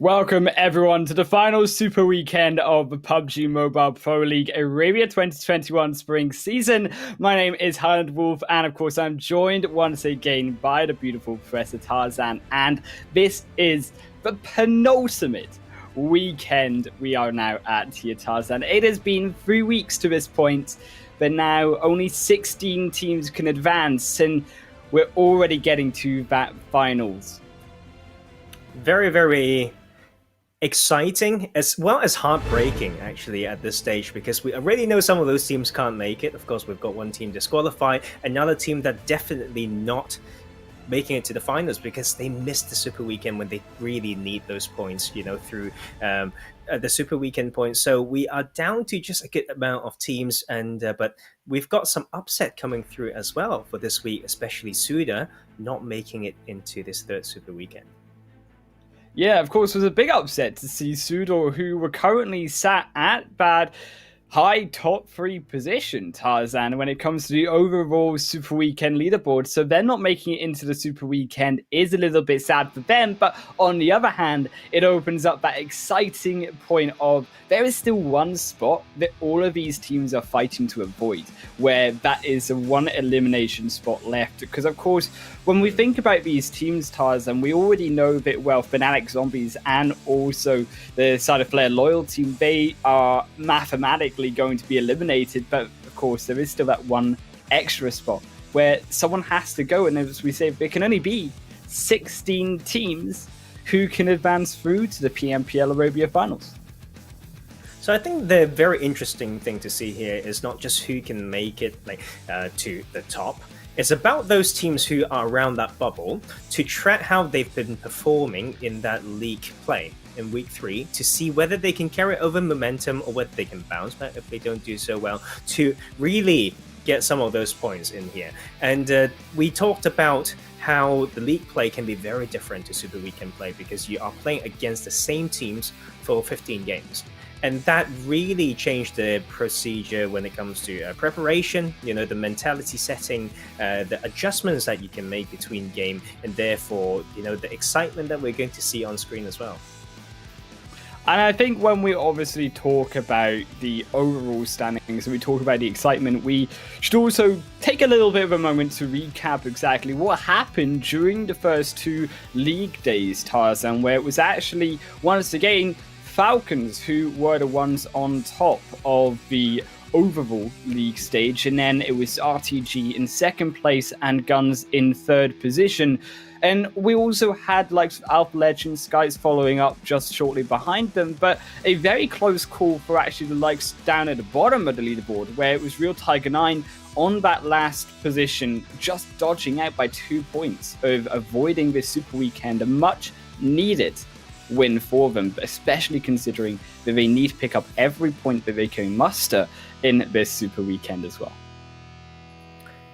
Welcome everyone to the final super weekend of the PUBG Mobile Pro League Arabia 2021 spring season. My name is Highland Wolf, and of course I'm joined once again by the beautiful Professor Tarzan, and this is the penultimate weekend we are now at here, Tarzan. It has been 3 weeks to this point, but now only 16 teams can advance, and we're already getting to that finals. Very, very exciting as well as heartbreaking actually at this stage, because we already know some of those teams can't make it. Of course, we've got one team disqualified, another team that definitely not making it to the finals because they missed the super weekend when they really need those points, through the super weekend points. So we are down to just a good amount of teams, and but we've got some upset coming through as well for this week, especially SUDOR not making it into this third super weekend. Yeah, of course, it was a big upset to see SUDOR, who were currently sat at bad high top 3 position, Tarzan, when it comes to the overall Super Weekend leaderboard. So they're not making it into the Super Weekend is a little bit sad for them. But on the other hand, it opens up that exciting point of there is still one spot that all of these teams are fighting to avoid, where that is a one elimination spot left. Because, of course, when we think about these teams, Tarzan, we already know that, well, Fanatic Zombies and also the Side of Flare Loyal team, they are mathematically going to be eliminated, but of course there is still that one extra spot where someone has to go, and as we say, there can only be 16 teams who can advance through to the PMPL Arabia finals. So I think the very interesting thing to see here is not just who can make it to the top. It's about those teams who are around that bubble to track how they've been performing in that league play in week 3 to see whether they can carry over momentum or whether they can bounce back if they don't do so well, to really get some of those points in here. And we talked about how the league play can be very different to Super Weekend play because you are playing against the same teams for 15 games. And that really changed the procedure when it comes to preparation, the mentality setting, the adjustments that you can make between game, and therefore, the excitement that we're going to see on screen as well. And I think when we obviously talk about the overall standings and we talk about the excitement, we should also take a little bit of a moment to recap exactly what happened during the first 2 league days, Tarzan, where it was actually, once again, Falcons who were the ones on top of the overall league stage, and then it was RTG in second place and GUNZ in third position. And we also had Alpha Legends, SCYTES following up just shortly behind them, but a very close call for actually the likes down at the bottom of the leaderboard, where it was Real Tiger 9 on that last position, just dodging out by 2 points of avoiding this Super Weekend, a much needed win for them, especially considering that they need to pick up every point that they can muster in this Super Weekend as well.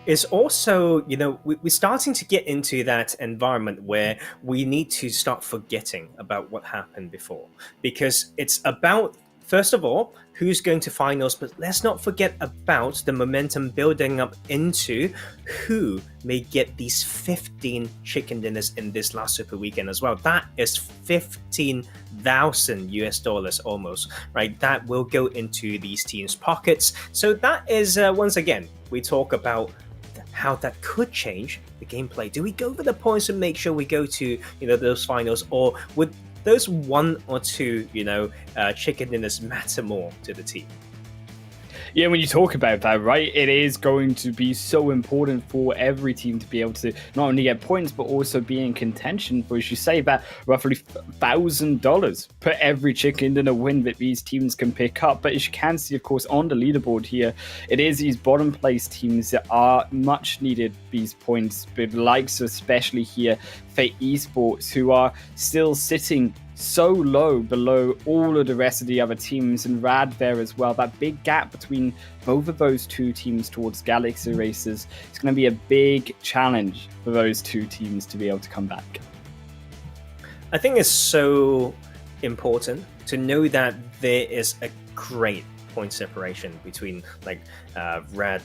It's also, we're starting to get into that environment where we need to start forgetting about what happened before, because it's about, first of all, who's going to finals, but let's not forget about the momentum building up into who may get these 15 chicken dinners in this last Super Weekend as well. That is 15,000 US dollars almost, right? That will go into these teams' pockets. So that is, once again, we talk about how that could change the gameplay. Do we go for the points and make sure we go to, those finals, or would those 1 or 2, chicken dinners matter more to the team? Yeah, when you talk about that, right, it is going to be so important for every team to be able to not only get points, but also be in contention for, as you say, that roughly $1,000 per every chicken dinner win that these teams can pick up. But as you can see, of course, on the leaderboard here, it is these bottom place teams that are much needed these points, with likes especially here, Fate Esports, who are still sitting so low below all of the rest of the other teams, and Rad there as well. That big gap between both of those 2 teams towards Galaxy Racers is going to be a big challenge for those 2 teams to be able to come back. I think it's so important to know that there is a great point separation between Rad,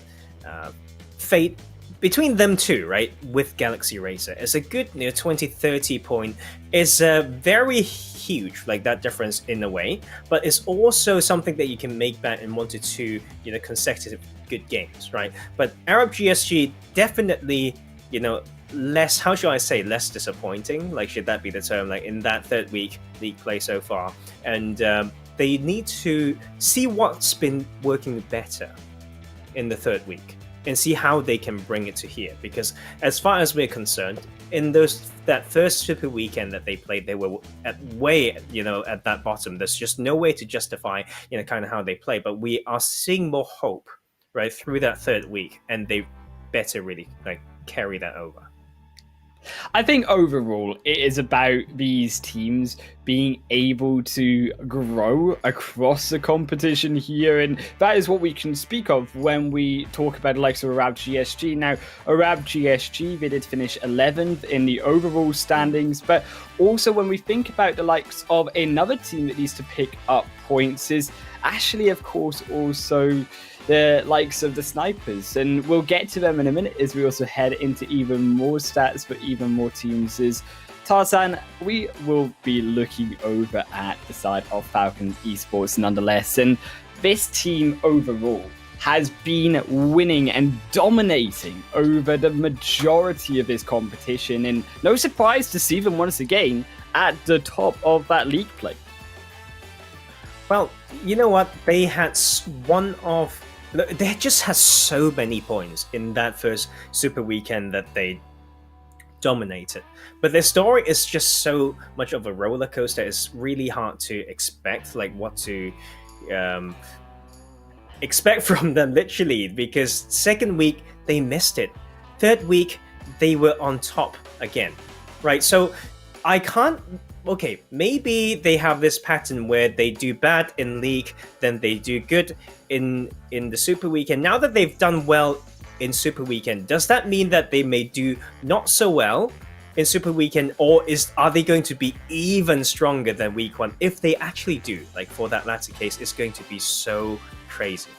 Fate, between them two, right, with Galaxy Racer, it's a good 20, 30 point. It's very huge, like that difference in a way, but it's also something that you can make back in 1 to 2 consecutive good games, right? But Arab GSG definitely, less, how should I say, less disappointing, like should that be the term, like in that third week league play so far. And they need to see what's been working better in the third week and see how they can bring it to here, because as far as we're concerned, in that first super weekend that they played, they were at that bottom. There's just no way to justify kind of how they play, but we are seeing more hope right through that third week, and they better really like carry that over. I think overall it is about these teams being able to grow across the competition here, and that is what we can speak of when we talk about the likes of Arab GSG. Now, Arab GSG, they did finish 11th in the overall standings, but also when we think about the likes of another team that needs to pick up points is actually, of course, also the likes of the Snipers, and we'll get to them in a minute as we also head into even more stats for even more teams. Is Tarzan, we will be looking over at the side of Falcons Esports nonetheless, and this team overall has been winning and dominating over the majority of this competition, and no surprise to see them once again at the top of that league play. Well, you know what? They just had so many points in that first super weekend that they dominated. But their story is just so much of a roller coaster. It's really hard to expect, like what to expect from them, literally, because second week they missed it. Third week they were on top again, right? So I can't. Okay, maybe they have this pattern where they do bad in league, then they do good in the Super Weekend. Now that they've done well in Super Weekend, does that mean that they may do not so well in Super Weekend, or are they going to be even stronger than Week 1? If they actually do, like for that latter case, it's going to be so crazy.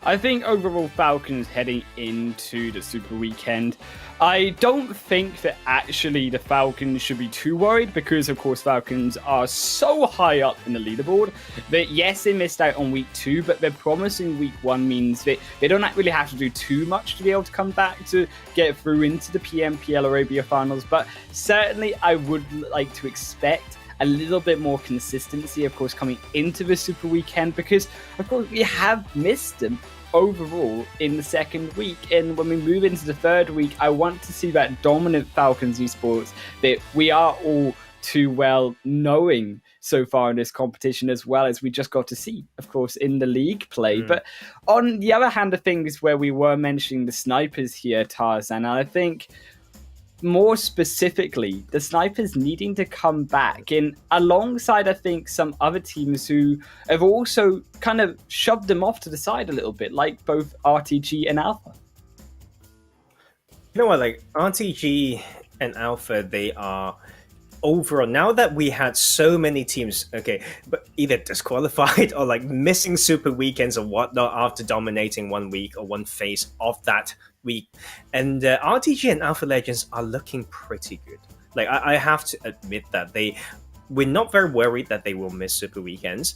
I think overall Falcons heading into the Super Weekend, I don't think that actually the Falcons should be too worried, because of course Falcons are so high up in the leaderboard that yes, they missed out on Week 2, but they're promising Week 1 means that they don't really have to do too much to be able to come back to get through into the PMPL Arabia finals. But certainly I would like to expect a little bit more consistency, of course, coming into the Super Weekend, because of course we have missed them overall in the second week, and when we move into the third week, I want to see that dominant Falcons Esports that we are all too well knowing so far in this competition, as well as we just got to see, of course, in the league play. But on the other hand of things, where we were mentioning the Snipers here, Tarzan, I think more specifically, the Snipers needing to come back in alongside, I think, some other teams who have also kind of shoved them off to the side a little bit, like both RTG and Alpha. You know what, like RTG and Alpha, they are overall, now that we had so many teams, okay, but either disqualified or like missing super weekends or whatnot after dominating 1 week or one phase of that week, and RTG and Alpha Legends are looking pretty good. Like I have to admit that we're not very worried that they will miss super weekends.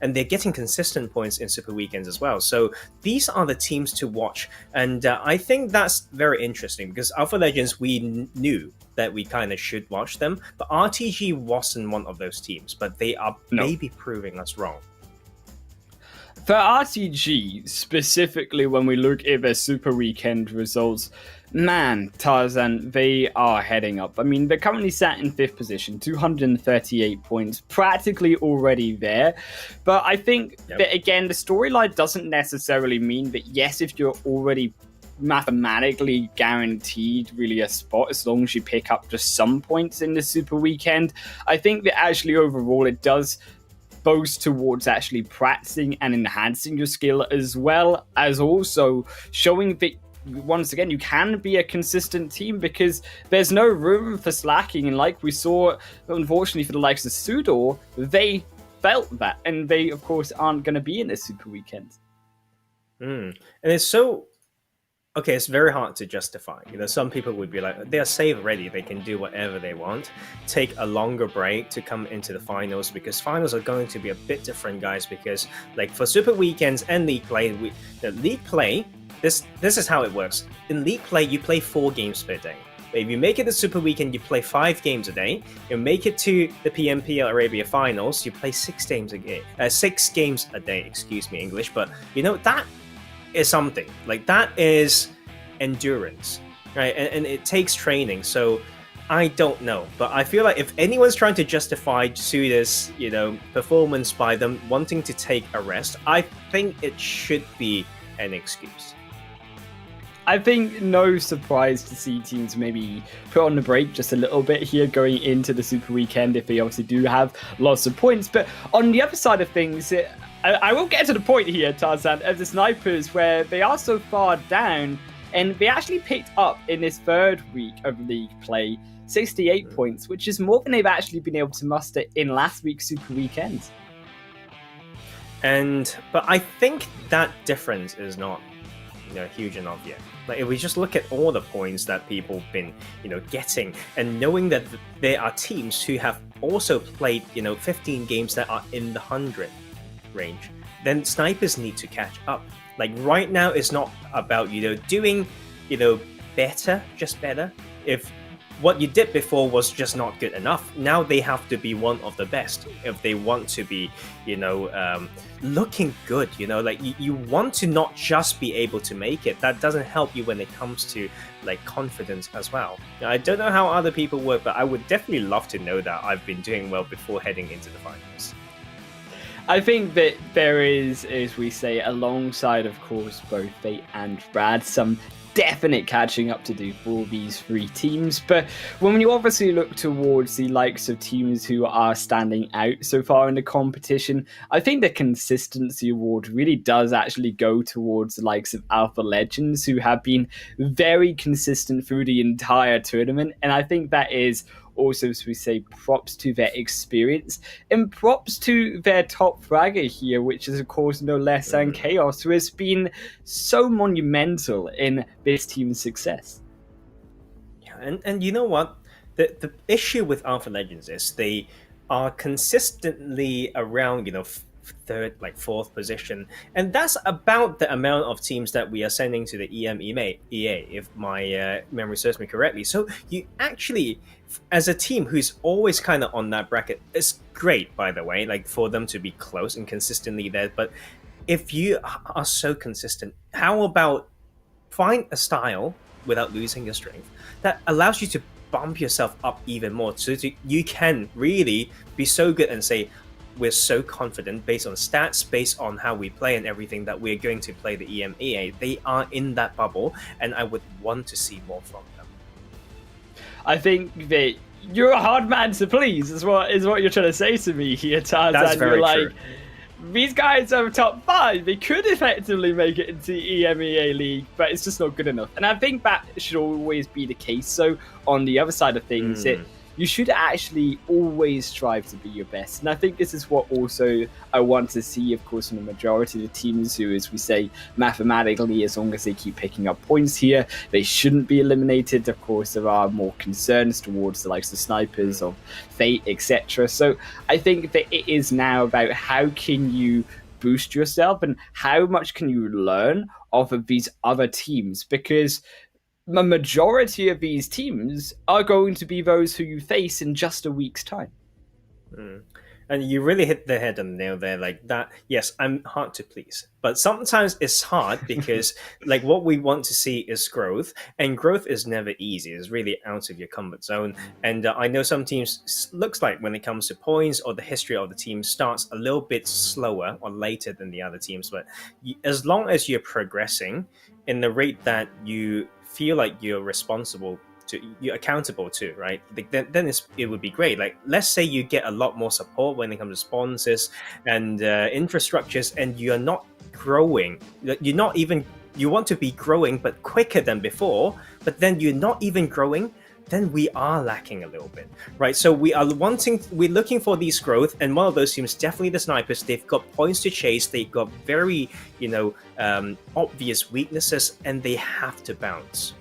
And they're getting consistent points in super weekends as well. So these are the teams to watch, and I think that's very interesting, because Alpha Legends, we knew that we kind of should watch them, but RTG wasn't one of those teams, but they are maybe proving us wrong. For RTG, specifically when we look at their Super Weekend results, man, Tarzan, they are heading up. I mean, they're currently sat in 5th position, 238 points, practically already there. But I think that, again, the storyline doesn't necessarily mean that, yes, if you're already mathematically guaranteed really a spot as long as you pick up just some points in the Super Weekend, I think that actually overall it does boast towards actually practicing and enhancing your skill, as well as also showing that once again you can be a consistent team, because there's no room for slacking. And like we saw, unfortunately for the likes of SUDOR, they felt that, and they of course aren't going to be in this Super Weekend. And it's so okay, it's very hard to justify. Some people would be like, they are safe already. They can do whatever they want. Take a longer break to come into the finals, because finals are going to be a bit different, guys. Because like for Super Weekends and League Play, the League Play, this is how it works. In League Play, you play 4 games per day. But if you make it to Super Weekend, you play 5 games a day. You make it to the PMPL Arabia finals, you play 6 games a day. 6 games a day, excuse me, English. But that is something. Like, that is endurance, right? And it takes training. So I don't know, but I feel like if anyone's trying to justify SUDOR's performance by them wanting to take a rest, I think it should be an excuse. I think no surprise to see teams maybe put on the break just a little bit here going into the Super Weekend if they obviously do have lots of points. But on the other side of things, I will get to the point here, Tarzan, of the Snipers, where they are so far down, and they actually picked up in this 3rd week of League Play 68 points, which is more than they've actually been able to muster in last week's Super Weekend. But I think that difference is not huge enough yet. Like, if we just look at all the points that people have been getting, and knowing that there are teams who have also played 15 games that are in the 100 range, then Snipers need to catch up. Like, right now it's not about doing better, just better. If what you did before was just not good enough, now they have to be one of the best if they want to be looking good. Like, you want to not just be able to make it. That doesn't help you when it comes to like confidence as well. I don't know how other people work, but I would definitely love to know that I've been doing well before heading into the finals. I think that there is, as we say, alongside, of course, both Fate and Brad, some definite catching up to do for these 3 teams. But when you obviously look towards the likes of teams who are standing out so far in the competition, I think the consistency award really does actually go towards the likes of Alpha Legends, who have been very consistent through the entire tournament. And I think that is also, as we say, props to their experience and props to their top fragger here, which is, of course, no less than Chaos, who has been so monumental in this team's success. Yeah, and you know what? The issue with Alpha Legends is they are consistently around, 3rd, like 4th position, and that's about the amount of teams that we are sending to the EMEA, if my memory serves me correctly. So you actually, as a team who's always kind of on that bracket, it's great, by the way, like for them to be close and consistently there. But if you are so consistent, how about find a style without losing your strength that allows you to bump yourself up even more, so that you can really be so good and say, we're so confident based on stats, based on how we play and everything, that we're going to play the EMEA. They are in that bubble, and I would want to see more from them. I think that you're a hard man to please, is what you're trying to say to me here, Tarzan. That's very true. Like, these guys are top 5. They could effectively make it into the EMEA League, but it's just not good enough. And I think that should always be the case. So on the other side of things, you should actually always strive to be your best. And I think this is what also I want to see, of course, from the majority of the teams who, as we say, mathematically, as long as they keep picking up points here, they shouldn't be eliminated. Of course, there are more concerns towards the likes of Snipers, of Fate, etc. So I think that it is now about how can you boost yourself and how much can you learn off of these other teams, because the majority of these teams are going to be those who you face in just a week's time. And you really hit the head on the nail there, like that. Yes, I'm hard to please, but sometimes it's hard because like what we want to see is growth, and growth is never easy. It's really out of your comfort zone. And I know some teams looks like when it comes to points or the history of the team starts a little bit slower or later than the other teams, but as long as you're progressing in the rate that you feel like you're accountable to, right? Then it would be great. Like, let's say you get a lot more support when it comes to sponsors and infrastructures, and you're not growing. You want to be growing, but quicker than before. But then you're not even growing. then we are lacking a little bit, right? So we're looking for these growth, and one of those teams, definitely the Snipers. They've got points to chase. They've got very, obvious weaknesses, and they have to bounce.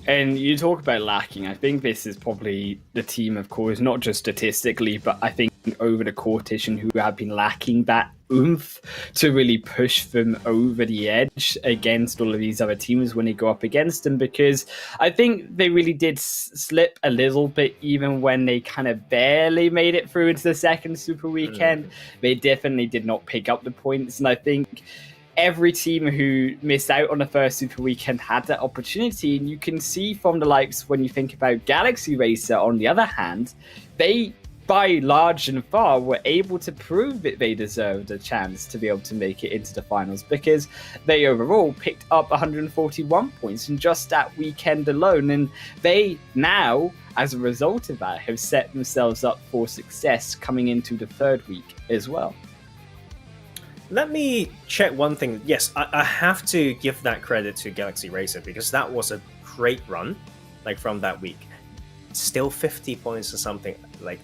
And you talk about lacking. I think this is probably the team, of course, not just statistically, but I think over the competition who have been lacking that oomph to really push them over the edge against all of these other teams when they go up against them, because I think they really did slip a little bit even when they kind of barely made it through into the second Super Weekend. They definitely did not pick up the points, and I think every team who missed out on the first Super Weekend had that opportunity. And you can see from the likes, when you think about Galaxy Racer, on the other hand, they, by large and far, were able to prove that they deserved a chance to be able to make it into the finals, because they overall picked up 141 points in just that weekend alone. And they now, as a result of that, have set themselves up for success coming into the third week as well. Let me check one thing. Yes, I have to give that credit to Galaxy Racer, because that was a great run, like from that week. Still 50 points or something, like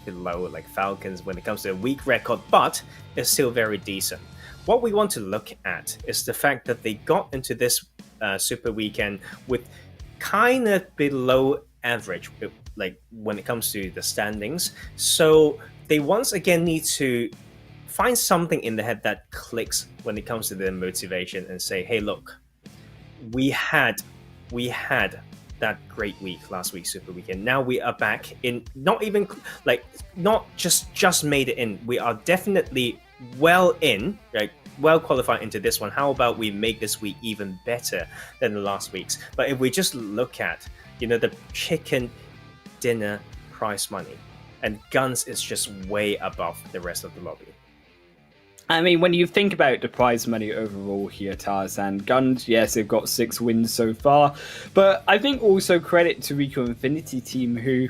below like Falcons when it comes to a week record, but it's still very decent. What we want to look at is the fact that they got into this Super Weekend with kind of below average, like when it comes to the standings. So they once again need to find something in the head that clicks when it comes to their motivation and say, hey, look, we had that great week last week, Super Weekend. Now we are back in, not just made it in. We are definitely well in, right? Well qualified into this one. How about we make this week even better than the last week's? But if we just look at, the chicken dinner prize money, and GUNZ is just way above the rest of the lobby. I mean, when you think about the prize money overall here, Tarzan, GUNZ, yes, they've got 6 wins so far, but I think also credit to RICO Infinity team, who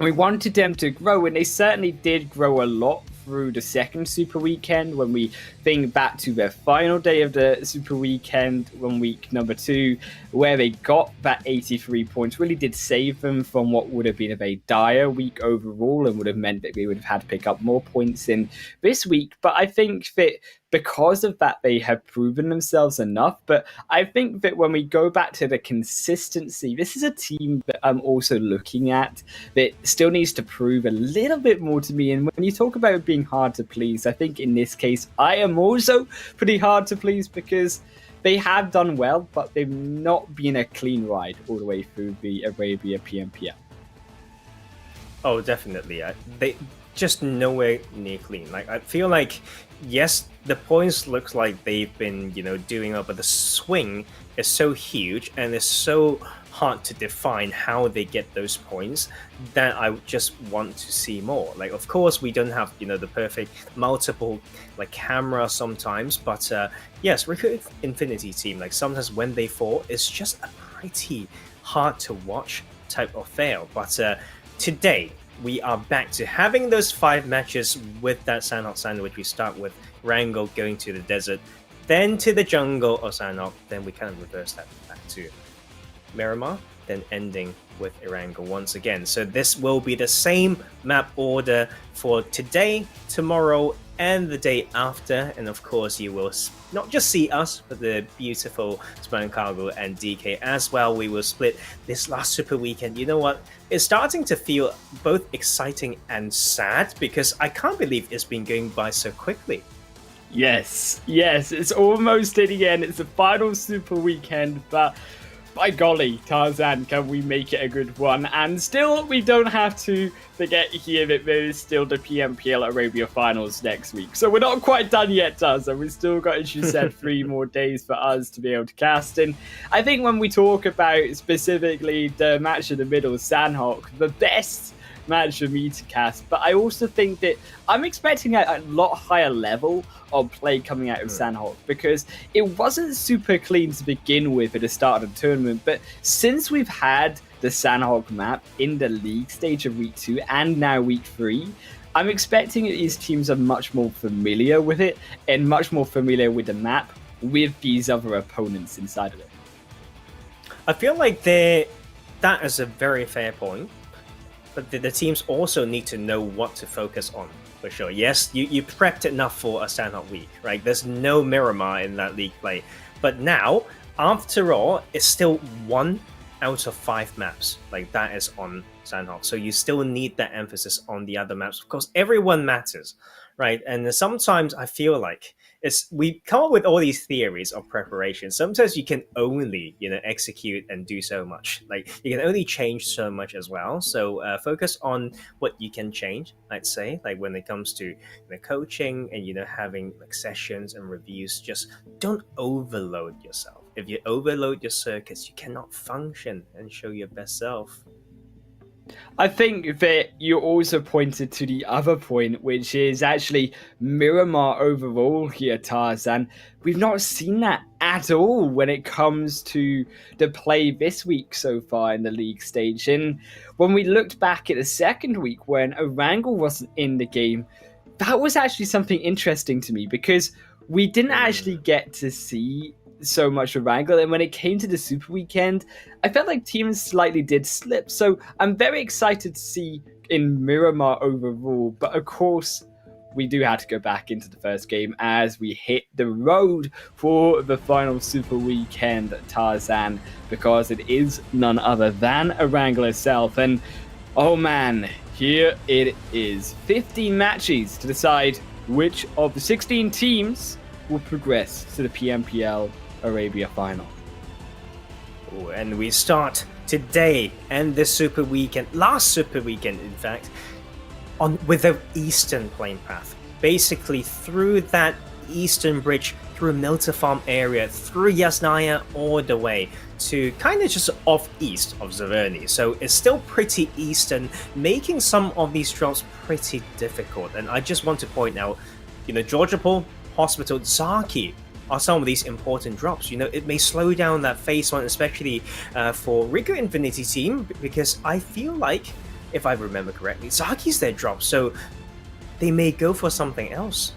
we wanted them to grow, and they certainly did grow a lot through the second Super Weekend. When we think back to their final day of the Super Weekend, when week number 2, where they got that 83 points, really did save them from what would have been a very dire week overall, and would have meant that they would have had to pick up more points in this week. But I think that because of that, they have proven themselves enough. But I think that when we go back to the consistency, this is a team that I'm also looking at that still needs to prove a little bit more to me. And when you talk about being hard to please, I think in this case, I am also pretty hard to please, because they have done well, but they've not been a clean ride all the way through the Arabia PMPL. Oh, definitely. They just nowhere near clean. Like, I feel like, yes, the points looks like they've been, doing up, but the swing is so huge and it's so hard to define how they get those points that I just want to see more. Like, of course, we don't have, the perfect multiple camera sometimes, but yes, RICO Infinity team, like sometimes when they fall, it's just a pretty hard to watch type of fail. But today, we are back to having those 5 matches with that Sanhok sandwich. We start with Erangel going to the desert, then to the jungle of Sanhok, then we kind of reverse that back to Miramar, then ending with Erangel once again. So this will be the same map order for today, tomorrow, and the day after. And of course, you will not just see us, but the beautiful Span Cargo and DK as well. We will split this last Super Weekend. You know what? It's starting to feel both exciting and sad, because I can't believe it's been going by so quickly. Yes, it's almost in again. It's the final Super Weekend, but by golly, Tarzan, can we make it a good one? And still, we don't have to forget here that there is still the PMPL Arabia finals next week. So we're not quite done yet, Tarzan. We've still got, as you said, 3 more days for us to be able to cast. And I think when we talk about specifically the match in the middle, Sanhok, the best match for me to cast, but I also think that I'm expecting a lot higher level of play coming out of Sanhok, because it wasn't super clean to begin with at the start of the tournament, but since we've had the Sanhok map in the league stage of week 2 and now week 3, I'm expecting that these teams are much more familiar with it and much more familiar with the map with these other opponents inside of it. I feel like that is a very fair point, but the teams also need to know what to focus on, for sure. Yes, you prepped enough for a Sanhok week, right? There's no Miramar in that league play. But now, after all, it's still 1 out of 5 maps. Like, that is on Sanhok. So you still need that emphasis on the other maps. Of course, everyone matters, right? And sometimes I feel like we come up with all these theories of preparation. Sometimes you can only, execute and do so much. Like, you can only change so much as well. So focus on what you can change, I'd say. Like, when it comes to coaching and having like sessions and reviews, just don't overload yourself. If you overload your circuits, you cannot function and show your best self. I think that you also pointed to the other point, which is actually Miramar overall here, Tarzan. We've not seen that at all when it comes to the play this week so far in the league stage. And when we looked back at the second week when Erangel wasn't in the game, that was actually something interesting to me because we didn't actually get to see so much of Erangel, and when it came to the Super Weekend, I felt like teams slightly did slip. So I'm very excited to see in Miramar overall, but of course we do have to go back into the first game as we hit the road for the final Super Weekend, Tarzan, because it is none other than Erangel itself. And oh man, here it is. 15 matches to decide which of the 16 teams will progress to the PMPL Arabia final. Ooh, and we start today and this Super Weekend, last Super Weekend in fact, with the Eastern Plain Path. Basically through that Eastern Bridge, through Milta Farm area, through Yasnaya, all the way to kind of just off east of Zaverny. So it's still pretty eastern, making some of these drops pretty difficult. And I just want to point out, Georgiapol, Hospital, Zaki are some of these important drops. It may slow down that phase 1, especially for RICO Infinity team, because I feel like, if I remember correctly, Zaki's their drop, so they may go for something else.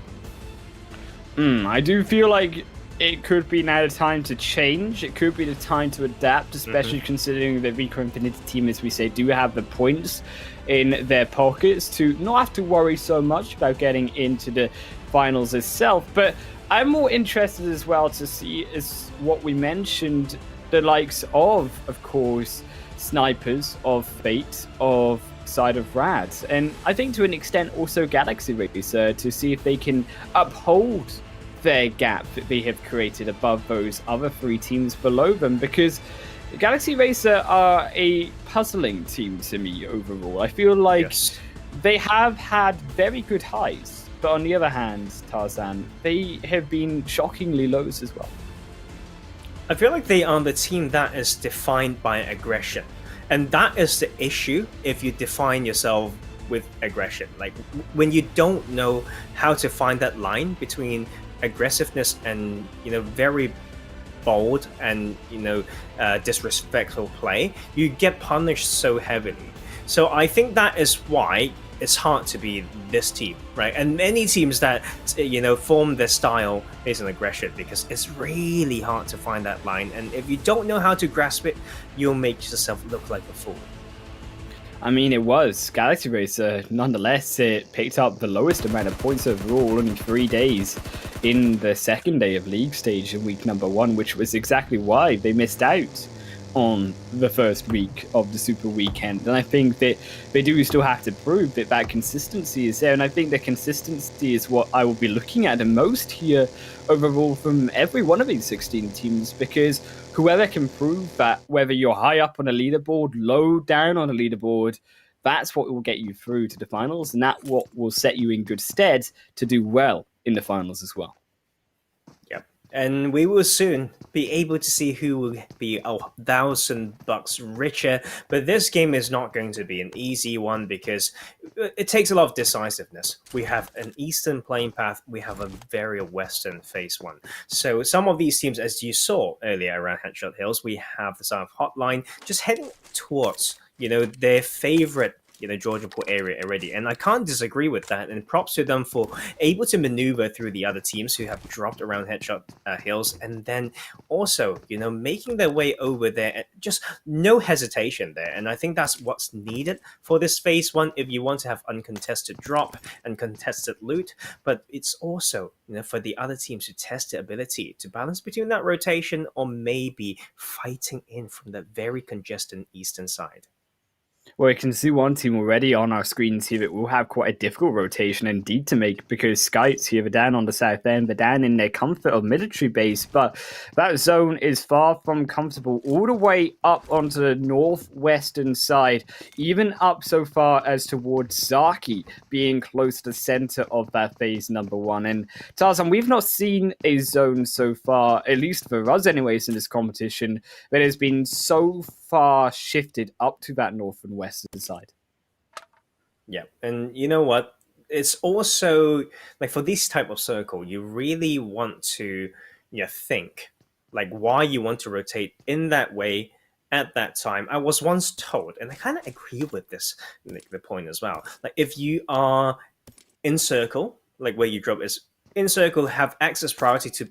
I do feel like it could be now the time to change. It could be the time to adapt, especially considering the RICO Infinity team, as we say, do have the points in their pockets to not have to worry so much about getting into the finals itself. But I'm more interested as well to see is what we mentioned, the likes of course, Snipers, of Fate, of Side of Rad, and I think to an extent also Galaxy Racer, to see if they can uphold their gap that they have created above those other 3 teams below them, because Galaxy Racer are a puzzling team to me overall. I feel like they have had very good highs, but on the other hand, Tarzan, they have been shockingly lows as well. I feel like they are the team that is defined by aggression. And that is the issue if you define yourself with aggression. Like, when you don't know how to find that line between aggressiveness and, very bold and, disrespectful play, you get punished so heavily. So I think that is why it's hard to be this team, right? And many teams that, form their style based on aggression, because it's really hard to find that line. And if you don't know how to grasp it, you'll make yourself look like a fool. I mean, it was Galaxy Racer. Nonetheless, it picked up the lowest amount of points overall, only 3 days in the second day of league stage in week number 1, which was exactly why they missed out on the first week of the Super Weekend. And I think that they do still have to prove that that consistency is there. And I think the consistency is what I will be looking at the most here overall from every one of these 16 teams, because whoever can prove that, whether you're high up on a leaderboard, low down on a leaderboard, that's what will get you through to the finals, and that's what will set you in good stead to do well in the finals as well. Yep. And we will soon be able to see who will be $1,000 richer. But this game is not going to be an easy one because it takes a lot of decisiveness. We have an Eastern Plain Path. We have a very Western Phase 1. So some of these teams, as you saw earlier around Headshot Hills, we have the side of HOTLINE just heading towards, their favorite, Georgia Pool area already, and I can't disagree with that. And props to them for able to maneuver through the other teams who have dropped around headshot hills, and then also making their way over there. Just no hesitation there, and I think that's what's needed for this phase one if you want to have uncontested drop and contested loot. But it's also for the other teams to test their ability to balance between that rotation or maybe fighting in from the very congested eastern side. Well, we can see one team already on our screens here that will have quite a difficult rotation indeed to make, because SCYTES here, they're down on the south end, they're down in their comfort of military base, but that zone is far from comfortable, all the way up onto the northwestern side, even up so far as towards Zaki, being close to the center of that phase number one. And Tarzan, we've not seen a zone so far, at least for us anyways, in this competition, that has been so far shifted up to that north and western side. Yeah, and you know what? It's also like for this type of circle, you really want to think like why you want to rotate in that way at that time. I was once told, and I kind of agree with this the point as well. Like if you are in circle, like where you drop is in circle, have access priority to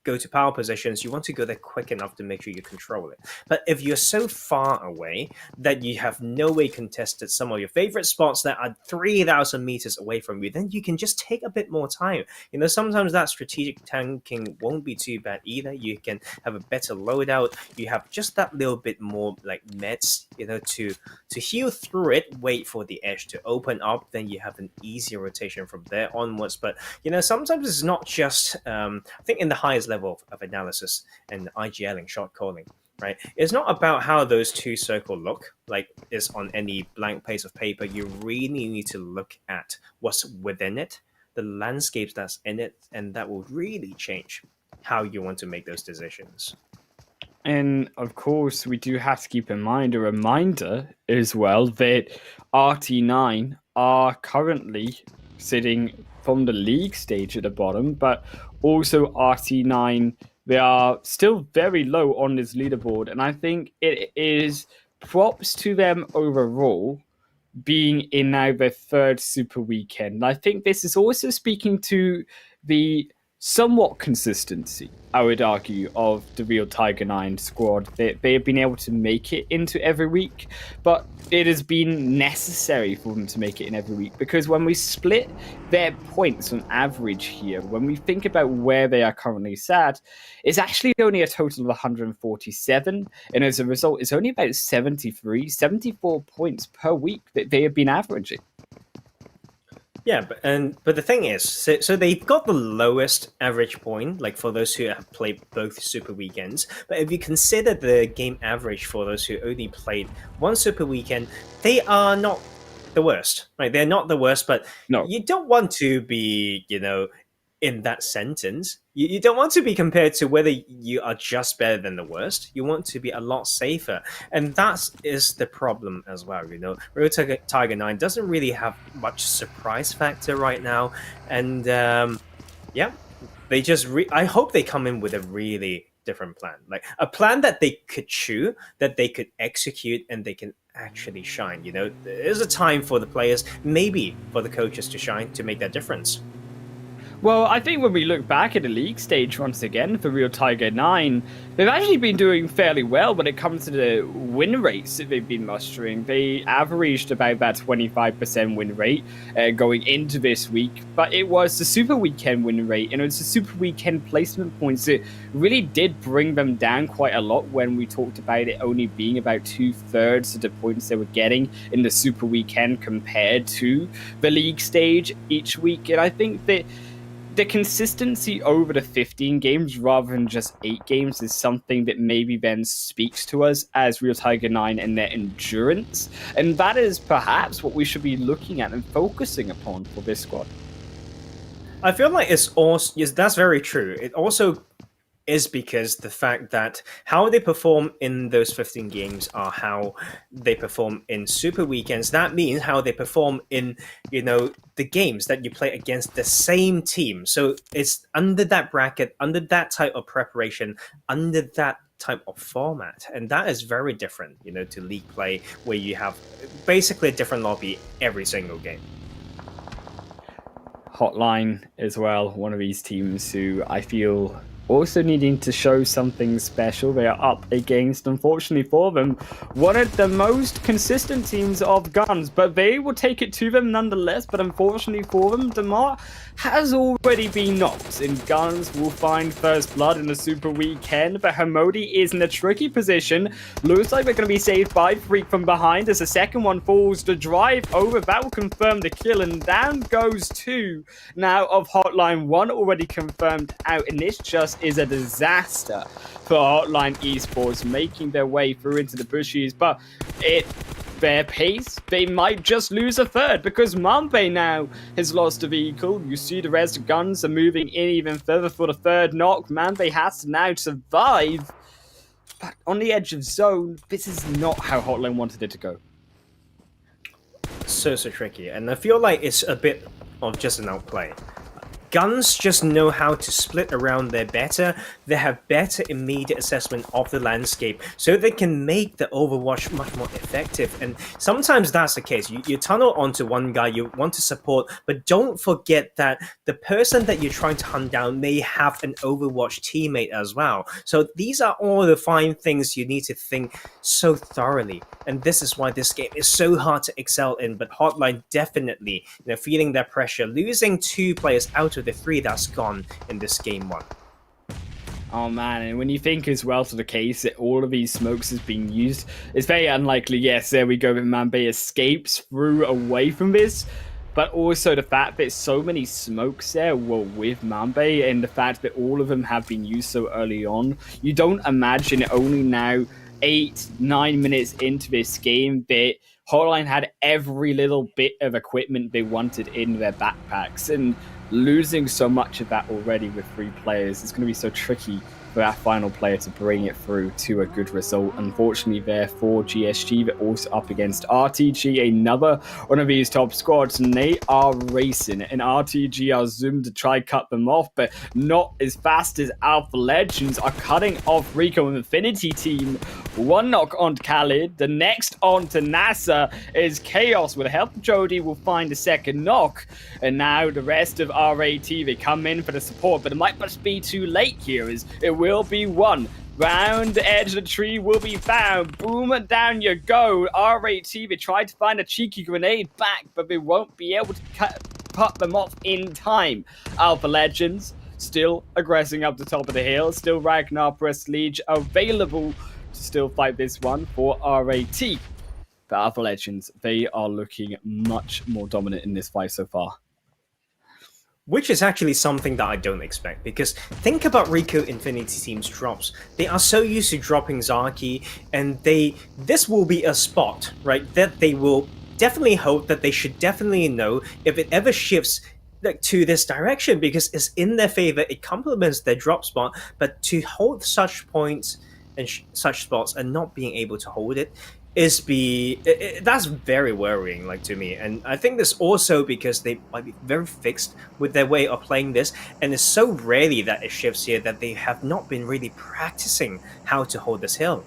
go to power positions, you want to go there quick enough to make sure you control it. But if you're so far away that you have no way contested some of your favorite spots that are 3,000 meters away from you, then you can just take a bit more time. Sometimes that strategic tanking won't be too bad either. You can have a better loadout. You have just that little bit more like meds, to heal through it, wait for the edge to open up, then you have an easier rotation from there onwards. But sometimes it's not just I think in the highest level of analysis and IGL and shot calling, right? It's not about how those two circles look like is on any blank page of paper. You really need to look at what's within it, the landscapes that's in it, and that will really change how you want to make those decisions. And of course, we do have to keep in mind a reminder as well that RT9 are currently sitting from the league stage at the bottom, but also RT9, they are still very low on this leaderboard. And I think it is props to them overall being in now their third super weekend. And I think this is also speaking to the somewhat consistency, I would argue, of the Real Tiger 9 squad. They have been able to make it into every week, but it has been necessary for them to make it in every week, because when we split their points on average here, when we think about where they are currently sat, it's actually only a total of 147, and as a result, it's only about 74 points per week that they have been averaging. Yeah, but the thing is, so they've got the lowest average point, like for those who have played both super weekends. But if you consider the game average for those who only played one super weekend, they are not the worst, right? They're not the worst, but No. You don't want to be, in that sentence. You don't want to be compared to whether you are just better than the worst. You want to be a lot safer. And that is the problem as well, Real Tiger 9 doesn't really have much surprise factor right now. And they just... I hope they come in with a really different plan. Like a plan that they could chew, that they could execute, and they can actually shine. There's a time for the players, maybe for the coaches to shine, to make that difference. Well, I think when we look back at the league stage once again for Real Tiger 9, they've actually been doing fairly well when it comes to the win rates that they've been mustering. They averaged about that 25% win rate going into this week, but it was the Super Weekend win rate, and it was the Super Weekend placement points that really did bring them down quite a lot when we talked about it only being about 2/3 of the points they were getting in the Super Weekend compared to the league stage each week. And I think that the consistency over the 15 games rather than just 8 games is something that maybe then speaks to us as Real Tiger 9 and their endurance. And that is perhaps what we should be looking at and focusing upon for this squad. I feel like it's also... Yes, that's very true. It also is because the fact that how they perform in those 15 games are how they perform in super weekends. That means how they perform in, the games that you play against the same team. So it's under that bracket, under that type of preparation, under that type of format, and that is very different, to league play, where you have basically a different lobby every single game. HOTLINE as well, one of these teams who I feel also needing to show something special. They are up against, unfortunately for them, one of the most consistent teams of GUNZ, but they will take it to them nonetheless. But unfortunately for them, Damar has already been knocked, and GUNZ will find first blood in the super weekend. But Hamodi is in a tricky position. Looks like they're going to be saved by Freak from behind as the second one falls. The drive over, that will confirm the kill, and down goes two now of HOTLINE. One already confirmed out, and this just is a disaster for HOTLINE Esports, making their way through into the bushes. But their pace, they might just lose a third, because Mambe now has lost a vehicle. You see the rest of GUNZ are moving in even further for the third knock. Mambe has to now survive, but on the edge of zone, this is not how HOTLINE wanted it to go. So tricky, and I feel like it's a bit of just an outplay. GUNZ just know how to split around there better. They have better immediate assessment of the landscape, so they can make the Overwatch much more effective. And sometimes that's the case. You tunnel onto one guy, you want to support, but don't forget that the person that you're trying to hunt down may have an Overwatch teammate as well. So these are all the fine things you need to think so thoroughly. And this is why this game is so hard to excel in. But HOTLINE definitely, feeling that pressure, losing 2 players out of the 3 that's gone in this game 1. Oh man, and when you think as well to the case that all of these smokes is being used, it's very unlikely, yes, there we go, that Mambe escapes through away from this, but also the fact that so many smokes there were with Mambe, and the fact that all of them have been used so early on, you don't imagine only now 8-9 minutes into this game that HOTLINE had every little bit of equipment they wanted in their backpacks, and losing so much of that already with 3 players, it's going to be so tricky for that final player to bring it through to a good result. Unfortunately there for GSG, they're also up against RTG, another one of these top squads, and they are racing, and RTG are zoomed to try cut them off, but not as fast as Alpha Legends are cutting off RICO and Infinity Team. One knock on Khalid, the next on to NASR is Chaos. With the help of Jody, will find a second knock, and now the rest of RAT, they come in for the support, but it might just be too late here, as it will be one. Round the edge of the tree will be found. Boom, down you go. RAT, they tried to find a cheeky grenade back, but they won't be able to cut them off in time. Alpha Legends still aggressing up the top of the hill. Still Ragnar Prestige available to still fight this one for RAT. But Alpha Legends, they are looking much more dominant in this fight so far. Which is actually something that I don't expect, because think about RICO Infinity Team's drops. They are so used to dropping Zaki, and this will be a spot, right, that they will definitely hope that they should definitely know if it ever shifts to this direction, because it's in their favor, it complements their drop spot. But to hold such points and such spots and not being able to hold it, that's very worrying, to me. And I think this also because they might be very fixed with their way of playing this, and it's so rarely that it shifts here that they have not been really practicing how to hold this hill.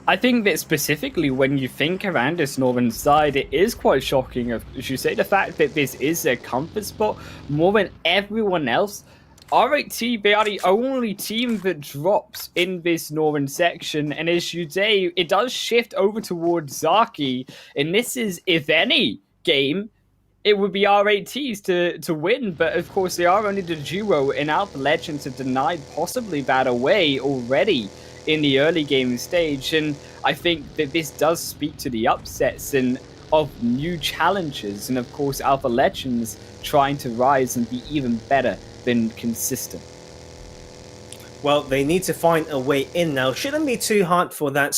I think that specifically when you think around this northern side, it is quite shocking, as you say, the fact that this is their comfort spot more than everyone else. RAT, they are the only team that drops in this northern section, and as you say, it does shift over towards Zaki, and this is, if any game, it would be RATs to win, but of course they are only the duo, and Alpha Legends have denied possibly that away already in the early game stage, and I think that this does speak to the upsets and of new challenges, and of course Alpha Legends trying to rise and be even better than consistent. Well, they need to find a way in now. Shouldn't be too hard for that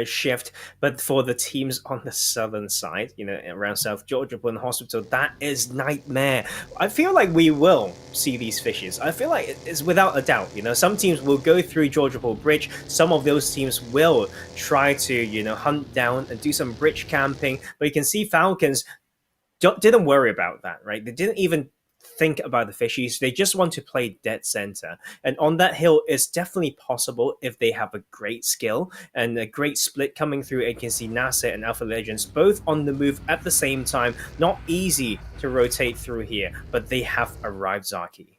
shift, but for the teams on the southern side, around South Georgia and Hospital, that is nightmare. I feel like we will see these fishes. I feel like it's without a doubt. Some teams will go through Georgia Bridge. Some of those teams will try to, hunt down and do some bridge camping. But you can see Falcons didn't worry about that, right? They didn't even think about the fishies. They just want to play dead center. And on that hill, it's definitely possible if they have a great skill and a great split coming through. And you can see NASR and Alpha Legends both on the move at the same time. Not easy to rotate through here, but they have arrived, Zaki.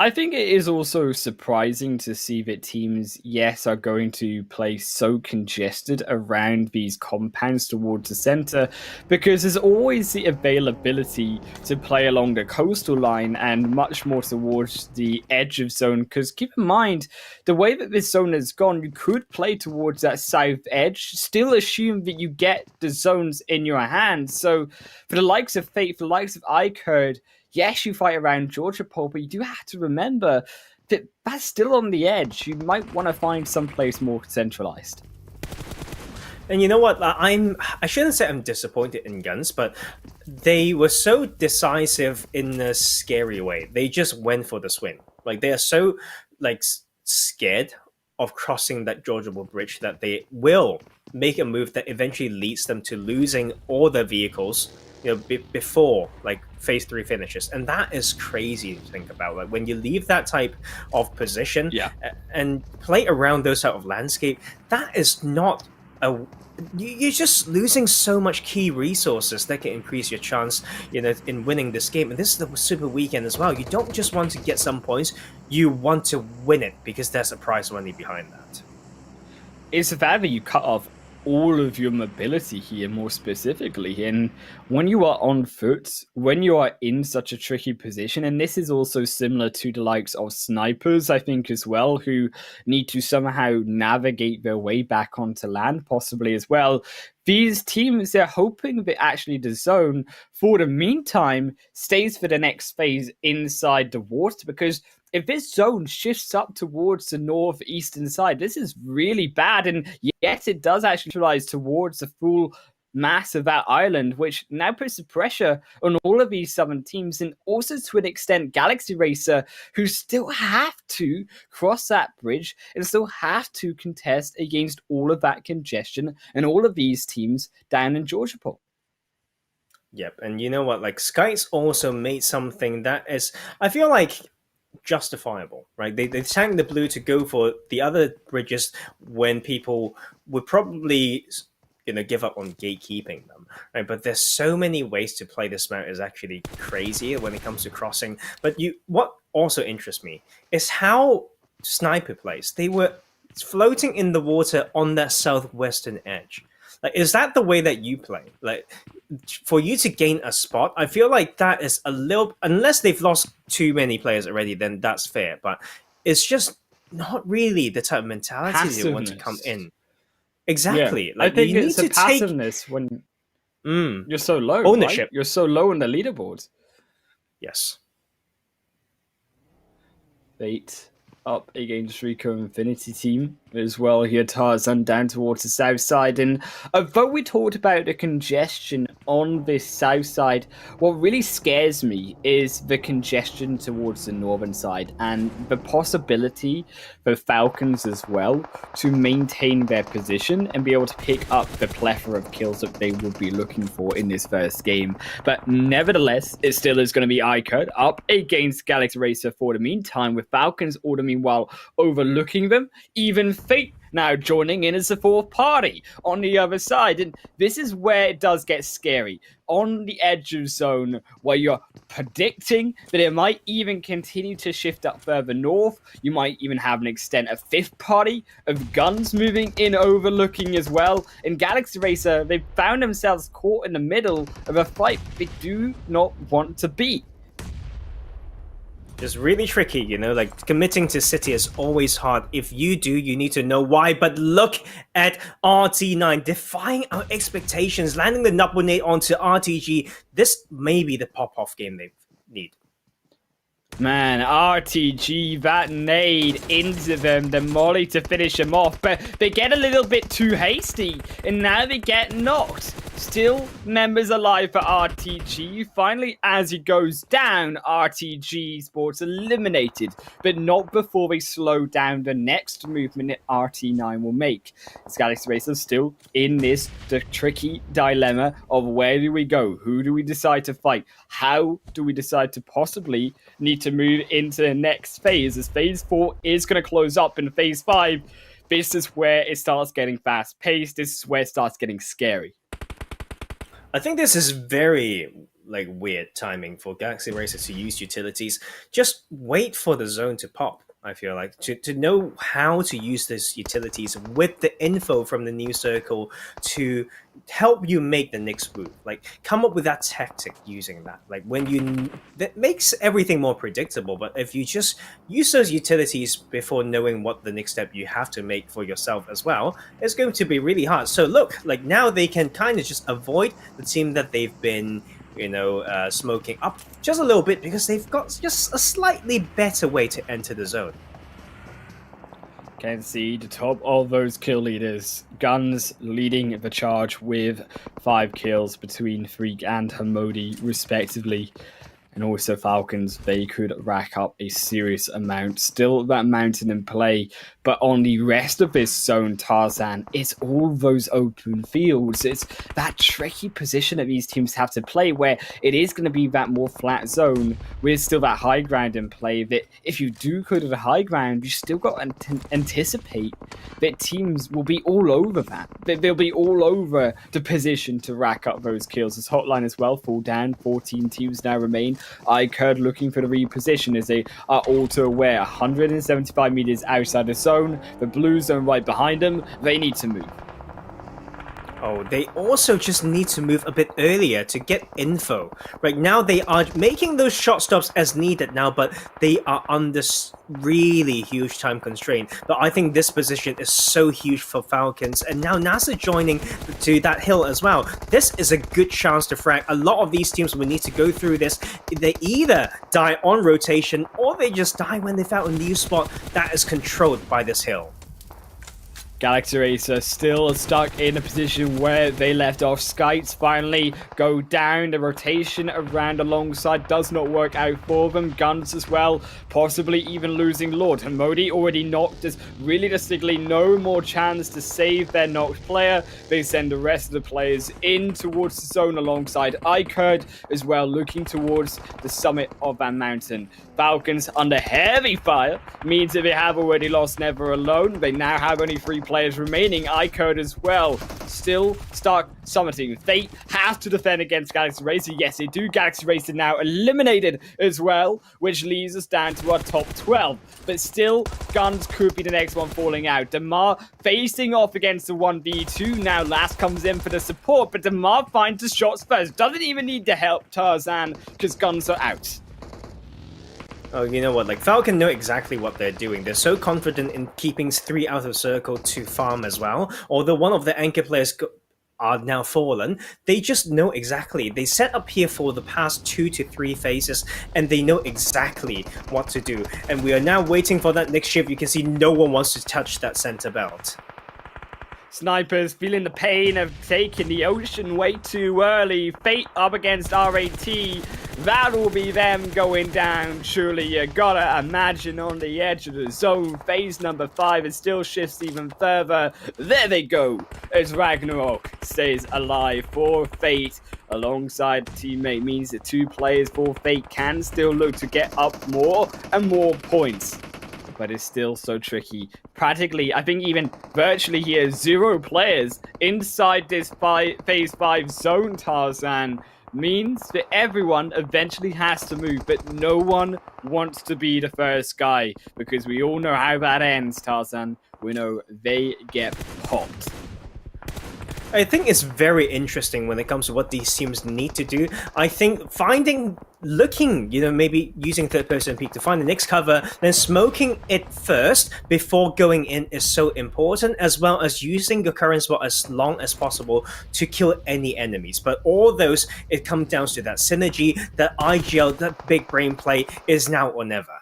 I think it is also surprising to see that teams, yes, are going to play so congested around these compounds towards the center, because there's always the availability to play along the coastal line and much more towards the edge of zone. Because keep in mind, the way that this zone has gone, you could play towards that south edge, still assume that you get the zones in your hands. So for the likes of Fate, for the likes of iKURD, yes, you fight around Georgia Pole, but you do have to remember that that's still on the edge. You might want to find someplace more centralized. And you know what? I shouldn't say I'm disappointed in GUNZ, but they were so decisive in a scary way. They just went for the swing. Like, they are so scared of crossing that Georgia Pole bridge that they will make a move that eventually leads them to losing all their vehicles, before phase 3 finishes. And that is crazy to think about. Like, when you leave that type of position and play around those type of landscape, that is not you're just losing so much key resources that can increase your chance in winning this game. And this is the super weekend as well. You don't just want to get some points, you want to win it, because there's a prize money behind that. It's the fact that you cut off all of your mobility here, more specifically. And when you are on foot, when you are in such a tricky position, and this is also similar to the likes of snipers, I think, as well, who need to somehow navigate their way back onto land, possibly as well. These teams, they're hoping that actually the zone, for the meantime, stays for the next phase inside the water, because if this zone shifts up towards the northeastern side, this is really bad. And yes, it does actually neutralize towards the full mass of that island, which now puts the pressure on all of these southern teams, and also to an extent Galaxy Racer, who still have to cross that bridge and still have to contest against all of that congestion and all of these teams down in Georgia Pole. Yep, and you know what? SCYTES also made something that is, I feel like, justifiable, right? They tanked the blue to go for the other bridges when people would probably give up on gatekeeping them, right? But there's so many ways to play this map is actually crazy when it comes to crossing. But what also interests me is how Sniper plays. They were floating in the water on that southwestern edge. Is that the way that you play? For you to gain a spot, I feel like that is a little, unless they've lost too many players already, then that's fair. But it's just not really the type of mentality they want to come in. Exactly. Yeah. I think it's a passiveness when you're so low. Ownership. Right? You're so low on the leaderboard. Yes. Fate up against RICO Infinity team as well here. Tarzan down towards the south side, and although we talked about the congestion on this south side, what really scares me is the congestion towards the northern side and the possibility for Falcons as well to maintain their position and be able to pick up the plethora of kills that they would be looking for in this first game. But nevertheless, it still is going to be iKURD up against Galaxy Racer for the meantime, with Falcons all the meanwhile overlooking them. Even Fate now joining in as the fourth party on the other side. And this is where it does get scary. On the edge of zone, where you're predicting that it might even continue to shift up further north. You might even have an extent of fifth party of GUNZ moving in, overlooking as well. In Galaxy Racer, they found themselves caught in the middle of a fight they do not want to be. It's really tricky, committing to City is always hard. If you do, you need to know why. But look at RT9 defying our expectations, landing the double nade onto RTG. This may be the pop-off game they need. Man, RTG, that nade into them, the molly to finish them off. But they get a little bit too hasty, and now they get knocked. Still members alive for RTG. Finally, as he goes down, RTG Sports eliminated, but not before they slow down the next movement that RT9 will make. It's Galaxy Racers still in this tricky dilemma of where do we go? Who do we decide to fight? How do we decide to possibly need to move into the next phase? As phase 4 is going to close up in phase 5, this is where it starts getting fast-paced. This is where it starts getting scary. I think this is very weird timing for Galaxy Racers to use utilities. Just wait for the zone to pop. I feel like to know how to use these utilities with the info from the news circle to help you make the next move. Come up with that tactic using that. That makes everything more predictable. But if you just use those utilities before knowing what the next step you have to make for yourself as well, it's going to be really hard. So look, now they can kind of just avoid the team that they've been smoking up just a little bit because they've got just a slightly better way to enter the zone. Can see the top of those kill leaders. GUNZ leading the charge with 5 kills between Freak and Hamodi respectively. And also Falcons, they could rack up a serious amount. Still that mountain in play, but on the rest of this zone, Tarzan, it's all those open fields. It's that tricky position that these teams have to play where it is going to be that more flat zone with still that high ground in play. That if you do go to the high ground, you still got to anticipate that teams will be all over that. That they'll be all over the position to rack up those kills. As HOTLINE as well fall down, 14 teams now remain. iKURD looking for the reposition as they are all too aware. 175 meters outside the zone, the blue zone right behind them. They need to move. Oh, they also just need to move a bit earlier to get info. Right now, they are making those shot stops as needed now, but they are under really huge time constraint. But I think this position is so huge for Falcons, and now NASR joining to that hill as well. This is a good chance to frag. A lot of these teams will need to go through this. They either die on rotation, or they just die when they found a new spot that is controlled by this hill. Galaxy Racer still stuck in a position where they left off. SCYTES finally go down. The rotation around alongside does not work out for them. GUNZ as well, possibly even losing Lord. Hamodi already knocked. There's realistically no more chance to save their knocked player. They send the rest of the players in towards the zone alongside iKURD as well, looking towards the summit of that mountain. Falcons under heavy fire means that they have already lost Never Alone. They now have only 3 players remaining. iKURD as well, still stuck summiting. Fate has to defend against Galaxy Racer. Yes, they do. Galaxy Racer now eliminated as well, which leaves us down to our top 12. But still, GUNZ could be the next one falling out. Damar facing off against the 1v2. Now Last comes in for the support, but Damar finds the shots first. Doesn't even need to help Tarzan because GUNZ are out. Oh, you know what? Falcon know exactly what they're doing. They're so confident in keeping 3 out of circle to farm as well. Although one of the anchor players are now fallen, they just know exactly. They set up here for the past 2 to 3 phases, and they know exactly what to do. And we are now waiting for that next shift. You can see no one wants to touch that center belt. Snipers feeling the pain of taking the ocean way too early. Fate up against RAT. That will be them going down. Surely you gotta imagine on the edge of the zone. Phase number 5 is still shifts even further. There they go as Ragnarok stays alive for Fate alongside the teammate. Means that 2 players for Fate can still look to get up more and more points. But it's still so tricky. Practically, I think even virtually here, 0 players inside this phase 5 zone, Tarzan, means that everyone eventually has to move, but no one wants to be the first guy, because we all know how that ends, Tarzan. We know they get popped. I think it's very interesting when it comes to what these teams need to do. I think looking, maybe using third-person peek to find the next cover, then smoking it first before going in is so important, as well as using your current spot as long as possible to kill any enemies. But all those, it comes down to that synergy, that IGL, that big brain play is now or never.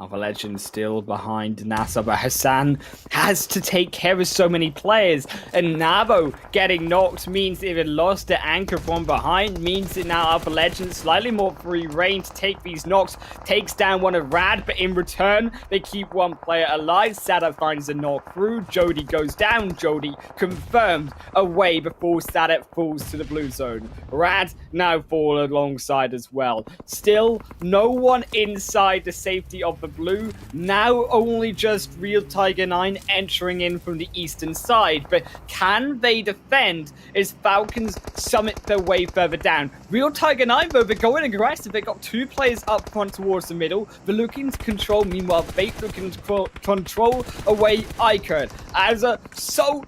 Alpha Legends still behind NASR, but Hassan has to take care of so many players. And Navo getting knocked means they've lost the anchor from behind, means that now Alpha Legends slightly more free reign to take these knocks, takes down one of Rad, but in return, they keep one player alive. Sada finds a knock through, Jody goes down, Jody confirmed away before Sada falls to the blue zone. Rad now fall alongside as well. Still, no one inside the safety of the blue, now only just Real Tiger 9 entering in from the eastern side, but can they defend as Falcons summit their way further down? Real Tiger 9 though, they're going aggressive, they got 2 players up front towards the middle, they're looking to control, meanwhile Fate looking to control away iKURD. As a so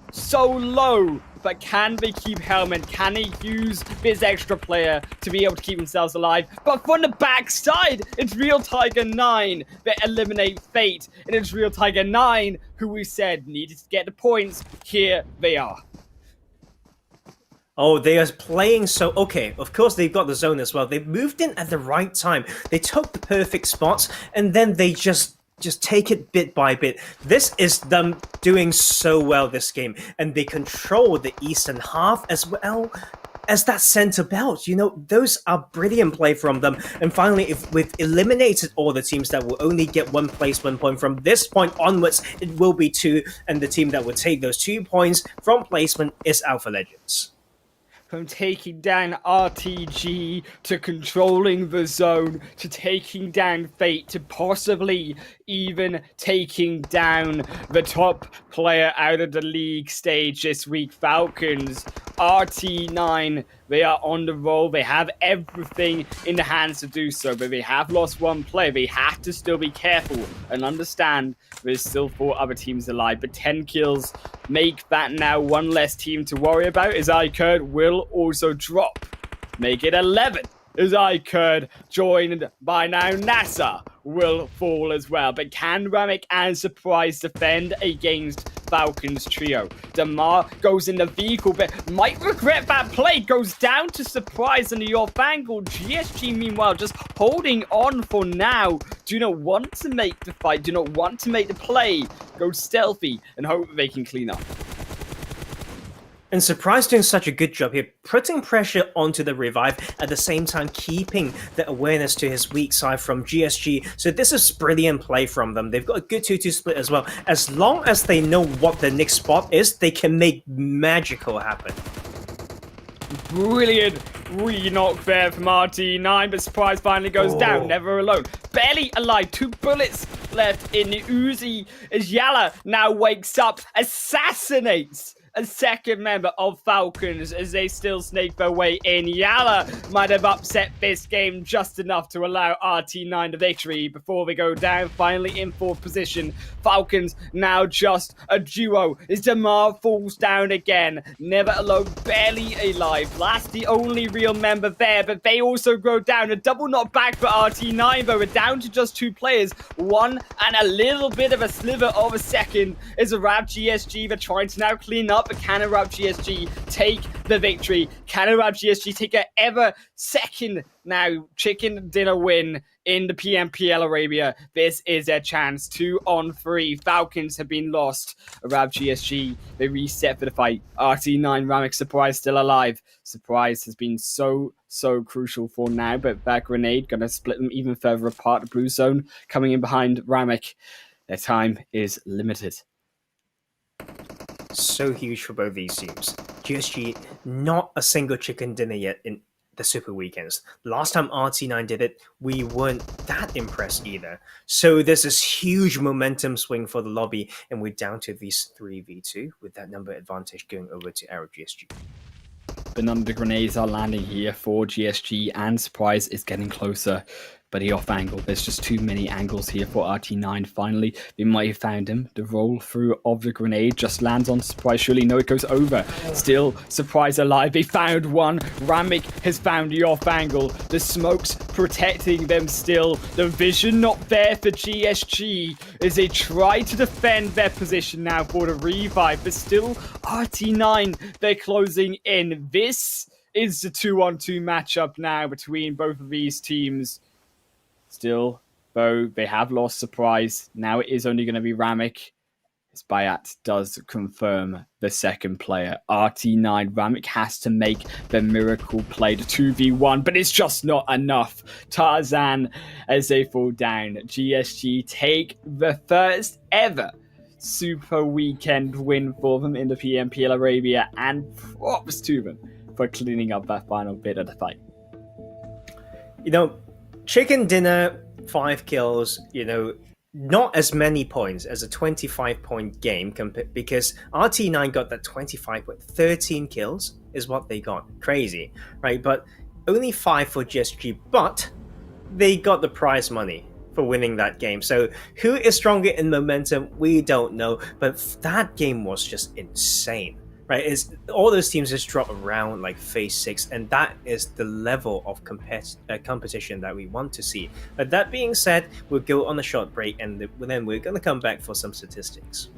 low, but can they keep Helmet? Can they use this extra player to be able to keep themselves alive? But from the backside, it's Real Tiger 9 that eliminate Fate. And it's Real Tiger 9 who we said needed to get the points. Here they are. Oh, they are playing so... Okay, of course they've got the zone as well. They moved in at the right time. They took the perfect spots, and then they just take it bit by bit. This is them doing so well this game, and they control the eastern half as well as that center belt. You know, those are brilliant play from them. And finally, if we've eliminated all the teams that will only get 1 placement point from this point onwards, it will be 2, and the team that will take those 2 points from placement is Alpha Legends. From taking down RTG to controlling the zone to taking down Fate to possibly even taking down the top player out of the league stage this week, Falcons. RT9, they are on the roll. They have everything in the hands to do so, but they have lost 1 player. They have to still be careful and understand there's still 4 other teams alive, but 10 kills make that now 1 less team to worry about, as iKURD will also drop. Make it 11. As iKURD, joined by now NASR, will fall as well. But can Ramek and Surprise defend against Falcons trio? Damar goes in the vehicle, but might regret that play. Goes down to Surprise in the off angle. GSG, meanwhile, just holding on for now. Do not want to make the fight. Do not want to make the play. Go stealthy and hope they can clean up. And Surprise doing such a good job here, putting pressure onto the revive, at the same time keeping the awareness to his weak side from GSG. So this is brilliant play from them. They've got a good 2-2 split as well. As long as they know what the next spot is, they can make magical happen. Brilliant re-knock there from RT9, but Surprise finally goes down, never alone. Barely alive, 2 bullets left in the Uzi as YaLLa now wakes up, assassinates a second member of Falcons as they still snake their way in. YaLLa might have upset this game just enough to allow RT9 the victory before they go down, finally in 4th position. Falcons now just a duo as Damar falls down again. Never alone, barely alive. Last the only real member there, but they also go down. A double knockback for RT9, but we're down to just 2 players. 1 and a little bit of a sliver of a second as a Arab GSG. They're trying to now clean up. But can Arab GSG take the victory? Can Arab GSG take a ever second now chicken dinner win in the PMPL Arabia? This is their chance. 2 on 3. Falcons have been lost. Arab GSG, they reset for the fight. RT9, Ramek, Surprise still alive. Surprise has been so crucial for now, but that grenade gonna split them even further apart. The blue zone coming in behind Ramek. Their time is limited. So huge for both these teams. GSG, not a single chicken dinner yet in the Super Weekends. Last time RT9 did it, we weren't that impressed either. So there's this huge momentum swing for the lobby, and we're down to these 3v2 with that number advantage going over to Arab GSG. But none of the grenades are landing here for GSG, and Surprise is getting closer. But the off angle, there's just too many angles here for RT9. Finally, they might have found him. The roll through of the grenade just lands on Surprise. Surely, no, it goes over. Still, Surprise alive. They found one. Ramek has found the off angle. The smoke's protecting them still. The vision not there for GSG as they try to defend their position now for the revive. But still, RT9, they're closing in. This is the 2-on-2 matchup now between both of these teams. Still, though they have lost Surprise. Now it is only going to be Ramik. Bayat does confirm the second player. RT9 Ramik has to make the miracle play to 2v1, but it's just not enough. Tarzan, as they fall down, GSG take the first ever Super Weekend win for them in the PMPL Arabia, and props to them for cleaning up that final bit of the fight. You know, Chicken Dinner, 5 kills, you know, not as many points as a 25-point game because RT9 got that 25 point, 13 kills is what they got. Crazy, right? But only 5 for GSG, but they got the prize money for winning that game. So who is stronger in momentum? We don't know, but that game was just insane. Right, is all those teams just drop around like phase 6, and that is the level of competition that we want to see. But that being said, we'll go on a short break, and then we're going to come back for some statistics.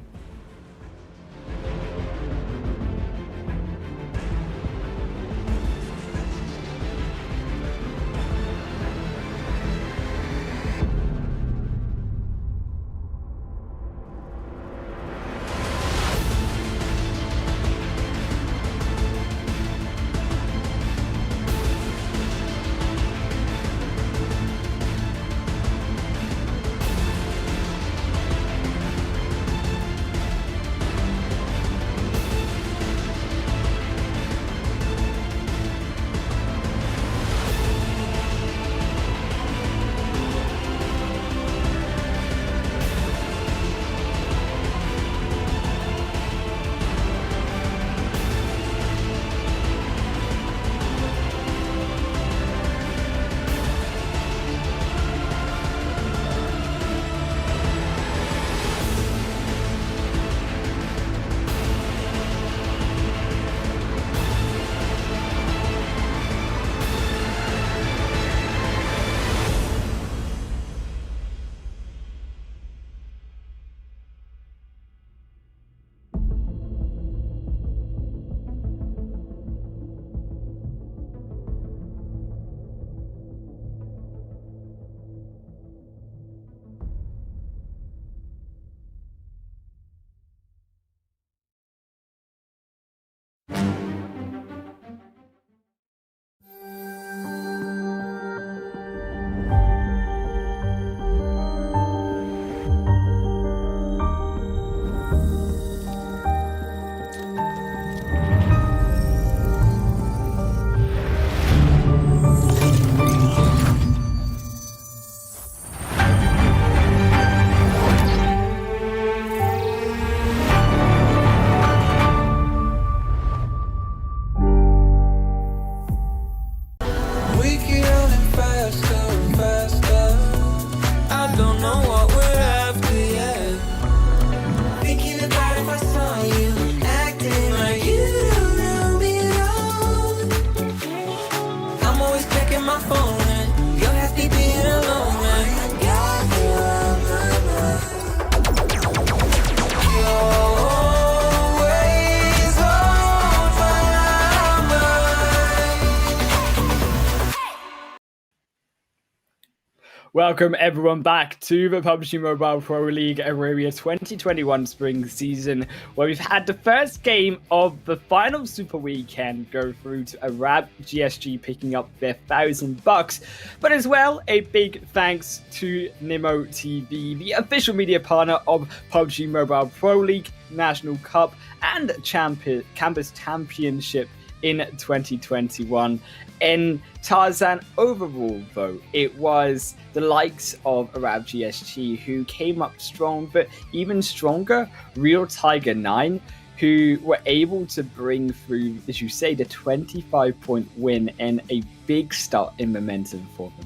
Welcome everyone back to the PUBG Mobile Pro League Arabia 2021 spring season, where we've had the first game of the final Super Weekend go through to Arab GSG picking up their $1,000, but as well a big thanks to Nimo TV, the official media partner of PUBG Mobile Pro League, National Cup, and Campus Championship in 2021. In Tarzan overall, though, it was the likes of Arab GSG who came up strong, but even stronger, Real Tiger 9, who were able to bring through, as you say, the 25-point win and a big start in momentum for them.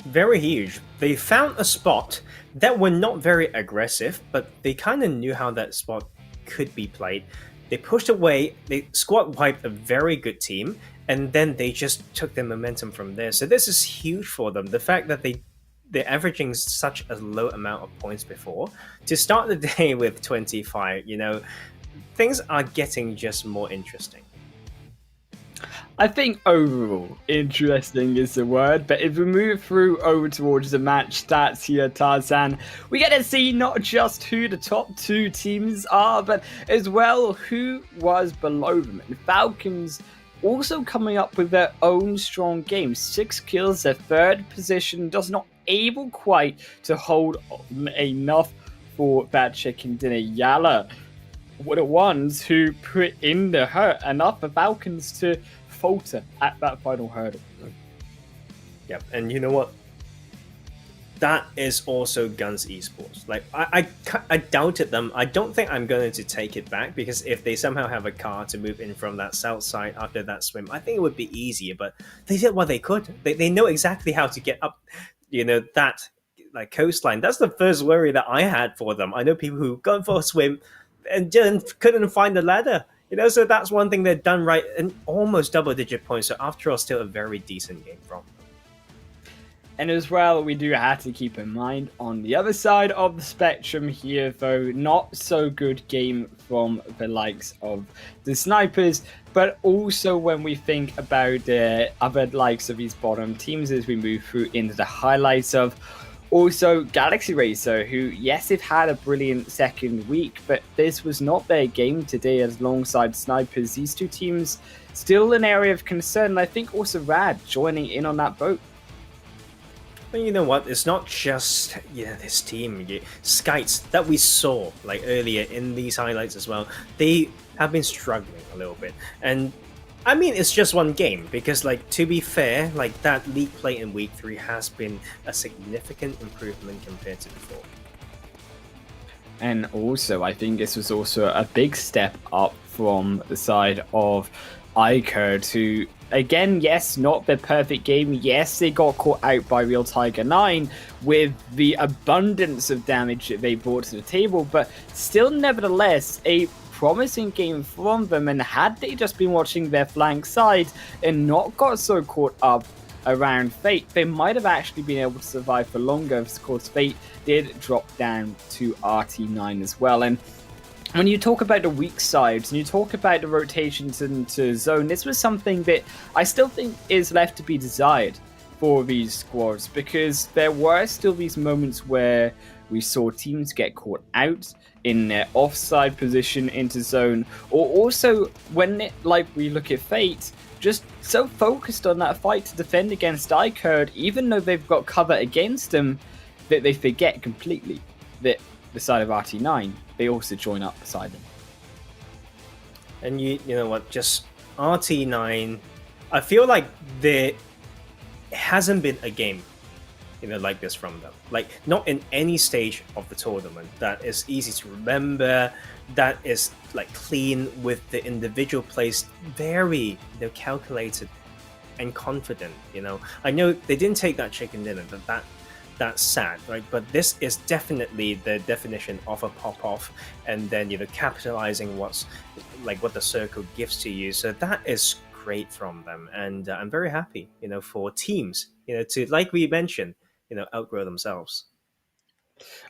Very huge. They found a spot that were not very aggressive, but they kind of knew how that spot could be played. They pushed away, they squad wiped a very good team, and then they just took their momentum from there. So this is huge for them. The fact that they're averaging such a low amount of points before, to start the day with 25, you know, things are getting just more interesting. I think overall, interesting is the word, but if we move through over towards the match stats here, Tarzan, we get to see not just who the top two teams are, but as well who was below them. And Falcons also coming up with their own strong game. 6 kills, their third position, just not able quite to hold enough for that chicken dinner. YaLLa were the ones who put in the hurt enough for Falcons to falter at that final hurdle. Yep, and you know what? That is also GUNZ Esports. Like, I doubted them. I don't think I'm going to take it back, because if they somehow have a car to move in from that south side after that swim, I think it would be easier. But they did what they could. They know exactly how to get up, that like coastline. That's the first worry that I had for them. I know people who gone for a swim and couldn't find the ladder. So that's one thing they've done right, and almost double-digit points. So after all, still a very decent game from them. And as well, we do have to keep in mind on the other side of the spectrum here, though, not so good game from the likes of the Snipers, but also when we think about the other likes of these bottom teams as we move through into the highlights of also Galaxy Racer, who, yes, they've had a brilliant second week, but this was not their game today as alongside Snipers. These two teams still an area of concern, and I think also Rad joining in on that boat. Well, you know what? It's not just this team, SCYTES, that we saw like earlier in these highlights as well. They have been struggling a little bit, and I mean, it's just one game, because, like, to be fair, like, that league play in week 3 has been a significant improvement compared to before. And also, I think this was also a big step up from the side of iKURD, who, again, yes, not the perfect game. Yes, they got caught out by Real Tiger 9 with the abundance of damage that they brought to the table, but still, nevertheless, a promising game from them. And had they just been watching their flank side and not got so caught up around Fate, they might have actually been able to survive for longer. Of course, Fate did drop down to RT9 as well. And when you talk about the weak sides and you talk about the rotations into zone, this was something that I still think is left to be desired for these squads, because there were still these moments where we saw teams get caught out in their offside position into zone, or also when we look at Fate, just so focused on that fight to defend against iKURD, even though they've got cover against them, that they forget completely that the side of RT9, they also join up beside them. And you know what, just RT9, I feel like there hasn't been a game like this from them. Like, not in any stage of the tournament that is easy to remember, that is like clean with the individual plays, very calculated and confident. I know they didn't take that chicken dinner, that's sad, right? But this is definitely the definition of a pop-off, and then capitalizing what the circle gives to you. So that is great from them, and I'm very happy for teams to, like we mentioned, outgrow themselves.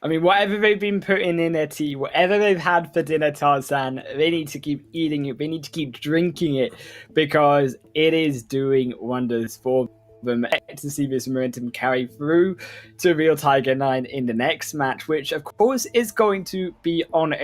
I mean, whatever they've been putting in their tea, whatever they've had for dinner, Tarzan, they need to keep eating it. They need to keep drinking it, because it is doing wonders for them. To see this momentum carry through to Real Tiger 9 in the next match, which of course is going to be on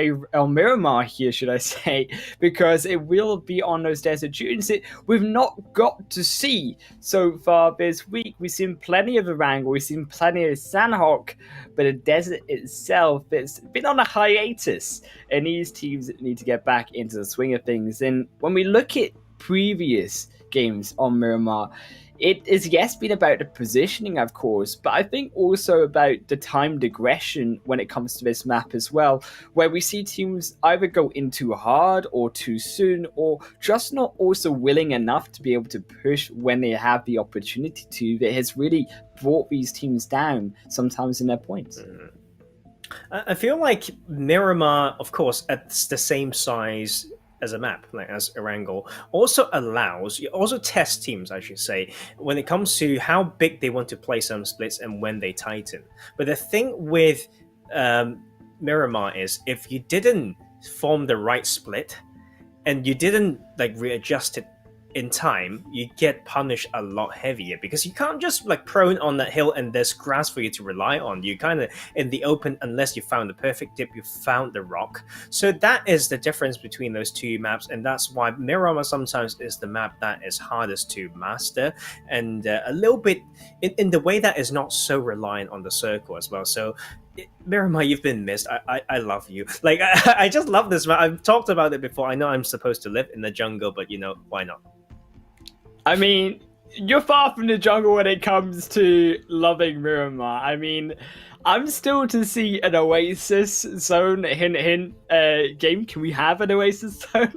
Miramar here, should I say, because it will be on those desert dunes that we've not got to see so far this week. We've seen plenty of Erangel, we've seen plenty of Sanhok, but the desert itself, it's been on a hiatus, and these teams need to get back into the swing of things. And when we look at previous games on Miramar, it has, yes, been about the positioning, of course, but I think also about the timed aggression when it comes to this map as well, where we see teams either go in too hard or too soon, or just not also willing enough to be able to push when they have the opportunity to. That has really brought these teams down sometimes in their points. I feel like Miramar, of course, at the same size as a map, like as Erangel, also test teams, I should say, when it comes to how big they want to play some splits and when they tighten. But the thing with Miramar is, if you didn't form the right split and you didn't readjust it in time, you get punished a lot heavier because you can't just like prone on that hill and there's grass for you to rely on. You kind of in the open, unless you found the perfect dip, you found the rock. So that is the difference between those two maps, and that's why Miramar sometimes is the map that is hardest to master, and a little bit in the way that is not so reliant on the circle as well. So Miramar, you've been missed. I love you. Like I just love this map. I've talked about it before. I know I'm supposed to live in the jungle, but you know, why not? I mean, you're far from the jungle when it comes to loving Miramar. I mean, I'm still to see an Oasis zone, hint, hint, game. Can we have an Oasis zone?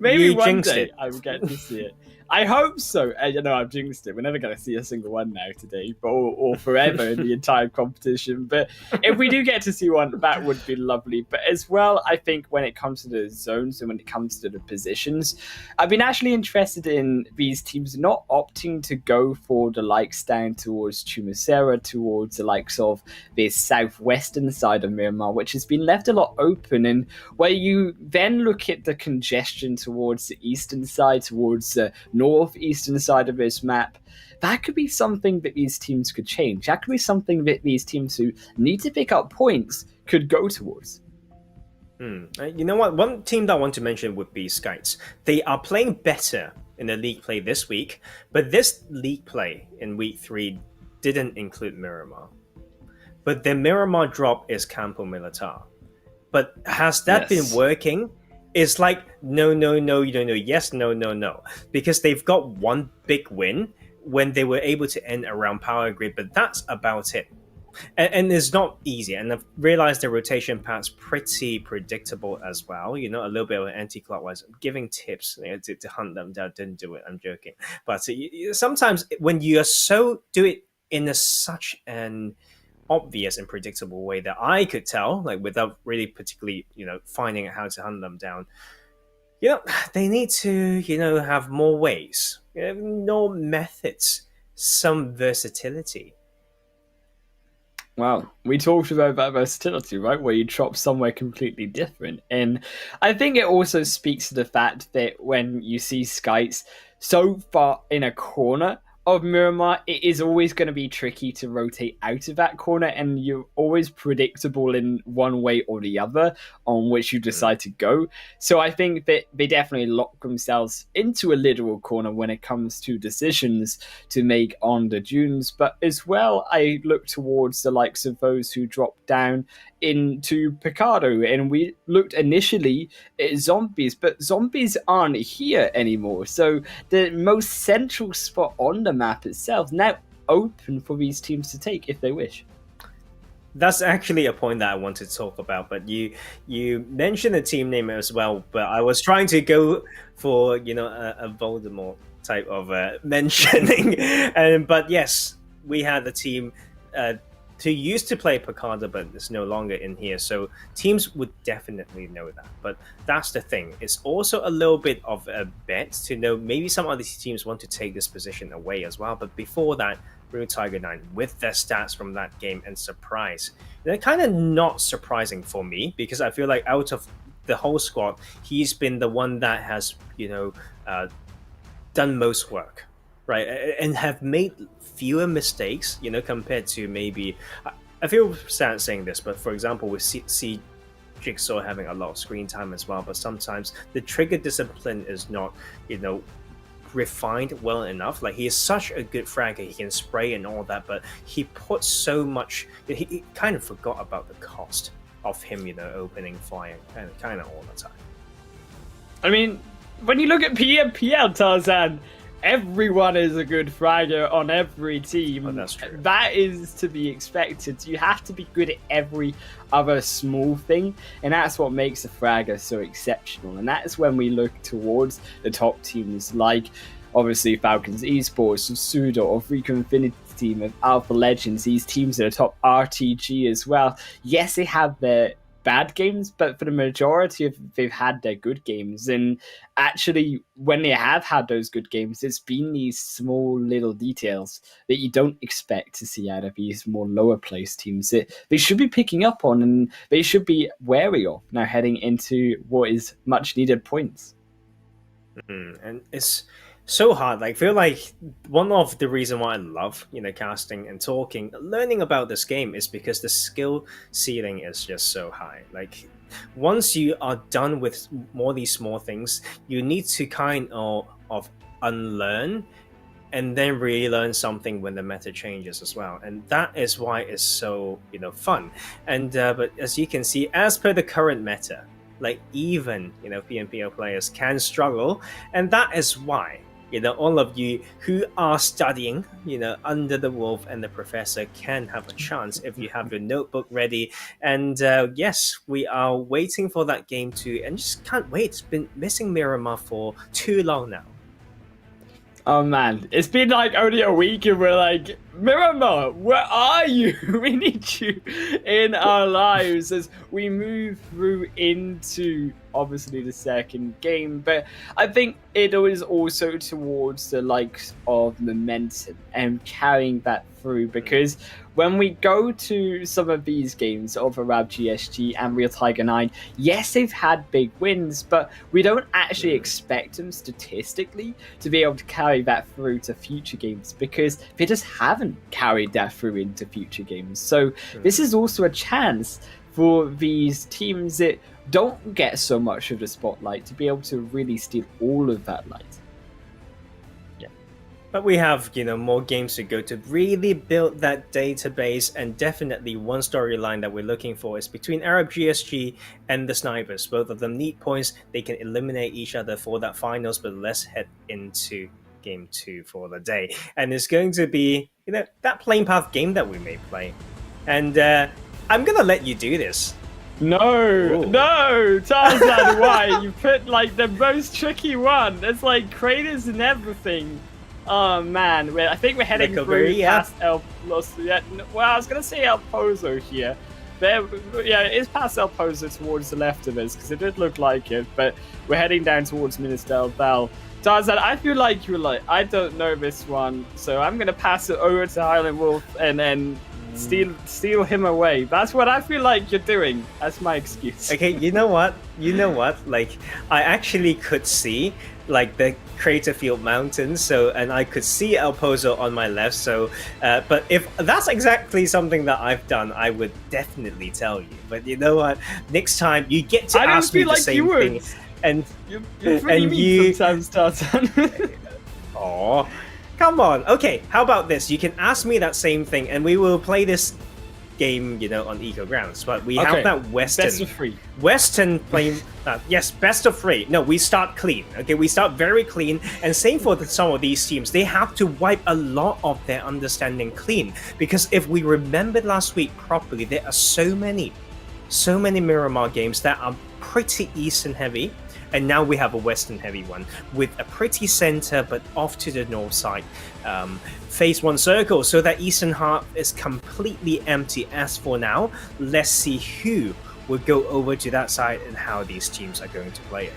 Maybe You one jinxed day it. I will get to see it. I hope so. You know, I've jinxed it. We're never going to see a single one now today, or forever in the entire competition. But if we do get to see one, that would be lovely. But as well, I think when it comes to the zones and when it comes to the positions, I've been actually interested in these teams not opting to go for the likes down towards Chumacera, towards the likes of the southwestern side of Miramar, which has been left a lot open. And where you then look at the congestion towards the eastern side, towards the northeastern side of this map, that could be something that these teams could change. That could be something that these teams who need to pick up points could go towards. You know what? One team that I want to mention would be SCYTES. They are playing better in the league play this week, but this league play in week 3 didn't include Miramar. But their Miramar drop is Campo Militar. But has that been working? It's like, no, yes, no. Because they've got one big win when they were able to end around power grid, but that's about it. And it's not easy. And I've realized the rotation path's pretty predictable as well. You know, a little bit of anti-clockwise, giving tips to hunt them down. Didn't do it, I'm joking. But sometimes when you are do it in such an obvious and predictable way that I could tell, like without really particularly, finding out how to hunt them down, they need to, have more ways, no methods, some versatility. Well, we talked about that versatility, right? Where you drop somewhere completely different. And I think it also speaks to the fact that when you see SCYTES so far in a corner of Miramar, it is always going to be tricky to rotate out of that corner, and you're always predictable in one way or the other on which you decide to go. So I think that they definitely lock themselves into a literal corner when it comes to decisions to make on the dunes. But as well, I look towards the likes of those who drop down into Picardo, and we looked initially at Zombies, but Zombies aren't here anymore. So the most central spot on the map itself now open for these teams to take if they wish. That's actually a point that I wanted to talk about, but you mentioned the team name as well, but I was trying to go for a Voldemort type of mentioning, but yes, we had the team who used to play Picardo, but it's no longer in here, so teams would definitely know that. But that's the thing, it's also a little bit of a bet to know maybe some of these teams want to take this position away as well. But before that, Blue Tiger 9 with their stats from that game and surprise, they're kind of not surprising for me, because I feel like out of the whole squad, he's been the one that has done most work, right, and have made fewer mistakes, compared to maybe, I feel sad saying this, but for example, with C Jigsaw having a lot of screen time as well, but sometimes the trigger discipline is not, refined well enough. Like, he is such a good fragger, he can spray and all that, but he puts so much, he kind of forgot about the cost of him, opening fire kind of all the time. I mean, when you look at PMPL, Tarzan, everyone is a good fragger on every team. Oh, that's true. That is to be expected. You have to be good at every other small thing, and that's what makes a fragger so exceptional. And that's when we look towards the top teams like, obviously, FalconsEsport, SUDOR, of RICO Infinity Team, of Alpha Legends. These teams are the top RTG as well. Yes, they have their bad games, but for the majority of they've had their good games. And actually, when they have had those good games, it's been these small little details that you don't expect to see out of these more lower placed teams that they should be picking up on, and they should be wary of now heading into what is much needed points. And it's so hard. Like, I feel like one of the reason why I love, casting and talking, learning about this game is because the skill ceiling is just so high. Like, once you are done with more of these small things, you need to kind of unlearn and then relearn something when the meta changes as well. And that is why it's so fun. And but as you can see, as per the current meta, like even PMPL players can struggle, and that is why all of you who are studying under the wolf and the professor can have a chance if you have your notebook ready. And yes, we are waiting for that game and just can't wait. It's been missing Miramar for too long now. Oh man, it's been like only a week and we're like, Miramar, where are you? We need you in our lives as we move through into obviously the second game. But I think it is also towards the likes of momentum and carrying that through, because when we go to some of these games of Arab GSG and Real Tiger 9, yes, they've had big wins, but we don't actually expect them statistically to be able to carry that through to future games, because they just haven't carried that through into future games. So this is also a chance for these teams that don't get so much of the spotlight to be able to really steal all of that light. But we have, more games to go to really build that database, and definitely one storyline that we're looking for is between Arab GSG and the Snipers. Both of them need points. They can eliminate each other for that finals, but let's head into game 2 for the day. And it's going to be, that plane path game that we may play. And I'm going to let you do this. No, Tarzan, why? You put like the most tricky one. It's like craters and everything. Oh man, I think we're heading through past El Pozo. Yeah, well, I was gonna say El Pozo here. Yeah, it is past El Pozo towards the left of us, because it did look like it. But we're heading down towards Minister Bell. Tarzan, I feel like you're like, I don't know this one, so I'm gonna pass it over to Highland Wolf and then steal him away. That's what I feel like you're doing. That's my excuse. Okay, you know what? Like, I actually could see like the Crater Field Mountains, and I could see El Pozo on my left. So, but if that's exactly something that I've done, I would definitely tell you. But you know what? Next time you get to ask me the same thing, and you're pretty mean sometimes, Tarzan. Oh, come on. Okay, how about this? You can ask me that same thing, and we will play this game, on eco grounds. But we have that best of 3. Western plane. Yes, best of 3. No, we start clean. Okay, we start very clean. And same for some of these teams. They have to wipe a lot of their understanding clean, because if we remembered last week properly, there are so many Miramar games that are pretty Eastern heavy. And now we have a Western heavy one with a pretty center, but off to the north side. Phase 1 circle, so that Eastern half is completely empty as for now. Let's see who will go over to that side and how these teams are going to play it.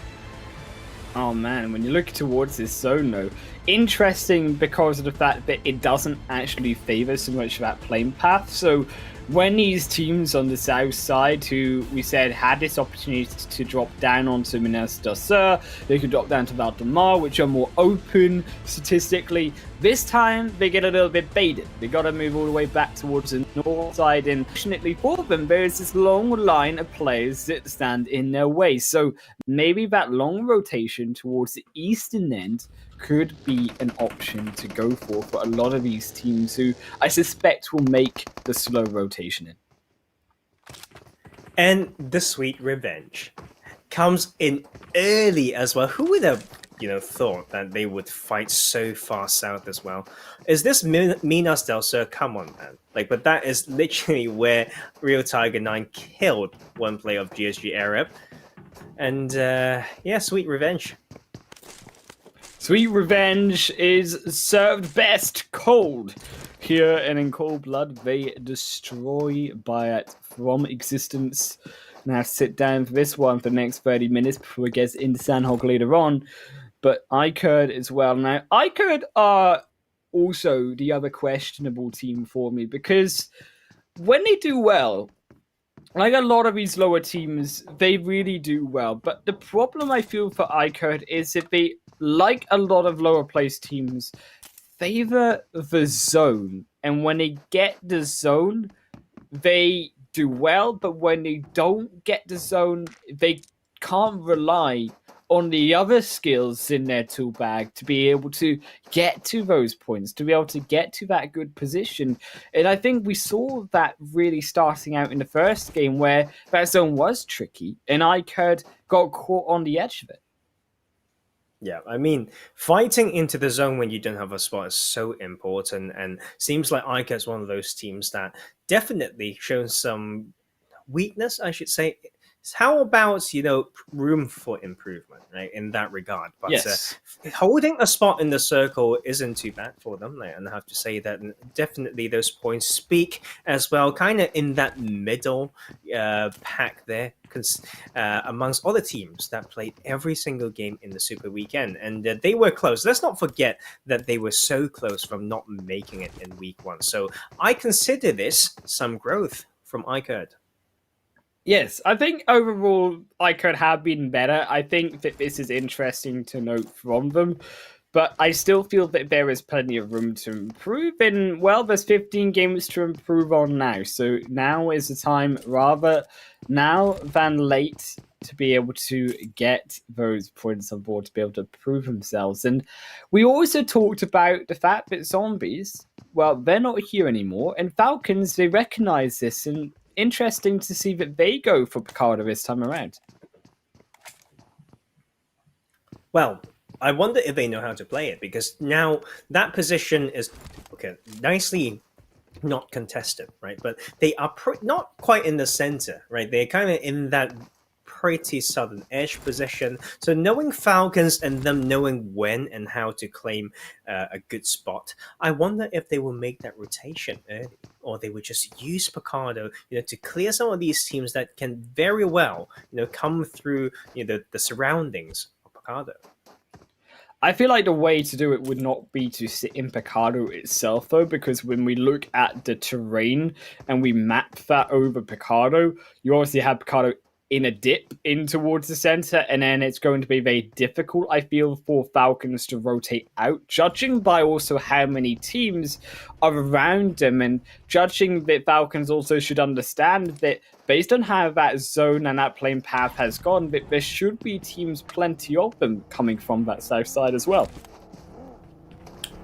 Oh man, when you look towards this zone though, interesting because of the fact that it doesn't actually favor so much that plane path. So when these teams on the south side, who we said had this opportunity to drop down onto Minas Sur, they could drop down to Valdemar, which are more open statistically. This time they get a little bit baited. They got to move all the way back towards the north side, and fortunately for them, there's this long line of players that stand in their way. So maybe that long rotation towards the eastern end could be an option to go for a lot of these teams who I suspect will make the slow rotation in. And the sweet revenge comes in early as well. Who would have thought that they would fight so far south as well? Is this Minas del Sur? Come on, man. But that is literally where Real Tiger 9 killed one player of GSG Arab. And yeah, sweet revenge. Sweet revenge is served best cold. Here and in cold blood, they destroy Bayat from existence. Now sit down for this one for the next 30 minutes before it gets into Sanhok later on. But iKURD as well. Now, iKURD are also the other questionable team for me, because when they do well, like a lot of these lower teams, they really do well. But the problem I feel for iKURD is that they, like a lot of lower placed teams, favor the zone. And when they get the zone, they do well. But when they don't get the zone, they can't rely on the other skills in their tool bag to be able to get to those points, to be able to get to that good position. And I think we saw that really starting out in the first game where that zone was tricky and iKURD got caught on the edge of it. Yeah, I mean, fighting into the zone when you don't have a spot is so important, and seems like iKURD is one of those teams that definitely shows some weakness, I should say. How about, room for improvement, right, in that regard? But Yes. holding a spot in the circle isn't too bad for them, and I have to say that definitely those points speak as well, kind of in that middle pack there, amongst other teams that played every single game in the Super Weekend, and they were close. Let's not forget that they were so close from not making it in Week 1. So I consider this some growth from iKURD. Yes, I think overall iKURD have been better. I think that this is interesting to note from them, but I still feel that there is plenty of room to improve. And well, there's 15 games to improve on now, so now is the time, rather now than late, to be able to get those points on board to be able to prove themselves. And we also talked about the fact that Zombies, well, they're not here anymore, and Falcons, they recognize this, and interesting to see that they go for Picardo this time around. Well, I wonder if they know how to play it, because now that position is nicely not contested, right? But they are not quite in the center, right? They're kind of in that pretty southern edge position. So knowing Falcons and them knowing when and how to claim a good spot, I wonder if they will make that rotation early, or they would just use Picardo, to clear some of these teams that can very well, come through, the surroundings of Picardo. I feel like the way to do it would not be to sit in Picardo itself, though, because when we look at the terrain and we map that over Picardo, you obviously have Picardo in a dip in towards the center, and then it's going to be very difficult, I feel, for Falcons to rotate out, judging by also how many teams are around them, and judging that Falcons also should understand that based on how that zone and that playing path has gone, that there should be teams, plenty of them, coming from that south side as well.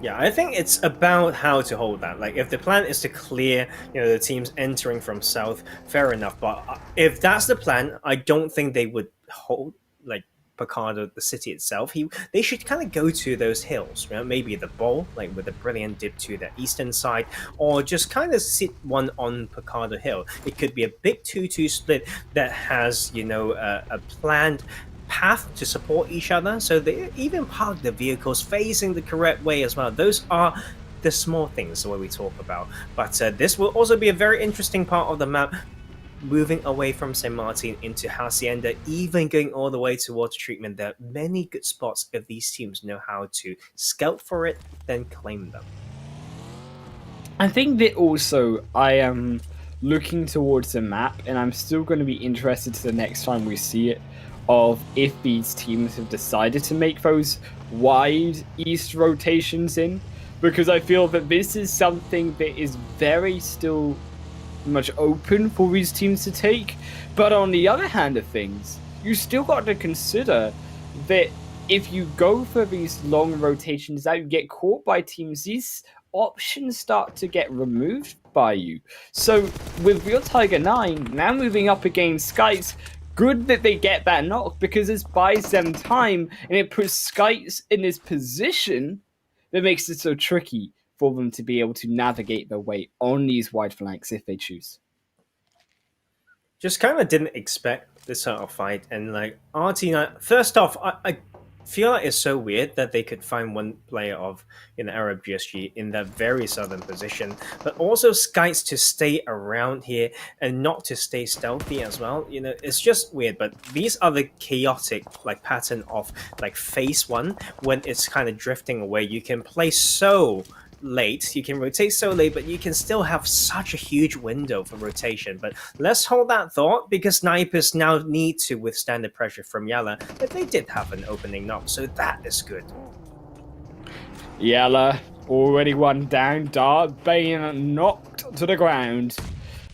Yeah, I think it's about how to hold that. Like, if the plan is to clear, the teams entering from south, fair enough. But if that's the plan, I don't think they would hold, like, Picardo, the city itself. They should kind of go to those hills, maybe the bowl, like with a brilliant dip to the eastern side, or just kind of sit one on Picardo Hill. It could be a big 2-2 split that has, a planned path to support each other, so they even park the vehicles facing the correct way as well. Those are the small things that we talk about, but this will also be a very interesting part of the map, moving away from St. Martin into Hacienda, even going all the way towards treatment. There are many good spots if these teams know how to scout for it, then claim them. I think that also I am looking towards the map, and I'm still going to be interested to the next time we see it, of if these teams have decided to make those wide east rotations in, because I feel that this is something that is very still much open for these teams to take. But on the other hand of things, you still got to consider that if you go for these long rotations out, you get caught by teams, these options start to get removed by you. So with Real Tiger 9 now moving up against SCYTES, good that they get that knock, because this buys them time and it puts SCYTES in this position that makes it so tricky for them to be able to navigate their way on these wide flanks if they choose. Just kind of didn't expect this sort of fight, and like RT9, first off, I feel like it's so weird that they could find one player of Arab GSG in that very southern position, but also SCYTES to stay around here and not to stay stealthy as well. It's just weird. But these are the chaotic pattern of phase one, when it's kind of drifting away. You can play so late, you can rotate so late, but you can still have such a huge window for rotation. But let's hold that thought, because snipers now need to withstand the pressure from YaLLa, but they did have an opening knock, so that is good. YaLLa already one down. Dart being knocked to the ground.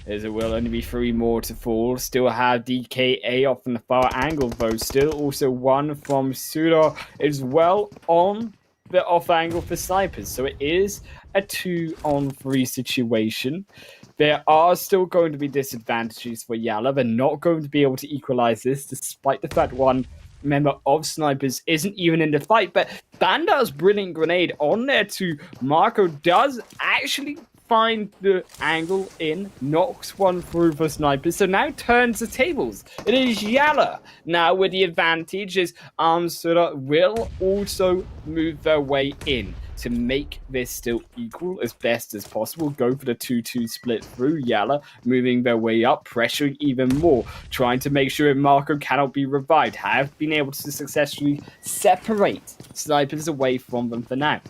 As it will only be 3 more to fall. Still have DKA off on the far angle, though. Still also one from SUDOR as well on the off angle for snipers. So it is a 2-on-3 situation. There are still going to be disadvantages for YaLLa. They're not going to be able to equalize this, despite the fact one member of snipers isn't even in the fight. But Bandar's brilliant grenade on there to Marco does actually find the angle in, knocks one through for snipers, so now turns the tables. It is YaLLa now with the advantage, as SUDOR will also move their way in to make this still equal as best as possible. Go for the 2-2 split through. YaLLa moving their way up, pressuring even more, trying to make sure Marco cannot be revived. Have been able to successfully separate snipers away from them for now.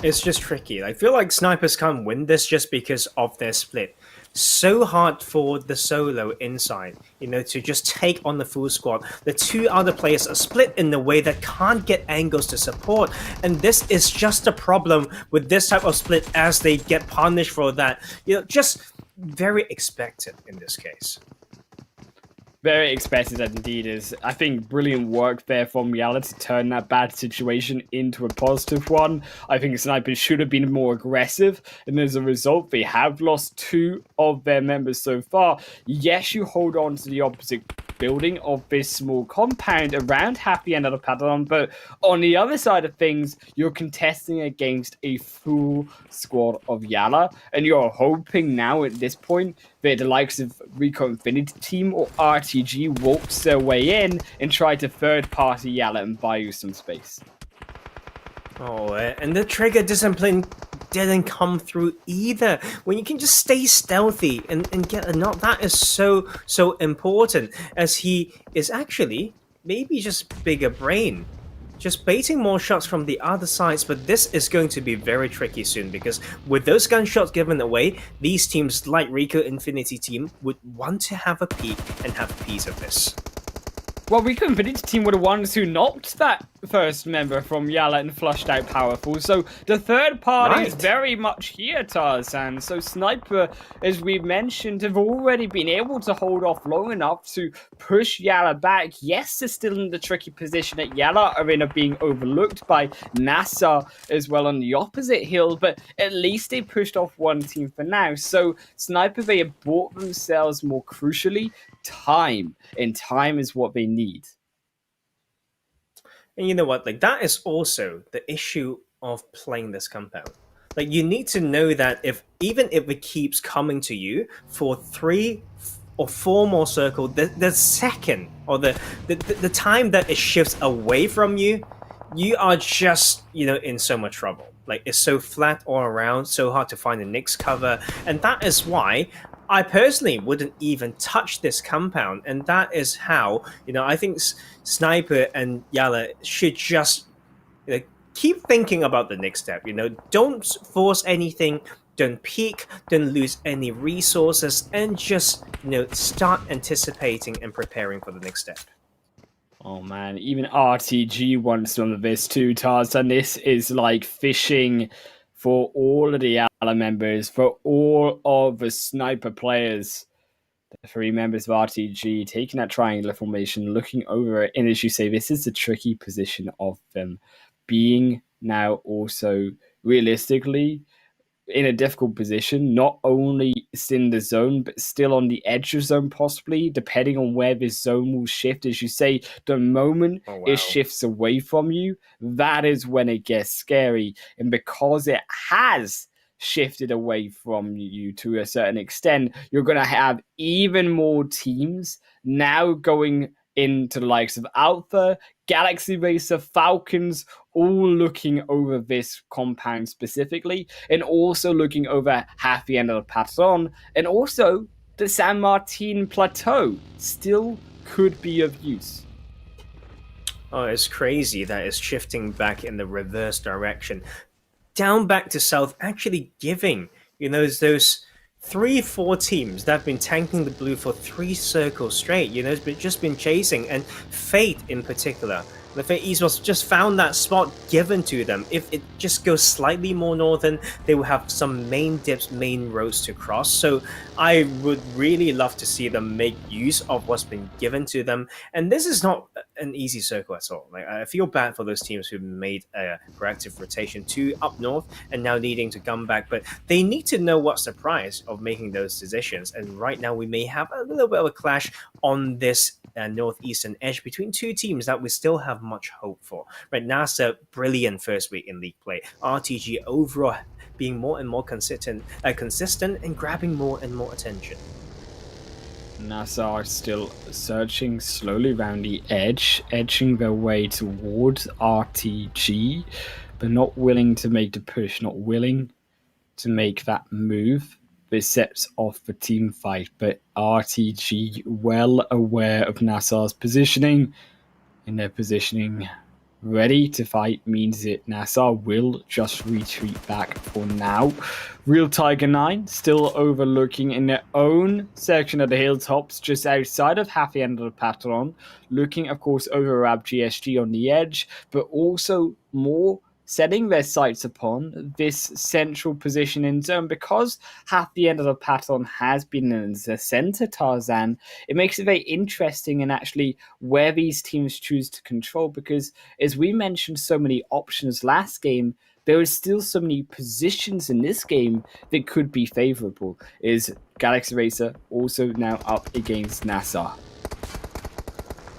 It's just tricky. I feel like snipers can't win this just because of their split. So hard for the solo inside, to just take on the full squad. The 2 other players are split in a way that can't get angles to support, and this is just a problem with this type of split, as they get punished for that. Just very expected in this case. Very expected indeed. Is I think brilliant work there from YaLLa to turn that bad situation into a positive one. I think snipers should have been more aggressive, and as a result, they have lost 2 of their members so far. Yes, you hold on to the opposite building of this small compound around Happy End of the Pattern, but on the other side of things, you're contesting against a full squad of YaLLa, and you're hoping now at this point that the likes of RICO Infinity Team or RTG walks their way in and try to third-party YaLLa and buy you some space. Oh, and the trigger discipline didn't come through either. When you can just stay stealthy and get a knock, that is so important, as he is actually maybe just bigger brain, just baiting more shots from the other sides. But this is going to be very tricky soon, because with those gunshots given away, these teams like RICO Infinity Team would want to have a peek and have a piece of this. Well, RICO Infinity Team were the ones who knocked that first member from YaLLa and flushed out Powerful. So the third party is very much here, Tarzan. So Sniper, as we've mentioned, have already been able to hold off long enough to push YaLLa back. Yes, they're still in the tricky position at YaLLa, arena being overlooked by NASR as well on the opposite hill, but at least they pushed off one team for now. So Sniper, they have bought themselves, more crucially, time, and time is what they need. And you know what, that is also the issue of playing this compound. You need to know that even if it keeps coming to you for 3 or 4 more circles, the second or the time that it shifts away from you, you are just in so much trouble. It's so flat all around, so hard to find the next cover, and that is why I personally wouldn't even touch this compound, and that is how, I think Sniper and YaLLa should just keep thinking about the next step. Don't force anything, don't peek, don't lose any resources, and just, start anticipating and preparing for the next step. Oh man, even RTG wants some of this too, Tarzan. This is like fishing for all of the YaLLa members, for all of the Sniper players. The 3 members of RTG taking that triangular formation, looking over it, and as you say, this is the tricky position of them, being now also realistically in a difficult position, not only in the zone, but still on the edge of zone, possibly, depending on where this zone will shift. As you say, the moment it shifts away from you, that is when it gets scary. And because it has shifted away from you to a certain extent, you're going to have even more teams now going into the likes of Alpha, Galaxy Racer, Falcons, all looking over this compound specifically, and also looking over Happy End of the Patron, and also the San Martin Plateau still could be of use. Oh, it's crazy that it's shifting back in the reverse direction. down back to south, actually giving, those 3-4 teams that have been tanking the blue for 3 circles straight, it's just been chasing, and Fate in particular. The Fate Esports just found that spot given to them. If it just goes slightly more northern, they will have some main dips, main roads to cross. So I would really love to see them make use of what's been given to them. And this is not an easy circle at all. Like, I feel bad for those teams who made a proactive rotation to up north and now needing to come back. But they need to know what's the price of making those decisions. And right now we may have a little bit of a clash on this northeastern edge between 2 teams that we still have much hope for. Right, NASR, brilliant first week in league play. RTG overall being more and more consistent and grabbing more and more attention. NASR still searching slowly around the edge, edging their way towards RTG, but not willing to make the push, not willing to make that move. This sets off the team fight, but RTG well aware of NASR's positioning, and their positioning ready to fight means that NASR will just retreat back for now. Real Tiger 9 still overlooking in their own section of the hilltops just outside of half the end of the patron, looking of course over Rab GSG on the edge, but also more setting their sights upon this central position in zone. Because half the end of the patron has been in the center, Tarzan, it makes it very interesting in actually where these teams choose to control, because as we mentioned so many options last game, there is still so many positions in this game that could be favorable. Is Galaxy Racer also now up against NASR?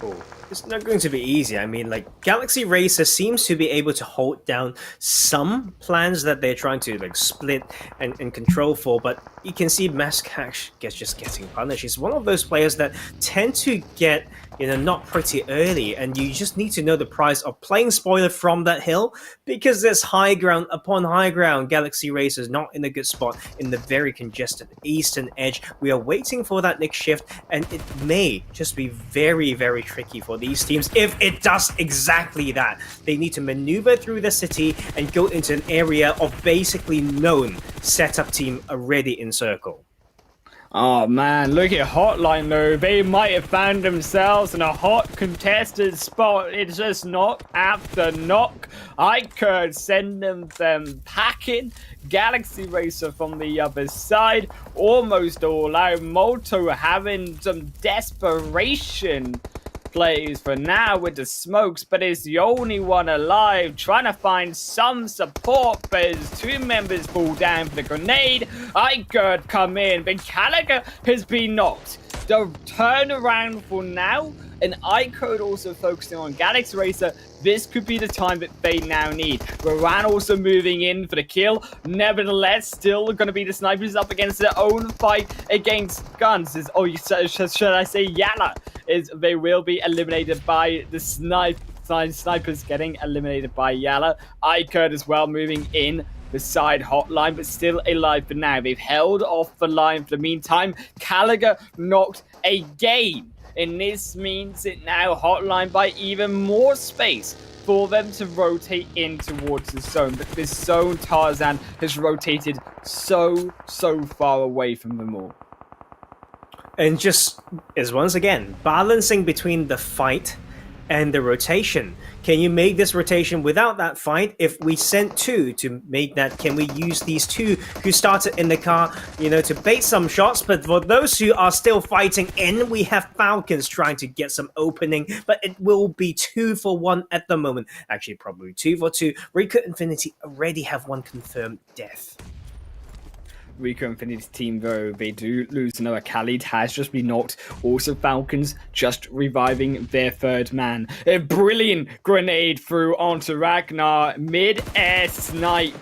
Oh, it's not going to be easy. I mean, like, Galaxy Racer seems to be able to hold down some plans that they're trying to split and control for, but you can see Maskash just getting punished. He's one of those players that tend to get not pretty early, and you just need to know the price of playing spoiler from that hill, because there's high ground upon high ground. Galaxy Racer is not in a good spot in the very congested eastern edge. We are waiting for that next shift, and it may just be very, very tricky for these teams if it does exactly that. They need to maneuver through the city and go into an area of basically known setup team already in circle. Oh man, look at HOTLINE though. They might have found themselves in a hot contested spot. It's just knock after knock. iKURD sending them packing. Galaxy Racer from the other side, almost all out. Moto having some desperation plays for now with the smokes, but is the only one alive, trying to find some support, but his 2 members fall down for the grenade. iKURD come in, but Gallagher has been knocked. The turnaround for now, and iKURD also focusing on Galaxy Racer. This could be the time that they now need. Rowan also moving in for the kill. Nevertheless, still going to be the snipers up against their own fight against GUNZ. Should I say YaLLa? They will be eliminated by the snipers getting eliminated by YaLLa. iKURD as well moving in beside HOTLINE, but still alive for now. They've held off the line for the meantime. Gallagher knocked again. And this means that now HOTLINE by even more space for them to rotate in towards the zone. But this zone, Tarzan, has rotated so far away from them all. And just is once again balancing between the fight and the rotation. Can you make this rotation without that fight? If we sent 2 to make that, can we use these 2 who started in the car, to bait some shots? But for those who are still fighting in, we have Falcons trying to get some opening, but it will be 2 for 1 at the moment. Actually, probably 2 for 2. RICO Infinity already have 1 confirmed death. RICO Infinity's team, though, they do lose another. Khalid has just been knocked. Also, Falcons just reviving their 3rd man. A brilliant grenade through onto Ragnar. Mid-air snipe.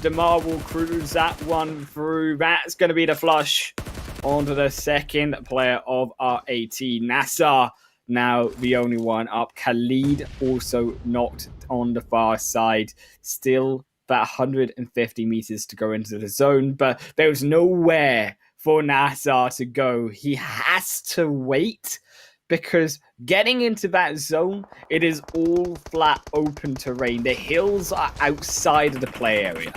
Damar will cruise that one through. That's going to be the flush onto the 2nd player of our AT. NASR now the only one up. Khalid also knocked on the far side. Still about 150 meters to go into the zone, but there was nowhere for NASR to go. He has to wait because getting into that zone, it is all flat open terrain. The hills are outside of the play area.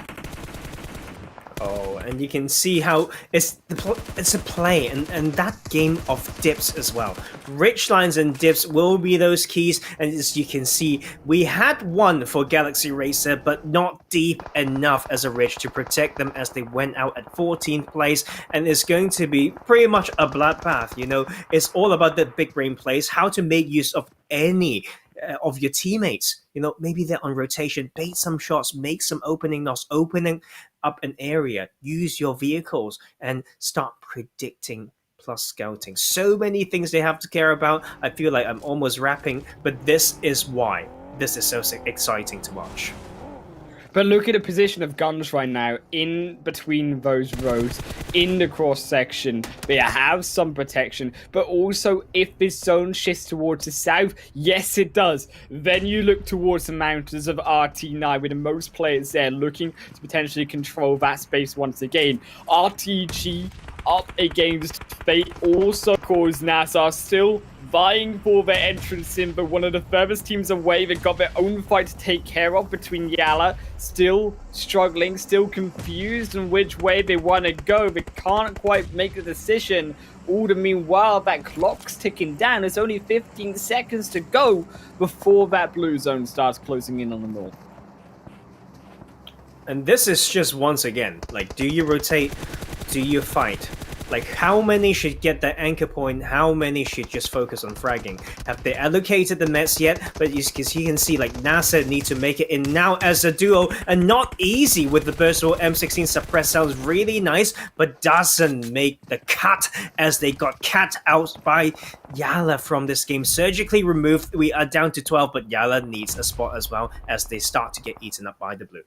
Oh, and you can see how it's a play, and that game of dips as well. Rich lines and dips will be those keys, and as you can see, we had one for Galaxy Racer, but not deep enough as a Rich to protect them as they went out at 14th place, and it's going to be pretty much a bloodbath. You know, it's all about the big brain plays, how to make use of any of your teammates. You know, maybe they're on rotation, bait some shots, make some opening knocks, opening up an area, use your vehicles, and start predicting plus scouting. So many things they have to care about. I feel like I'm almost wrapping, but this is why this is so exciting to watch. But look at the position of GUNZ right now, in between those roads, in the cross section. They have some protection, but also if this zone shifts towards the south, yes it does. Then you look towards the mountains of RT9 with the most players there looking to potentially control that space once again. RTG up against Fate, also cause NASR still vying for their entrance in, but one of the furthest teams away. They've got their own fight to take care of between YaLLa, still struggling, still confused on which way they want to go. They can't quite make a decision. All the meanwhile, that clock's ticking down. There's only 15 seconds to go before that blue zone starts closing in on them all. And this is just once again, like, do you rotate? Do you fight? Like, how many should get that anchor point? How many should just focus on fragging? Have they allocated the mets yet? But you can see, like, NASR need to make it in now as a duo, and not easy with the Burstable M16 suppress. Sounds really nice, but doesn't make the cut as they got cat out by YaLLa from this game. Surgically removed. We are down to 12, but YaLLa needs a spot as well as they start to get eaten up by the blue.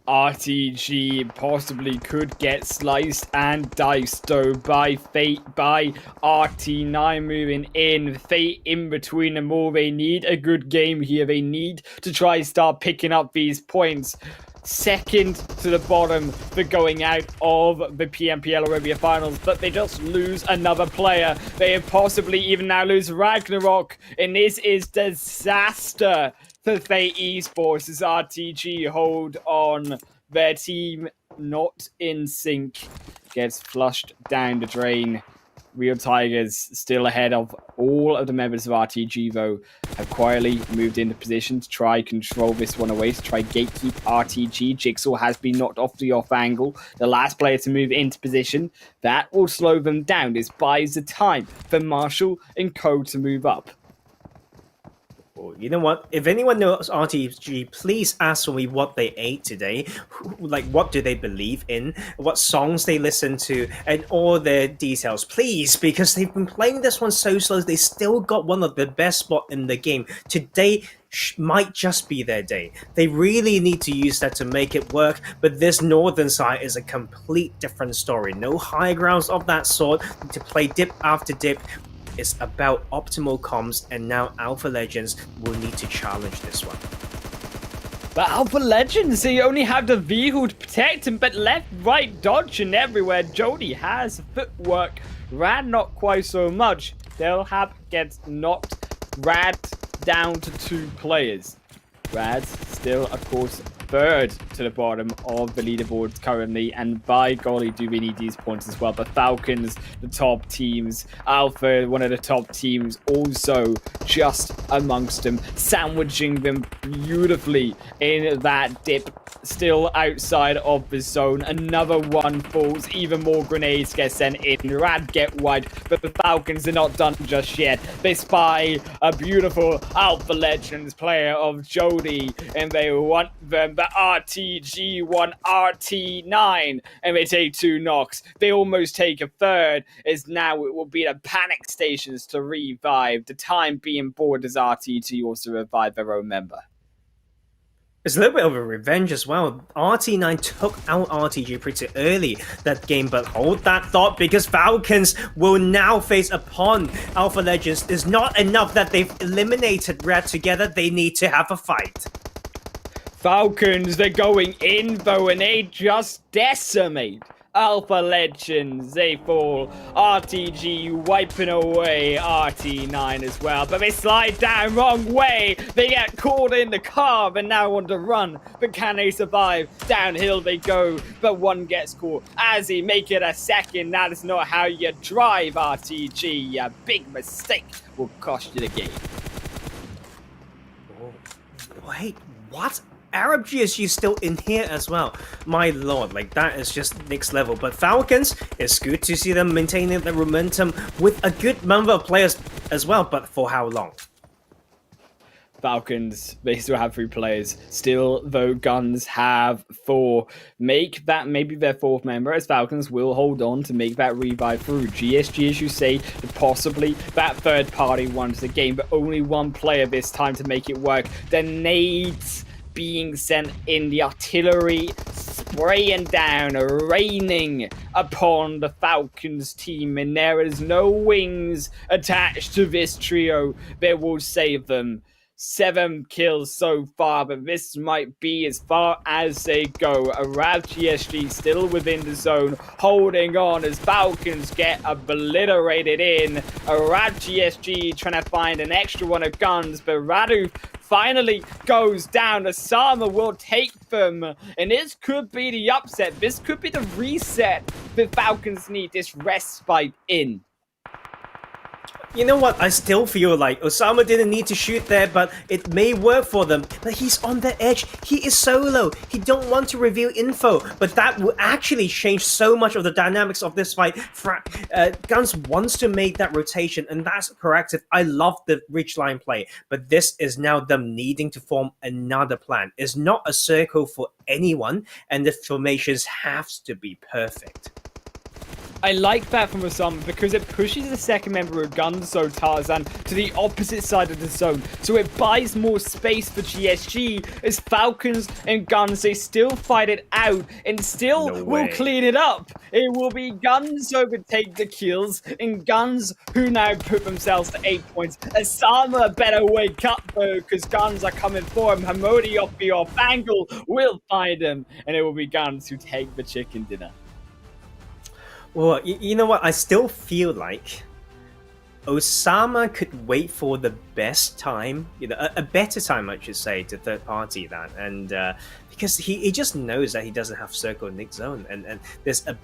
RTG possibly could get sliced and diced though by Fate, by RT9 moving in. Fate in between them all. They need a good game here. They need to try and start picking up these points. Second to the bottom for going out of the PMPL Arabia finals, but they just lose another player. They possibly even now lose Ragnarok, and this is disaster for Fate Esports as RTG hold on. Their team not in sync, gets flushed down the drain. Real Tigers still ahead of all of the members of RTG, though, have quietly moved into position to try control this one away, to try gatekeep RTG. Jigsaw has been knocked off the off angle. The last player to move into position. That will slow them down. This buys the time for Marshall and Co to move up. You know what? If anyone knows RTG, please ask me what they ate today. Like, what do they believe in? What songs they listen to? And all their details, please, because they've been playing this one so slow. They still got one of the best spots in the game. Today might just be their day. They really need to use that to make it work, but this northern side is a complete different story. No high grounds of that sort to play dip after dip. It's about optimal comms, and now Alpha Legends will need to challenge this one. But Alpha Legends, they only have the vehicle to protect him, but left, right, dodging everywhere. Jody has footwork. Rad not quite so much. Delhab gets knocked. Rad down to 2 players. Rad still, of course, third to the bottom of the leaderboards currently, and by golly do we need these points as well. But Falcons, the top teams, Alpha, one of the top teams, also just amongst them, sandwiching them beautifully in that dip, still outside of the zone. Another one falls, even more grenades get sent in. Rad get wide, but the Falcons are not done just yet. They spy a beautiful Alpha Legends player of Jody, and they want them. But RTG won RT9, and they take 2 knocks. They almost take a third, as now it will be the panic stations to revive. The time being bored as RTG also revive their own member. It's a little bit of a revenge as well. RT9 took out RTG pretty early that game, but hold that thought, because Falcons will now face upon Alpha Legends. It's not enough that they've eliminated Red together. They need to have a fight. Falcons, they're going in though, and they just decimate Alpha Legends, they fall. RTG wiping away RT9 as well. But they slide down wrong way. They get caught in the car, but now on the run. But can they survive? Downhill they go, but one gets caught. As he make it a second, that is not how you drive, RTG. A big mistake will cost you the game. Wait, what? Arab GSG is still in here as well. My lord, like that is just next level. But Falcons, it's good to see them maintaining the momentum with a good number of players as well, but for how long? Falcons, they still have 3 players. Still, though, GUNZ have 4. Make that maybe their 4th member, as Falcons will hold on to make that revive through. GSG, as you say, possibly that third party wants the game, but only 1 player this time to make it work. The nades being sent in, the artillery spraying down, raining upon the Falcons team, and there is no wings attached to this trio that will save them. 7 kills so far, but this might be as far as they go. Arab GSG still within the zone, holding on as Falcons get obliterated in. Arab GSG trying to find an extra one of GUNZ, but Radu finally goes down. Osama will take them, and this could be the upset. This could be the reset that Falcons need, this respite in. You know what? I still feel like Osama didn't need to shoot there, but it may work for them. But he's on the edge. He is solo. He don't want to reveal info, but that will actually change so much of the dynamics of this fight. GUNZ wants to make that rotation, and that's corrective. I love the ridgeline play, but this is now them needing to form another plan. It's not a circle for anyone, and the formations have to be perfect. I like that from Osama because it pushes the second member of GUNZ, Tarzan, to the opposite side of the zone. So it buys more space for GSG as Falcons and GUNZ, they still fight it out and still will clean it up. It will be GUNZ overtake the kills and GUNZ who now put themselves to 8 points. Osama better wake up though because GUNZ are coming for him. Hamodi off the off angle will find him and it will be GUNZ who take the chicken dinner. Well, you know what? I still feel like Osama could wait for the best time, a better time, I should say, to third party that, and because he just knows that he doesn't have circle Nick zone, and there's a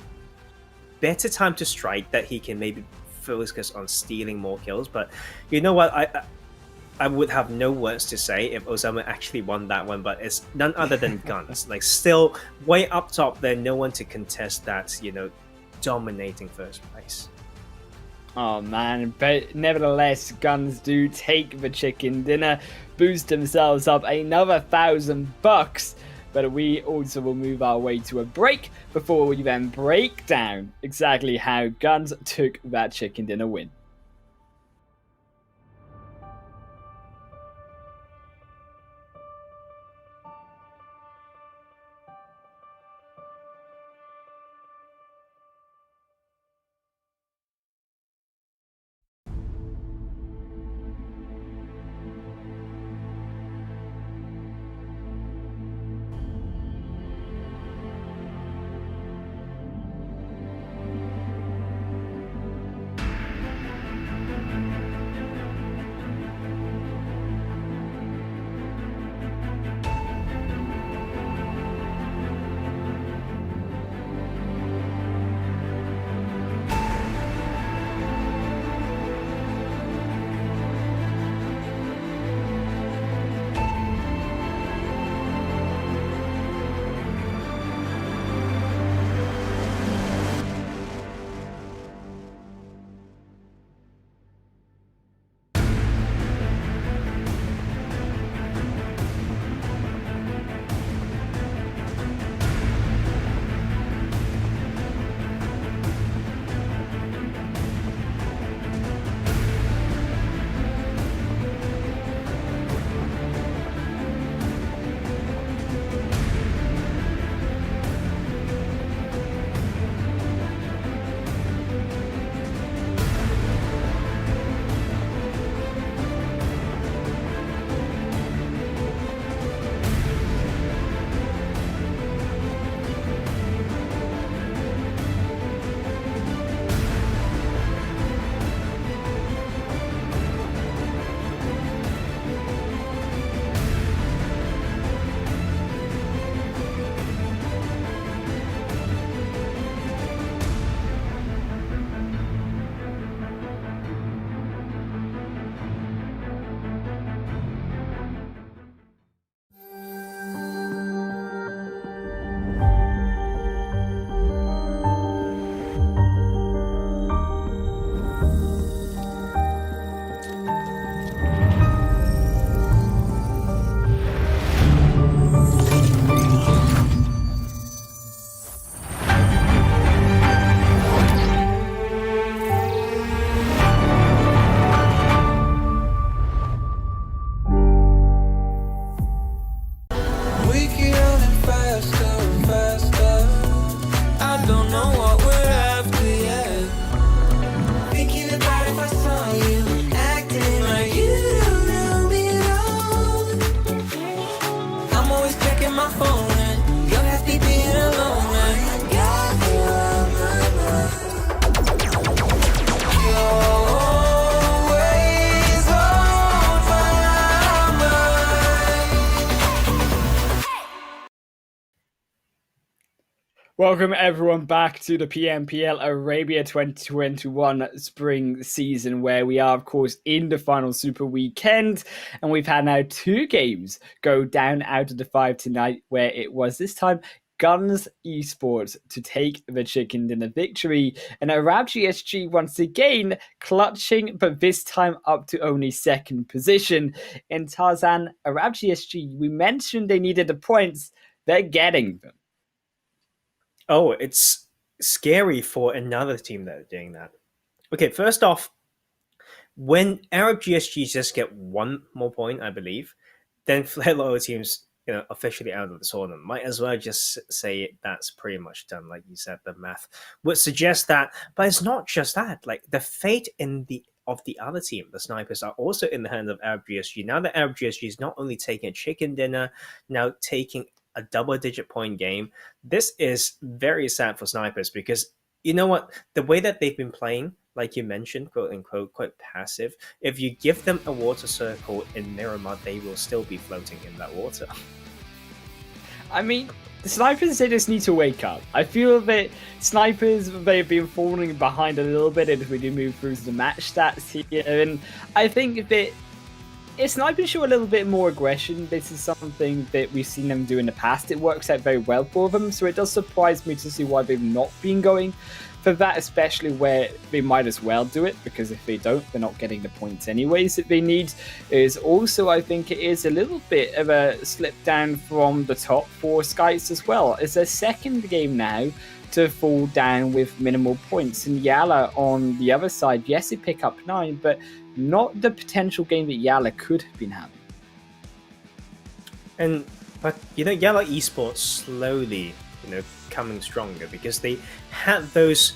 better time to strike that he can maybe focus on stealing more kills. But you know what? I would have no words to say if Osama actually won that one, but it's none other than GUNZ. Like still way up top there, no one to contest that, dominating first place. Oh man, but nevertheless, GUNZ do take the chicken dinner, boost themselves up another $1,000. But we also will move our way to a break before we then break down exactly how GUNZ took that chicken dinner win. Welcome everyone back to the PMPL Arabia 2021 spring season, where we are, of course, in the final super weekend, and we've had now 2 games go down out of the 5 tonight, where it was this time GUNZ Esports to take the chicken dinner victory, and Arab GSG once again clutching, but this time up to only 2nd position. In Tarzan, Arab GSG, we mentioned they needed the points, they're getting them. Oh, it's scary for another team that are doing that. Okay, first off, when Arab GSG just get 1 more point, I believe, then a lot of teams, officially out of the tournament. Might as well just say that's pretty much done. Like you said, the math would suggest that, but it's not just that. Like the fate of the other team, the Snipers, are also in the hands of Arab GSG. Now that Arab GSG is not only taking a chicken dinner, now taking a double-digit point game. This is very sad for Snipers because, you know what? The way that they've been playing, like you mentioned, quote-unquote, quite passive. If you give them a water circle in Miramar, they will still be floating in that water. I mean, the Snipers, they just need to wake up. I feel that Snipers, they've been falling behind a little bit as we do move through the match stats here, and I think that if Snipers show a little bit more aggression, this is something that we've seen them do in the past. It works out very well for them, so it does surprise me to see why they've not been going for that, especially where they might as well do it, because if they don't, they're not getting the points anyways that they need. Is also, I think it is a little bit of a slip down from the top for SCYTES as well. It's their 2nd game now to fall down with minimal points, and YaLLa on the other side, yes, they pick up 9, but not the potential game that YaLLa could have been having. But YaLLa Esports slowly, coming stronger because they had those,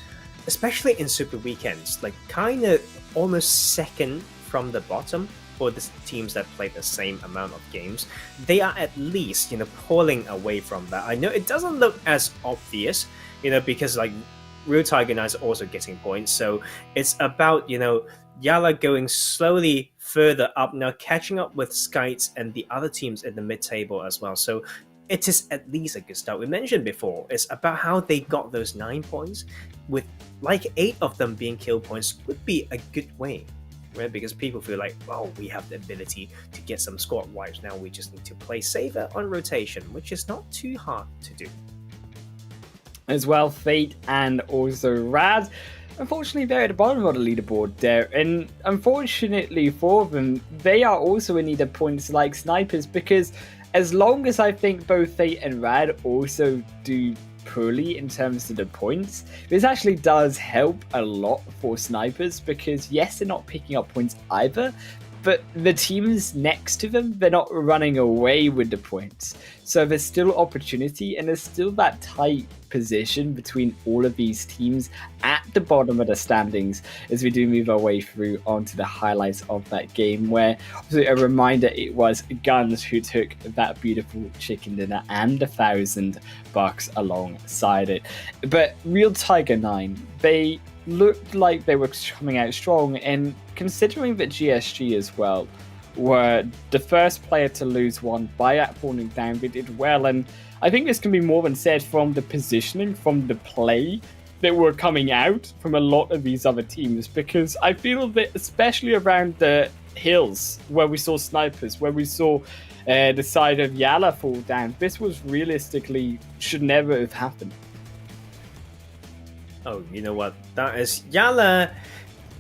especially in super weekends, like kind of almost second from the bottom for the teams that play the same amount of games. They are at least, pulling away from that. I know it doesn't look as obvious, because like Real Tiger Knights are also getting points. So it's about, YaLLa going slowly further up now, catching up with SCYTES and the other teams in the mid-table as well. So it is at least a good start. We mentioned before, it's about how they got those 9 points, with like 8 of them being kill points would be a good way, right? Because people feel like, oh, we have the ability to get some squad wipes. Now we just need to play safer on rotation, which is not too hard to do. As well, Fate and also Rad, unfortunately, they're at the bottom of the leaderboard there, and unfortunately for them, they are also in need of points like Snipers, because as long as I think both Fate and Rad also do poorly in terms of the points, this actually does help a lot for Snipers, because yes, they're not picking up points either, but the teams next to them, they're not running away with the points. So there's still opportunity, and there's still that tight position between all of these teams at the bottom of the standings as we do move our way through onto the highlights of that game, where obviously a reminder, it was GUNZ who took that beautiful chicken dinner and $1,000 alongside it. But Real Tiger 9, they looked like they were coming out strong, and considering that GSG as well were the first player to lose one by that falling down, they did well, and I think this can be more than said from the positioning, from the play that were coming out from a lot of these other teams, because I feel that especially around the hills where we saw Snipers, where we saw the side of YaLLa fall down, this was realistically should never have happened. Oh, you know what? That is YaLLa.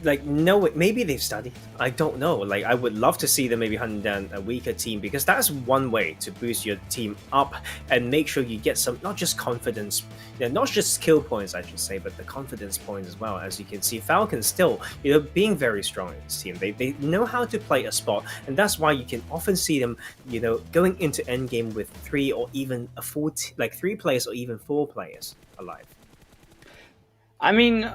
Like, no, maybe they've studied. I don't know. Like, I would love to see them maybe hunting down a weaker team, because that's one way to boost your team up and make sure you get some, not just confidence, not just skill points, I should say, but the confidence points as well. As you can see, Falcons still, being very strong in this team. They know how to play a spot, and that's why you can often see them, going into endgame with 3 or even a 4, like 3 players or even 4 players alive. I mean,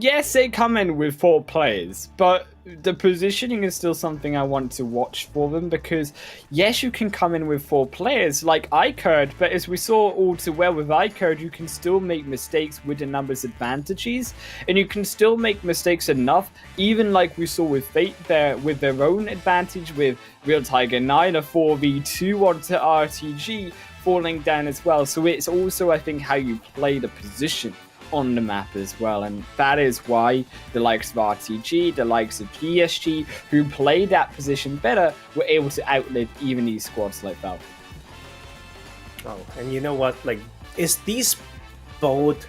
yes, they come in with 4 players, but the positioning is still something I want to watch for them, because yes, you can come in with 4 players like iKURD, but as we saw all too well with iKURD, you can still make mistakes with the numbers advantages, and you can still make mistakes enough, even like we saw with Fate there with their own advantage with Real Tiger 9, a 4v2 onto RTG, falling down as well. So it's also, I think, how you play the position on the map as well, and that is why the likes of RTG, the likes of GSG, who play that position better, were able to outlive even these squads like Falcon. Oh, and you know what? Like, it's these bold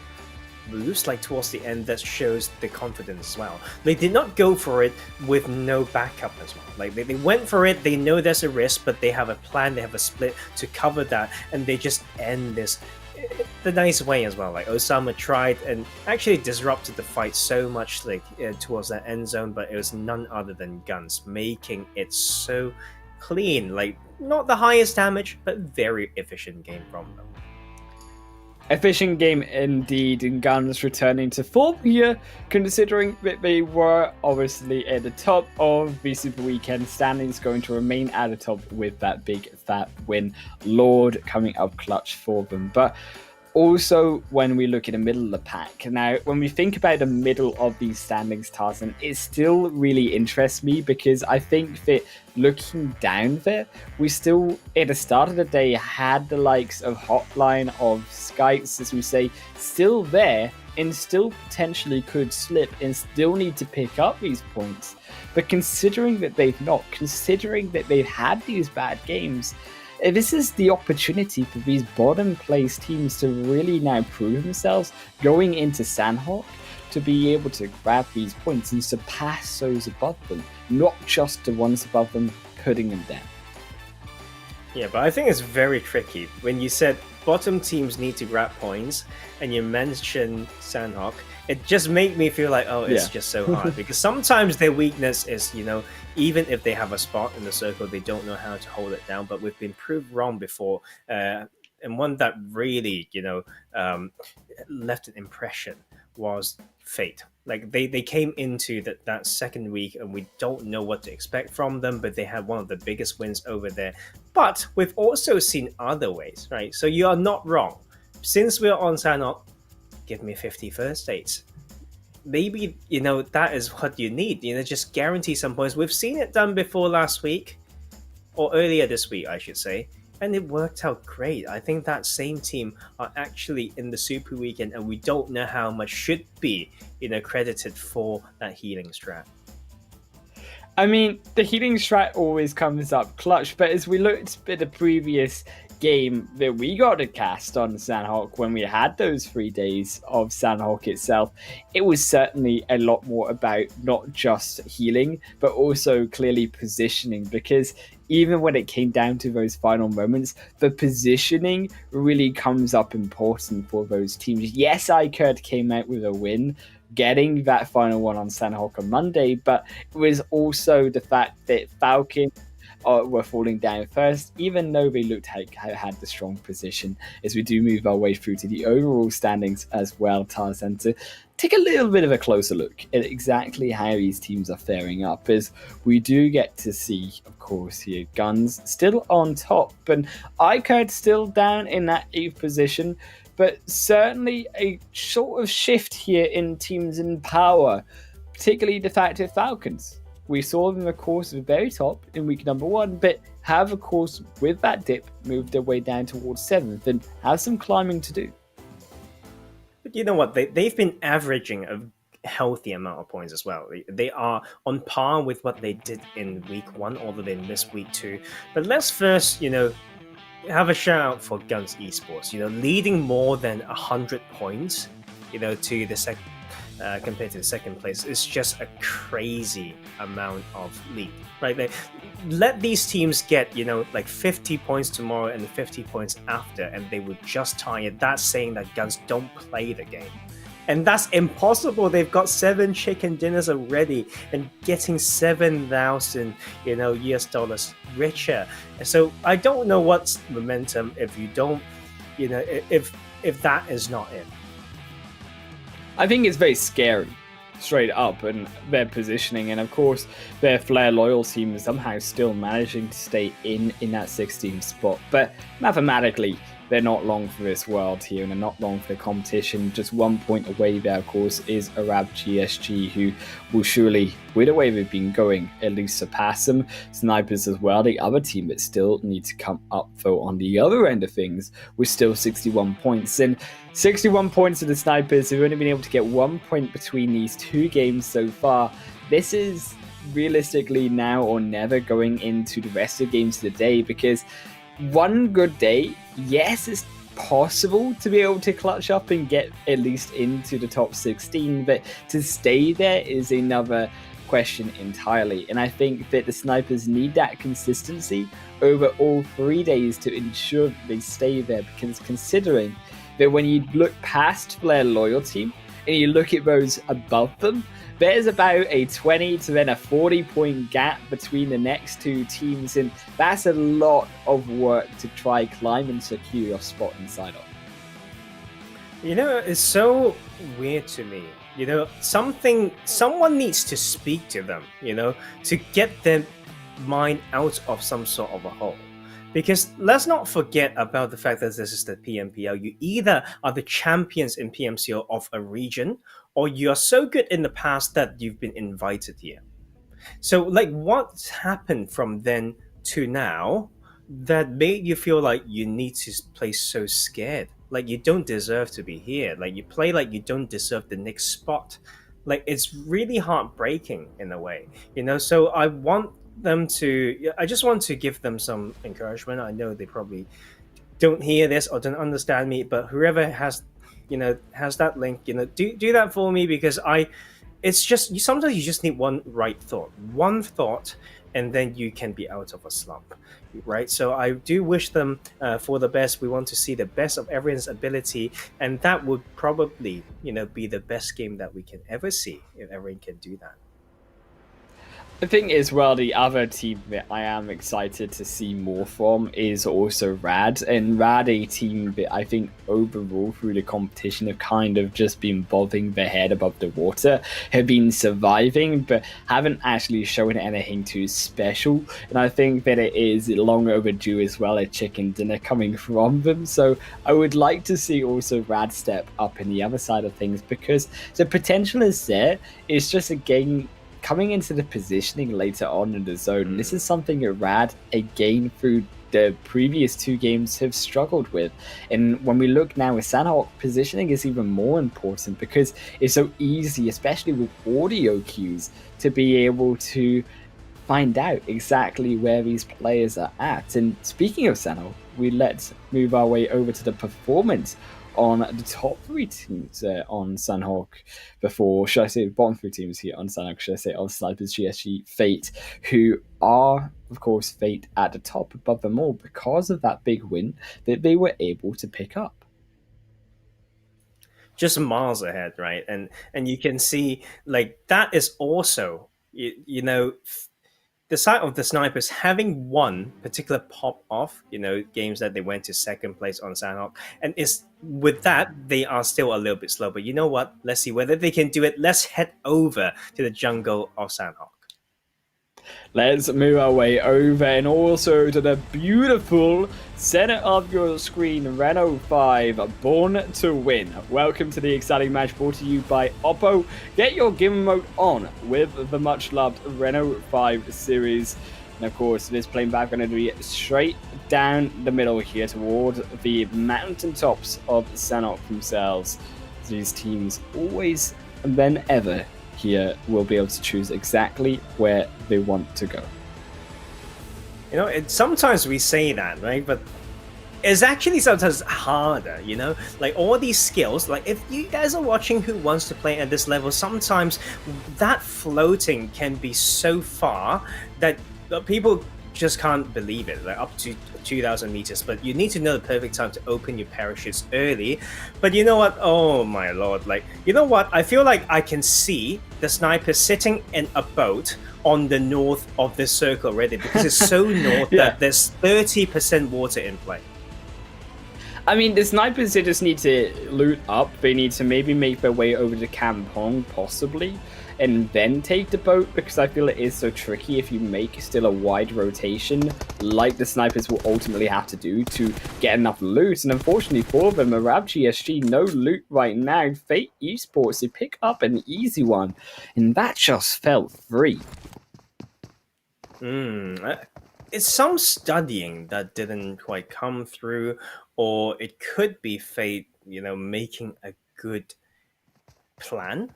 moves, like towards the end, that shows the confidence as well. They did not go for it with no backup as well. Like, they went for it, they know there's a risk, but they have a plan, they have a split to cover that, and they just end this the nice way as well. Like, Osama tried and actually disrupted the fight so much, like towards that end zone, but it was none other than GUNZ, making it so clean. Like, not the highest damage, but very efficient game from them. Efficient game indeed, and GUNZ returning to form here, considering that they were obviously at the top of the Super Weekend standings, going to remain at the top with that big fat win. Lord coming up clutch for them. But also, when we look at the middle of the pack, now, when we think about the middle of these standings, Tarzan, it still really interests me, because I think that looking down there, we still, at the start of the day, had the likes of HOTLINE, of SCYTES, as we say, still there, and still potentially could slip and still need to pick up these points. But considering that they've not, considering that they've had these bad games, this is the opportunity for these bottom place teams to really now prove themselves going into Sanhok, to be able to grab these points and surpass those above them, not just the ones above them, putting them down. Yeah, but I think it's very tricky. When you said bottom teams need to grab points, and you mentioned Sanhok, it just made me feel like, oh, it's just so hard. Because sometimes their weakness is, even if they have a spot in the circle, they don't know how to hold it down. But we've been proved wrong before. And one that really, left an impression was Fate. Like, they came into that second week, and we don't know what to expect from them, but they had one of the biggest wins over there. But we've also seen other ways, right? So you are not wrong. Since we're on Sanhok, give me 50 first dates. Maybe, that is what you need. Just guarantee some points. We've seen it done before last week, or earlier this week, I should say, and it worked out great. I think that same team are actually in the Super Weekend, and we don't know how much should be, credited for that healing strat. I mean, the healing strat always comes up clutch, but as we looked at the previous game that we got to cast on Sanhok, when we had those 3 days of Sanhok itself, it was certainly a lot more about not just healing, but also clearly positioning, because even when it came down to those final moments, the positioning really comes up important for those teams. Yes, iKURD came out with a win, getting that final one on Sanhok on Monday, but it was also the fact that Falcon were falling down first, even though they looked like had the strong position, as we do move our way through to the overall standings as well, Tarzan, to take a little bit of a closer look at exactly how these teams are faring up, as we do get to see, of course, here, GUNZ still on top, and iKURD still down in that 8th position, but certainly a sort of shift here in teams in power, particularly the fact that Falcons, we saw them, of course, at the very top in week number 1, but have, of course, with that dip, moved their way down towards 7th and have some climbing to do. But you know what? They've been averaging a healthy amount of points as well. They are on par with what they did in week 1, although they missed week 2. But let's first, have a shout out for GUNZ Esports. Leading more than 100 points, to the second. Compared to the second place, it's just a crazy amount of lead, right? Let these teams get 50 points tomorrow and 50 points after, and they would just tie it. That's saying that GUNZ don't play the game, and that's impossible. They've got 7 chicken dinners already and getting 7,000 US dollars richer. So I don't know what's momentum if you don't, if that is not it. I think it's very scary, straight up, and their positioning, and of course their Flare loyal team is somehow still managing to stay in that 16th spot. But mathematically, they're not long for this world here, and they're not long for the competition. Just 1 point away there, of course, is Arab GSG, who will surely, with the way they've been going, at least surpass them. Snipers as well, the other team that still need to come up, though, on the other end of things, with still 61 points. And 61 points to the Snipers, who've only been able to get 1 point between these two games so far. This is realistically now or never going into the rest of the games of the day, because one good day, yes, it's possible to be able to clutch up and get at least into the top 16, but to stay there is another question entirely. And I think that the Snipers need that consistency over all 3 days to ensure that they stay there, because considering that when you look past their loyalty and you look at those above them, there's about a 20 to then a 40-point gap between the next two teams, and that's a lot of work to try climb and secure your spot inside of. You know, it's so weird to me. You know, someone needs to speak to them, you know, to get their mind out of some sort of a hole. Because let's not forget about the fact that this is the PMPL. You either are the champions in PMCL of a region, or you are so good in the past that you've been invited here. So, like, what's happened from then to now that made you feel like you need to play so scared? Like, you don't deserve to be here. Like, you play like you don't deserve the next spot. Like, it's really heartbreaking in a way, you know? So I just want to give them some encouragement. I know they probably don't hear this or don't understand me, but whoever has that link, you know, do that for me, because it's just, sometimes you just need one thought, and then you can be out of a slump, right? So I do wish them for the best. We want to see the best of everyone's ability, and that would probably, you know, be the best game that we can ever see if everyone can do that. I think as well, the other team that I am excited to see more from is also Rad. And Rad, a team that I think overall through the competition have kind of just been bobbing their head above the water, have been surviving, but haven't actually shown anything too special. And I think that it is long overdue as well, a chicken dinner coming from them. So I would like to see also Rad step up in the other side of things, because the potential is there. It's just a game coming into the positioning later on in the zone. This is something that Rad, again, through the previous two games have struggled with. And when we look now with Sanhok, positioning is even more important, because it's so easy, especially with audio cues, to be able to find out exactly where these players are at. And speaking of Sanhok, let's move our way over to the performance on the top three teams on Sanhok should I say the bottom three teams here on Sanhok, should I say on Snipers, GSG, Fate, who are, of course, Fate at the top above them all because of that big win that they were able to pick up. Just miles ahead, right? And you can see, like, that is also, you know, the side of the Snipers having one particular pop-off, you know, games that they went to second place on Sanhok. And with that, they are still a little bit slow. But you know what? Let's see whether they can do it. Let's head over to the jungle of Sanhok. Let's move our way over and also to the beautiful center of your screen, Renault 5, Born to Win. Welcome to the exciting match brought to you by Oppo. Get your game mode on with the much loved Renault 5 series. And of course, this playing back going to be straight down the middle here toward the mountaintops of Sanhok themselves. These teams always and then ever here will be able to choose exactly where they want to go. You know, sometimes we say that, right? But it's actually sometimes harder, you know? Like, all these skills, like, if you guys are watching Who Wants to Play at this level, sometimes that floating can be so far that people just can't believe it, like up to 2,000 meters. But you need to know the perfect time to open your parachutes early. But you know what? Oh my lord! Like, you know what? I feel like I can see the sniper sitting in a boat on the north of this circle already, because it's so north that there's 30% water in play. I mean, the snipers, they just need to loot up. They need to maybe make their way over to Kampong, possibly, and then take the boat, because I feel it is so tricky if you make still a wide rotation, like the snipers will ultimately have to do to get enough loot. And unfortunately for them, Arab GSG, no loot right now. Fate Esports, they pick up an easy one, and that just felt free. It's some studying that didn't quite come through, or it could be fate, making a good plan.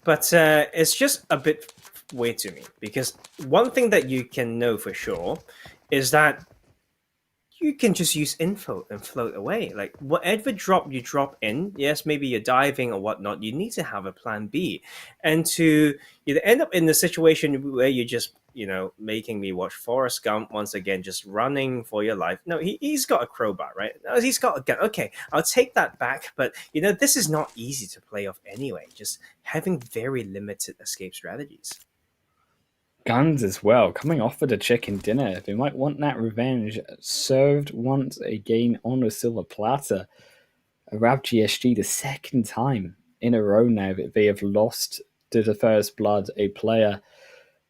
But it's just a bit weird to me, because one thing that you can know for sure is that you can just use info and float away. Like, whatever drop you drop in, yes, maybe you're diving or whatnot, you need to have a plan B. And to end up in the situation where you're just, making me watch Forrest Gump once again, just running for your life. No, he's got a crowbar, right? No, he's got a gun. Okay, I'll take that back. But, this is not easy to play off anyway, just having very limited escape strategies. GUNZ as well, coming off of the chicken dinner. They might want that revenge served once again on a silver platter. Arab GSG, the second time in a row now that they have lost to the first blood, a player.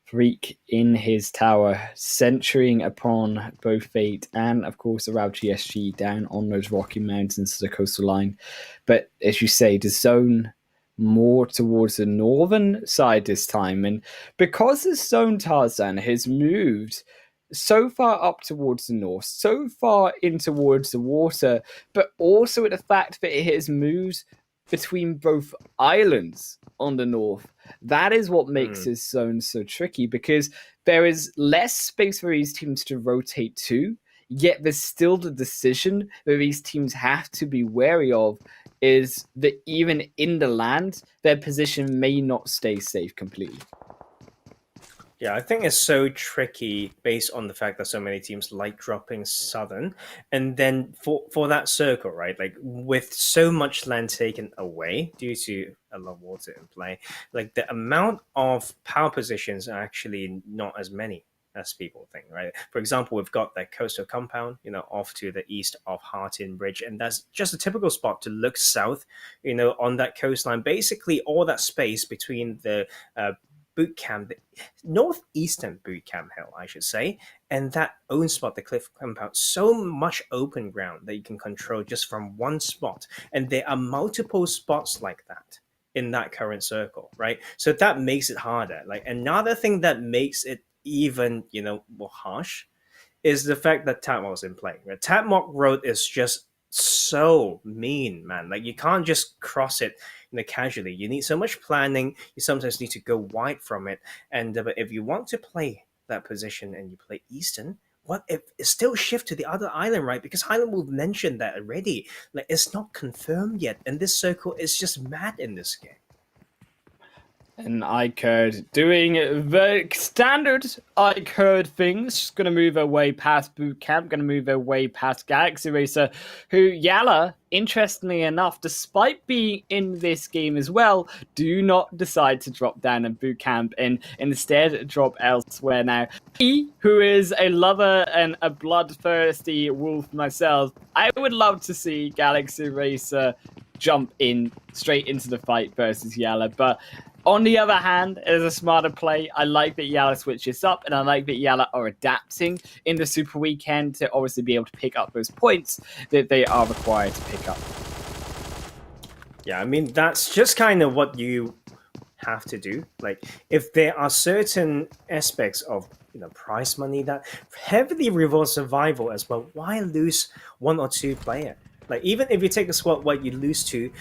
Freak in his tower, centering upon both Fate and, of course, Arab GSG down on those Rocky Mountains to the coastal line. But as you say, the zone more towards the northern side this time. And because the zone Tarzan has moved so far up towards the north, so far in towards the water, but also at the fact that it has moved between both islands on the north, that is what makes this zone so tricky, because there is less space for these teams to rotate to, yet there's still the decision that these teams have to be wary of is that even in the land, their position may not stay safe completely. Yeah, I think it's so tricky based on the fact that so many teams like dropping southern, and then for that circle, right? Like, with so much land taken away due to a lot of water in play, like, the amount of power positions are actually not as many as people think, right? For example, we've got that coastal compound, off to the east of Hartin Bridge, and that's just a typical spot to look south, on that coastline. Basically, all that space between the boot camp, the northeastern boot camp hill, I should say, and that own spot, the cliff compound, so much open ground that you can control just from one spot. And there are multiple spots like that in that current circle, right? So that makes it harder. Like, another thing that makes it even, more harsh is the fact that Tatmok's in play. Right? Tatmok Road is just so mean, man. Like, you can't just cross it casually. You need so much planning. You sometimes need to go wide from it. And but if you want to play that position and you play Eastern, what if it still shift to the other island, right? Because Highland will mention that already. Like, it's not confirmed yet, and this circle is just mad in this game. And iKURD doing the standard iKURD things. Going to move away past Boot Camp. Going to move away past Galaxy Racer, who YaLLa, interestingly enough, despite being in this game as well, do not decide to drop down in Boot Camp and instead drop elsewhere now. Me, who is a lover and a bloodthirsty wolf myself, I would love to see Galaxy Racer jump in straight into the fight versus YaLLa, but on the other hand, as a smarter play, I like that YaLLa switches up, and I like that YaLLa are adapting in the Super Weekend to obviously be able to pick up those points that they are required to pick up. Yeah, I mean, that's just kind of what you have to do. Like, if there are certain aspects of prize money that heavily revolve survival as well, why lose one or two player? Like, even if you take a squad what you lose to,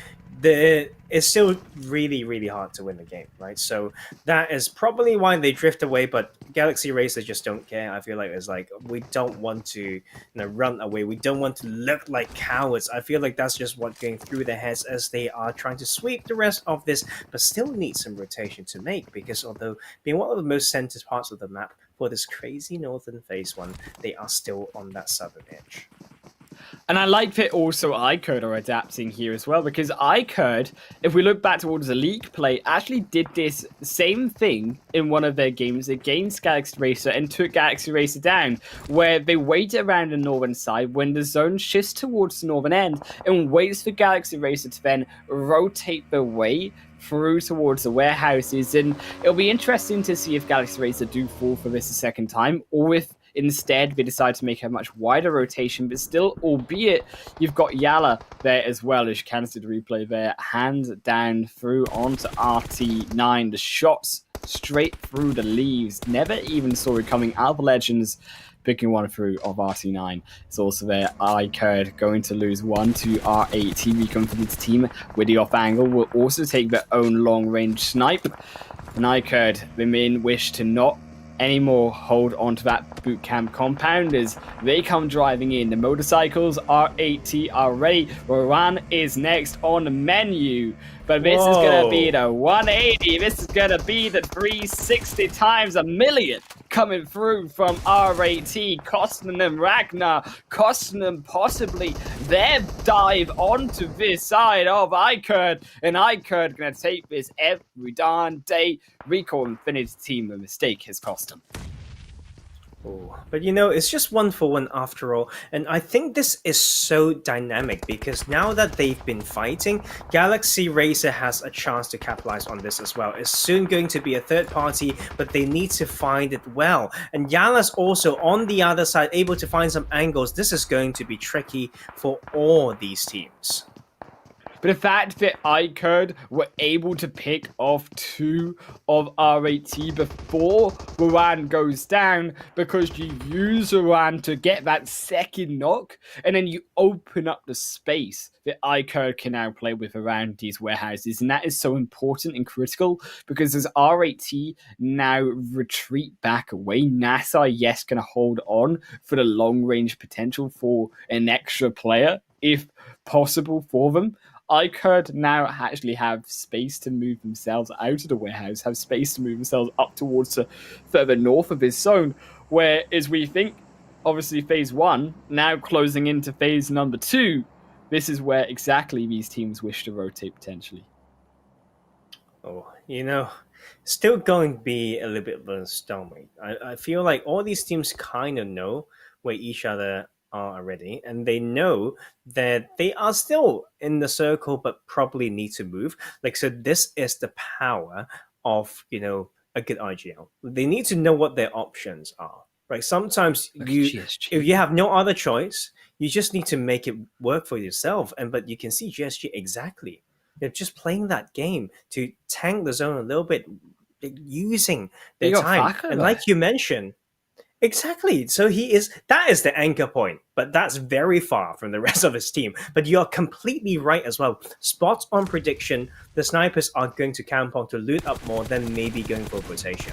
it's still really, really hard to win the game, right? So that is probably why they drift away, but Galaxy Racer just don't care. I feel like it's like, we don't want to run away. We don't want to look like cowards. I feel like that's just what's going through their heads as they are trying to sweep the rest of this, but still need some rotation to make, because although being one of the most centered parts of the map for this crazy northern phase one, they are still on that southern edge. And I like that also iKURD are adapting here as well, because iKURD, if we look back towards the league play, actually did this same thing in one of their games against Galaxy Racer and took Galaxy Racer down, where they wait around the northern side when the zone shifts towards the northern end and waits for Galaxy Racer to then rotate their way through towards the warehouses. And it'll be interesting to see if Galaxy Racer do fall for this a second time, or if instead they decide to make a much wider rotation. But still, albeit you've got YaLLa there as well, as you can see the replay there, hands down through onto RT9. The shots straight through the leaves, never even saw it coming out of the Legends, picking one through of RT9. It's also there iKURD going to lose one to R8. Reconfidence team with the off angle will also take their own long range snipe. And iKURD, the main wish to not anymore hold on to that boot camp compound as they come driving in. The motorcycles, R8 are ready. Roran is next on the menu. But this is going to be the 180. This is going to be the 360 times a million coming through from R8, costing them Ragnar, costing them possibly their dive onto this side of iKURD. And iKURD going to take this every darn day. RICO and Fanatic team, a mistake has cost them. Oh, but you know, it's just 1-for-1 after all, and I think this is so dynamic because now that they've been fighting, Galaxy Racer has a chance to capitalize on this as well. It's soon going to be a third party, but they need to find it well. And YaLLa's also on the other side, able to find some angles. This is going to be tricky for all these teams. But the fact that iKURD were able to pick off two of R8 before Roran goes down, because you use Roran to get that second knock, and then you open up the space that iKURD can now play with around these warehouses. And that is so important and critical, because as R8 now retreat back away, NASR, yes, can hold on for the long-range potential for an extra player, if possible for them. iKURD now actually have space to move themselves out of the warehouse, have space to move themselves up towards the further north of this zone, where, as we think, obviously phase 1, now closing into phase number 2, this is where exactly these teams wish to rotate potentially. Oh, you know, still going to be a little bit of a stalemate. I feel like all these teams kind of know where each other are already, and they know that they are still in the circle but probably need to move. Like, so this is the power of, you know, a good IGL. They need to know what their options are, right? Sometimes if you have no other choice, you just need to make it work for yourself. But you can see GSG exactly, they're just playing that game to tank the zone a little bit, using their time. And like you mentioned, exactly. So that is the anchor point, but that's very far from the rest of his team. But you're completely right as well. Spot on prediction, the snipers are going to camp on to loot up more than maybe going for rotation.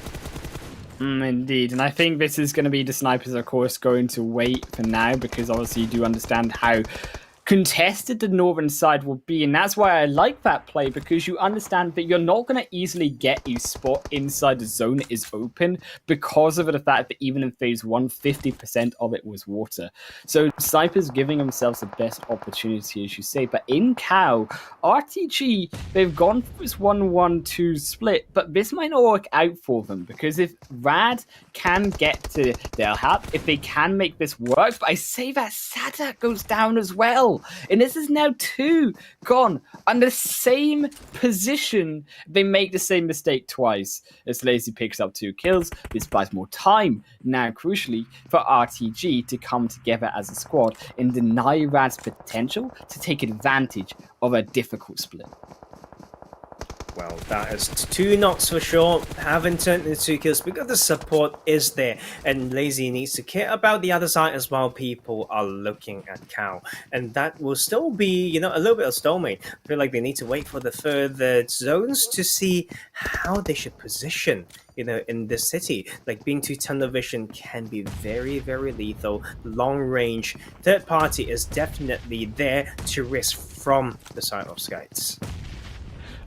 Indeed, and I think this is going to be the snipers, of course, going to wait for now, because obviously you do understand how contested the northern side will be, and that's why I like that play, because you understand that you're not going to easily get a spot inside the zone that is open, because of the fact that even in phase 1, 50% of it was water. So snipers giving themselves the best opportunity, as you say. But in Cow, RTG, they've gone for this 1-1-2 split, but this might not work out for them, because if Rad can get to their help, if they can make this work, but I say that Sada goes down as well. And this is now 2 gone on the same position. They make the same mistake twice. As Lazy picks up 2 kills, this buys more time now, crucially, for RTG to come together as a squad and deny Rad's potential to take advantage of a difficult split. Well, that is 2 knocks for sure. Haven't turned into 2 kills because the support is there, and Lazy needs to care about the other side as well. People are looking at Cow, and that will still be, you know, a little bit of stalemate. I feel like they need to wait for the further zones to see how they should position, you know, in this city. Like, being too tunnel vision can be very, very lethal. Long range third party is definitely there to risk from the side of SCYTES.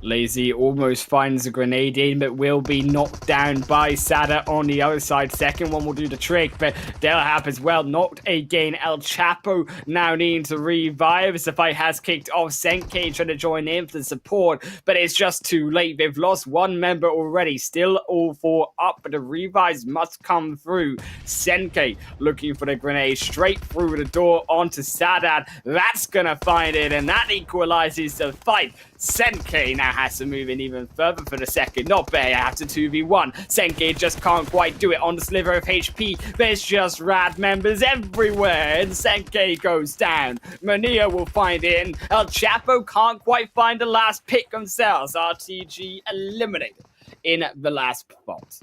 Lazy almost finds a grenade in, but will be knocked down by Sada on the other side. Second one will do the trick, but Del Hap as well knocked again. El Chapo now needing to revive as the fight has kicked off. Senke trying to join in for the support, but it's just too late. They've lost one member already. Still all four up, but the revives must come through. Senke looking for the grenade straight through the door onto Sadat. That's gonna find it, and that equalizes the fight. Senke now has to move in even further for the second. Not Bay after 2v1. Senke just can't quite do it on the sliver of HP. There's just rad members everywhere, and Senke goes down. Mania will find it, and El Chapo can't quite find the last pick themselves. RTG eliminated in the last spot.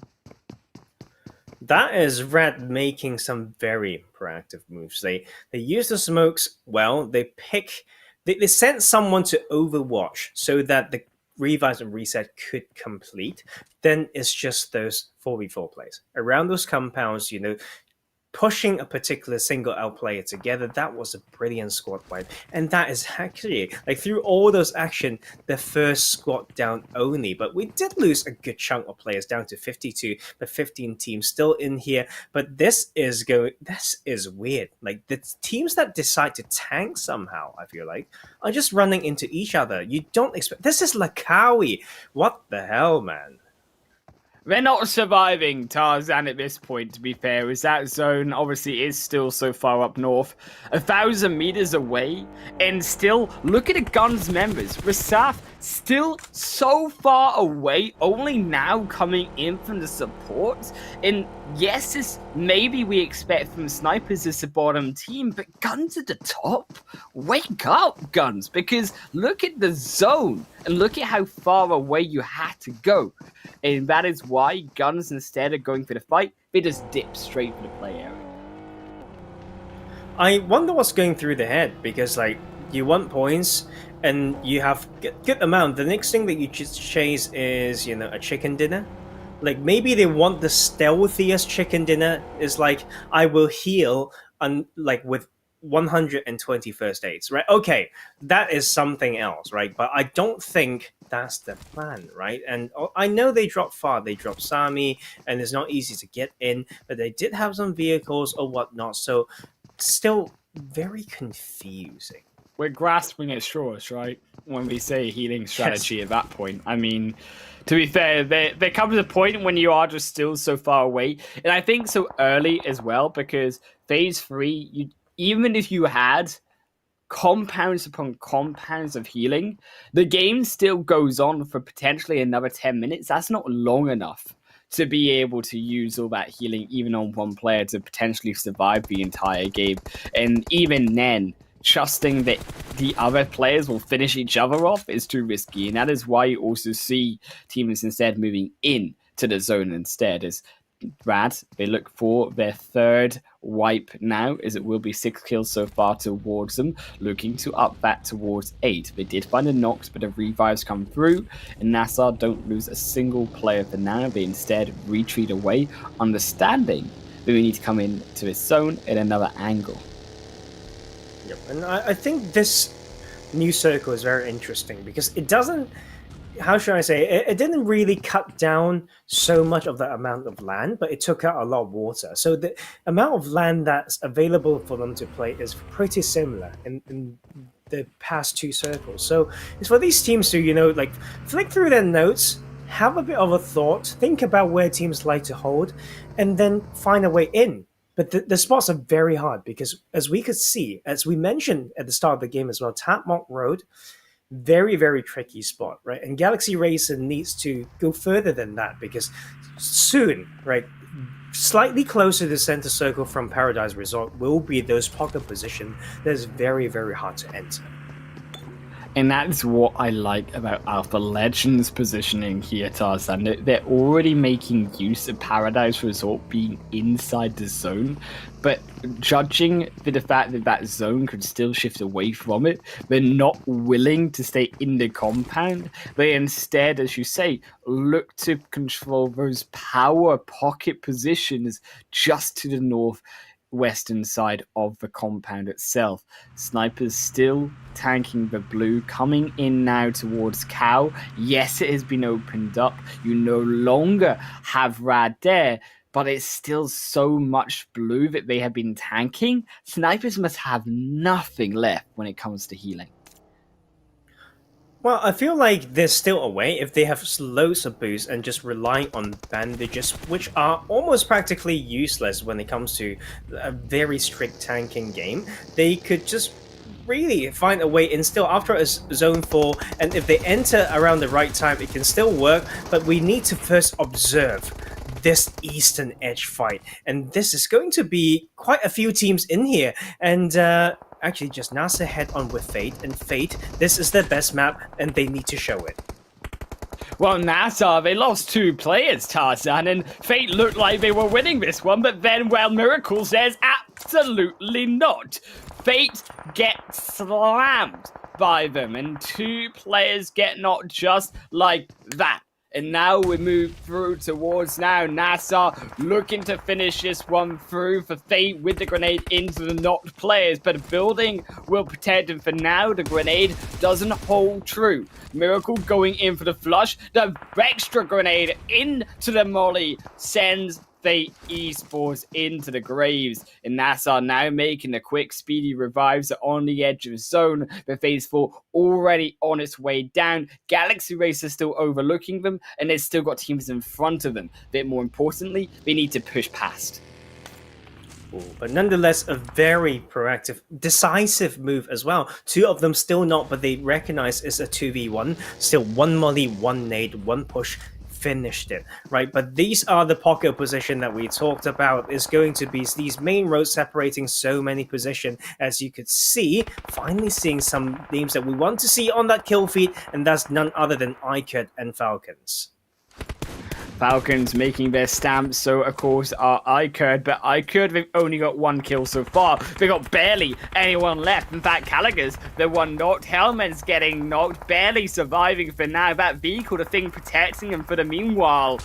That is Red making some very proactive moves. They use the smokes well. They sent someone to overwatch so that the revive and reset could complete. Then it's just those 4v4 plays around those compounds, pushing a particular single L player together. That was a brilliant squad wipe. And that is actually, through all those action, the first squad down only. But we did lose a good chunk of players, down to 52, but 15 teams still in here. But this is weird. The teams that decide to tank somehow, I feel like, are just running into each other. You don't expect... This is Lakawi. What the hell, man? They're not surviving Tarzan at this point, to be fair, as that zone obviously is still so far up north, 1,000 meters away, and still, look at the GUNZ members. Rasaf still so far away, only now coming in from the support, and yes, this maybe we expect from snipers as the bottom team, but GUNZ at the top? Wake up, GUNZ, because look at the zone, and look at how far away you had to go. And that is why GUNZ, instead of going for the fight, they just dip straight for the play area. I wonder what's going through the head, because you want points and you have good amount. The next thing that you just chase is a chicken dinner. Maybe they want the stealthiest chicken dinner. Is I will heal with 120 first aids, right? Okay, that is something else, right? But I don't think that's the plan, right? And I know they dropped far. They dropped Sami, and it's not easy to get in, but they did have some vehicles or whatnot, so still very confusing. We're grasping at straws, right? When we say healing strategy at that point. I mean, to be fair, there comes a point when you are just still so far away. And I think so early as well, because phase 3, even if you had compounds upon compounds of healing, the game still goes on for potentially another 10 minutes. That's not long enough to be able to use all that healing even on one player to potentially survive the entire game. And even then, trusting that the other players will finish each other off is too risky. And that is why you also see teams instead moving in to the zone instead. As Brad, they look for their third wipe now, as it will be 6 kills so far towards them, looking to up that towards 8. They did find a knocks, but the revives come through, and NASR don't lose a single player for now. They instead retreat away, understanding that we need to come into this zone at another angle. Yep, and I think this new circle is very interesting because it doesn't, how should I say, it didn't really cut down so much of the amount of land, but it took out a lot of water. So the amount of land that's available for them to play is pretty similar in the past 2 circles. So it's for these teams to, flick through their notes, have a bit of a thought, think about where teams like to hold, and then find a way in. But the spots are very hard because, as we could see, as we mentioned at the start of the game as well, Tapmock Road, very, very tricky spot, right? And Galaxy Racer needs to go further than that because soon, right, slightly closer to the center circle from Paradise Resort will be those pocket positions that is very, very hard to enter. And that's what I like about Alpha Legends positioning here, Tarzan. They're already making use of Paradise Resort being inside the zone, but judging for the fact that that zone could still shift away from it, they're not willing to stay in the compound. They instead, as you say, look to control those power pocket positions just to the north, western side of the compound itself. Snipers still tanking the blue, coming in now towards Cow. Yes, it has been opened up. You no longer have Rad there, but it's still so much blue that they have been tanking. Snipers must have nothing left when it comes to healing. Well, I feel like there's still a way if they have loads of boosts and just relying on bandages, which are almost practically useless when it comes to a very strict tanking game. They could just really find a way in still after a zone 4, and if they enter around the right time, it can still work, but we need to first observe this Eastern Edge fight, and this is going to be quite a few teams in here, and actually just NASR head on with Fate, and Fate, this is their best map, and they need to show it. Well, NASR, they lost 2 players, Tarzan, and Fate looked like they were winning this one, but then, well, Miracle says absolutely not. Fate gets slammed by them, and 2 players get knocked just like that. And now we move through towards now NASR looking to finish this one through for Fate with the grenade into the knocked players. But the building will protect them for now. The grenade doesn't hold true. Miracle going in for the flush. The extra grenade into the molly sends Fate Esports into the graves, and NASR now making the quick, speedy revives on the edge of the zone. But Phase 4 already on its way down. Galaxy Racer still overlooking them, and they've still got teams in front of them. A bit more importantly, they need to push past. Ooh, but nonetheless, a very proactive, decisive move as well. 2 of them still not, but they recognize it's a 2v1. Still 1 molly, 1 nade, 1 push. Finished it, right? But these are the pocket position that we talked about. Is going to be these main roads separating so many position, as you could see. Finally seeing some names that we want to see on that kill feed, and that's none other than iKURD and Falcons. Falcons making their stamp, so of course are iKURD, but iKURD, they've only got 1 kill so far. They've got barely anyone left. In fact, Callagher's the one knocked, Hellman's getting knocked, barely surviving for now. That vehicle, the thing protecting them for the meanwhile.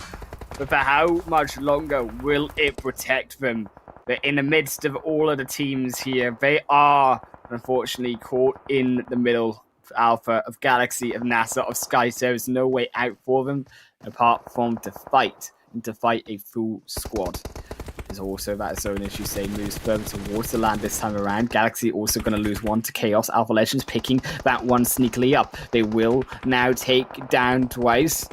But for how much longer will it protect them? They're in the midst of all of the teams here. They are, unfortunately, caught in the middle of Alpha, of Galaxy, of NASR, of SCYTES. There's no way out for them, apart from to fight, and to fight a full squad. There's also that zone, as you say, moves further towards the land this time around. Galaxy also going to lose 1 to Chaos. Alpha Legends picking that one sneakily up. They will now take down twice.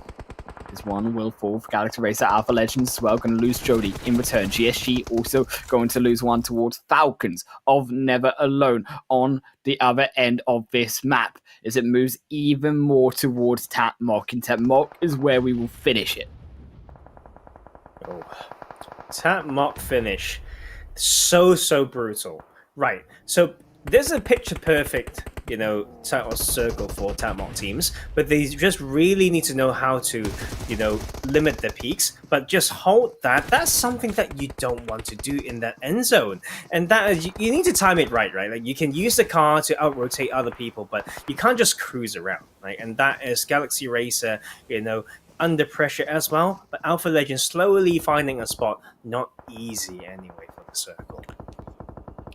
This one will fall for Galaxy Racer. Alpha Legends as well going to lose Jody in return. GSG also going to lose 1 towards Falcons of Never Alone on the other end of this map, as it moves even more towards Tap Mock, and Tap Mock is where we will finish it. Oh, Tap Mock finish. So brutal. Right, so there's a picture perfect, title circle for Tap Mock teams, but they just really need to know how to, limit the peaks, but just hold that. That's something that you don't want to do in that end zone. And that is, you need to time it right? Like, you can use the car to out-rotate other people, but you can't just cruise around, right? And that is Galaxy Racer, under pressure as well, but Alpha Legends slowly finding a spot. Not easy anyway for the circle.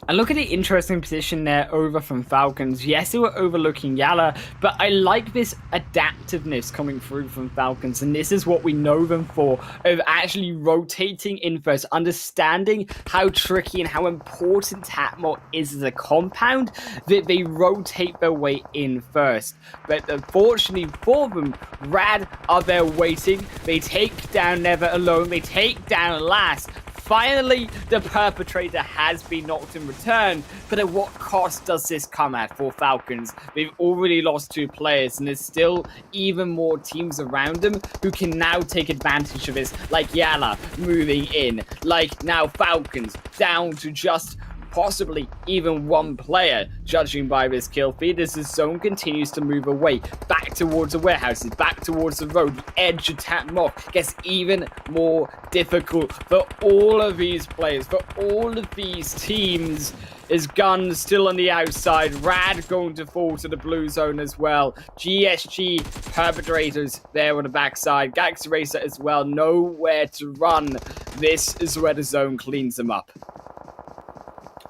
And look at the interesting position there over from Falcons. Yes, they were overlooking YaLLa, but I like this adaptiveness coming through from Falcons, and this is what we know them for, of actually rotating in first, understanding how tricky and how important Tatmot is as a compound, that they rotate their way in first. But unfortunately for them, Rad are there waiting. They take down Never Alone, they take down Last. Finally, the perpetrator has been knocked in return, but at what cost does this come at for Falcons? They've already lost 2 players, and there's still even more teams around them who can now take advantage of this, like YaLLa moving in, like now Falcons down to just possibly even 1 player, judging by this kill feed, as the zone continues to move away, back towards the warehouses, back towards the road. The edge of Tap Mock gets even more difficult for all of these players, for all of these teams. Is GUNZ still on the outside? Rad going to fall to the blue zone as well. GSG perpetrators there on the backside. Galaxy Racer as well, nowhere to run. This is where the zone cleans them up.